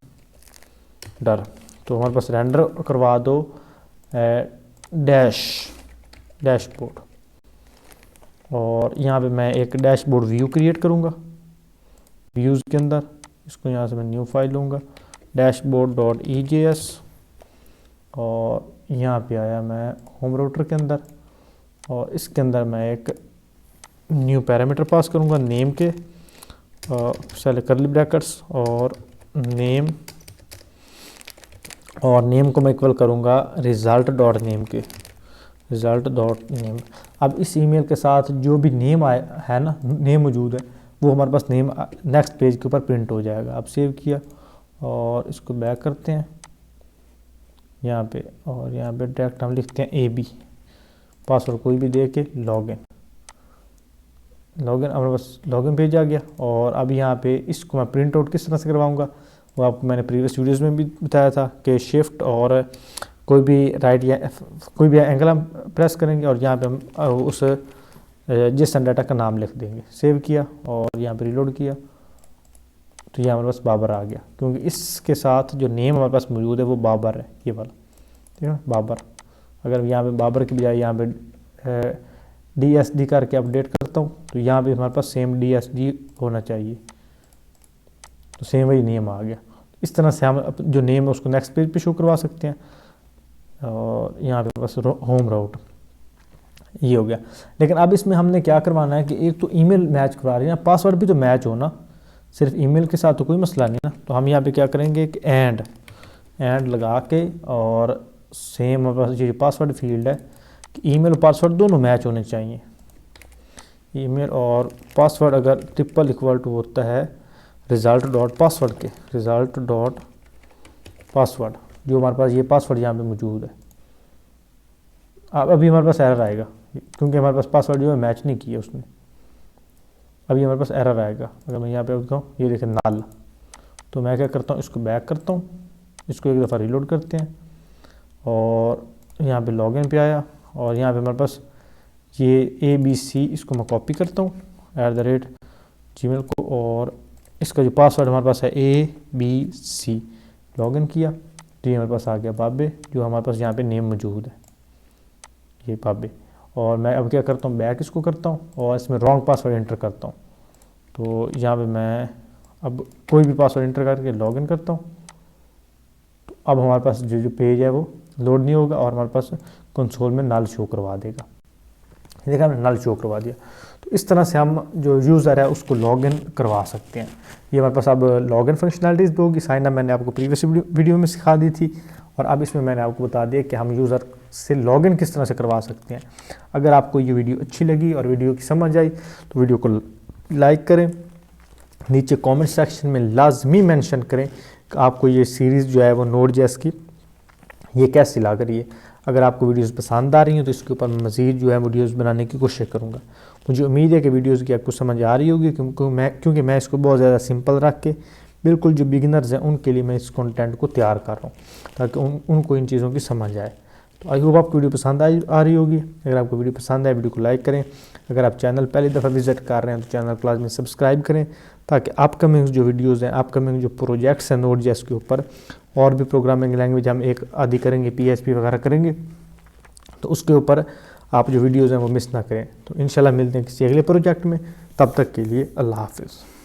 तो हमारे पास रेंडर करवा दो डैशबोर्ड, और यहाँ पे मैं एक डैशबोर्ड व्यू क्रिएट करूँगा। व्यूज़ के अंदर इसको यहाँ से मैं न्यू फाइल लूँगा dashboard.ejs, और यहाँ पे आया मैं होम राउटर के अंदर, और इसके अंदर मैं एक न्यू पैरामीटर पास करूँगा नेम के, पहले करली ब्रैकेट्स और नेम को मैं इक्वल करूँगा रिज़ल्ट डॉट नेम के, रिज़ल्ट डॉट नेम। अब इस ईमेल के साथ जो भी नेम आया है ना, नेम मौजूद है, वो हमारे पास नेम नेक्स्ट पेज के ऊपर प्रिंट हो जाएगा। अब सेव किया और इसको बैक करते हैं यहाँ पे, और यहाँ पे डायरेक्ट हम लिखते हैं AB, पासवर्ड कोई भी दे के लॉगिन। हमारे पास लॉगिन पेज आ गया। और अब यहाँ पे इसको मैं प्रिंट आउट किस तरह से करवाऊँगा वो आपको मैंने प्रीवियस वीडियोज़ में भी बताया था कि शिफ्ट और कोई भी राइट या कोई भी एंगल हम प्रेस करेंगे और यहाँ पे हम उस जिस डाटा का नाम लिख देंगे। सेव किया और यहाँ पे रीलोड किया, तो ये हमारे पास बाबर आ गया, क्योंकि इसके साथ जो नेम हमारे पास मौजूद है वो बाबर है, ये वाला, ठीक है बाबर। अगर यहाँ पे बाबर के बजाय यहाँ पे DSD करके अपडेट करता हूँ तो यहाँ पे हमारे पास सेम DSD होना चाहिए, तो सेम वही नेम आ गया। इस तरह से हम जो नेम है उसको नेक्स्ट पेज पे शो करवा सकते हैं। और यहाँ पे बस होम राउट ये हो गया। लेकिन अब इसमें हमने क्या करवाना है कि एक तो ईमेल मैच करवा रही है ना, पासवर्ड भी तो मैच हो ना, सिर्फ ईमेल के साथ तो कोई मसला नहीं ना। तो हम यहाँ पे क्या करेंगे कि एंड लगा के, और सेम हमारे पास ये पासवर्ड फील्ड है कि ईमेल और पासवर्ड दोनों मैच होने चाहिए। ईमेल और पासवर्ड अगर ट्रिपल इक्वल टू होता है रिजल्ट डॉट पासवर्ड के, रिजल्ट डॉट पासवर्ड, जो हमारे पास ये पासवर्ड यहाँ पे मौजूद है। अब अभी हमारे पास एरर आएगा क्योंकि हमारे पास पासवर्ड जो है मैच नहीं किया उसने। अभी हमारे पास एरर आएगा। अगर मैं यहाँ पे बताऊँ, ये देखें नल, तो मैं क्या करता हूँ, इसको बैक करता हूँ, इसको एक दफ़ा रीलोड करते हैं, और यहाँ पे लॉगिन पे आया, और यहाँ पे हमारे पास ये ABC, इसको मैं कॉपी करता हूँ @gmail को, और इसका जो पासवर्ड हमारे पास है ABC, लॉगिन किया तो ये हमारे पास आ गया बाबे, जो हमारे पास यहाँ पे नेम मौजूद है, ये बाबे। और मैं अब क्या करता हूँ, बैक इसको करता हूँ और इसमें रॉन्ग पासवर्ड एंटर करता हूँ। तो यहाँ पे मैं अब कोई भी पासवर्ड एंटर करके लॉगिन करता हूँ, तो अब हमारे पास जो पेज है वो लोड नहीं होगा और हमारे पास कंसोल में नल शो करवा देगा। देखा हमने नल शो करवा दिया। तो इस तरह से हम जो यूज़र है उसको लॉगिन करवा सकते हैं। ये हमारे पास अब लॉगिन फंक्शनलिटीज़ भी होगी। साइन अप मैंने आपको प्रीवियस वीडियो में सिखा दी थी, और अब इसमें मैंने आपको बता दिया कि हम यूज़र से लॉगिन किस तरह से करवा सकते हैं। अगर आपको ये वीडियो अच्छी लगी और वीडियो की समझ आई तो वीडियो को लाइक करें, नीचे कमेंट सेक्शन में लाजमी मेंशन करें कि आपको ये सीरीज़ जो है वो Node.js की ये कैसी लग रही है। अगर आपको वीडियोस पसंद आ रही हैं तो इसके ऊपर मैं मज़ीद जो है वीडियोस बनाने की कोशिश करूँगा। मुझे उम्मीद है कि वीडियोस की आपको समझ आ रही होगी, क्योंकि मैं इसको बहुत ज़्यादा सिंपल रख के बिल्कुल जो बिगिनर्स हैं उनके लिए मैं इस कंटेंट को तैयार कर रहा हूँ, ताकि उनको इन चीज़ों की समझ आए। तो आई होप आपको वीडियो पसंद आ रही होगी। अगर आपको वीडियो पसंद आए वीडियो को लाइक करें। अगर आप चैनल पहली दफ़ा विज़िट कर रहे हैं तो चैनल को लाजमी सब्सक्राइब करें, ताकि अपकमिंग जो वीडियोज़ हैं, अपकमिंग जो प्रोजेक्ट्स हैं Node.js के ऊपर, और भी प्रोग्रामिंग लैंग्वेज हम एक आदि करेंगे, PHP वगैरह करेंगे, तो उसके ऊपर आप जो वीडियोज़ हैं वो मिस ना करें। तो इंशाल्लाह मिलते हैं किसी अगले प्रोजेक्ट में, तब तक के लिए अल्लाह हाफ़िज़।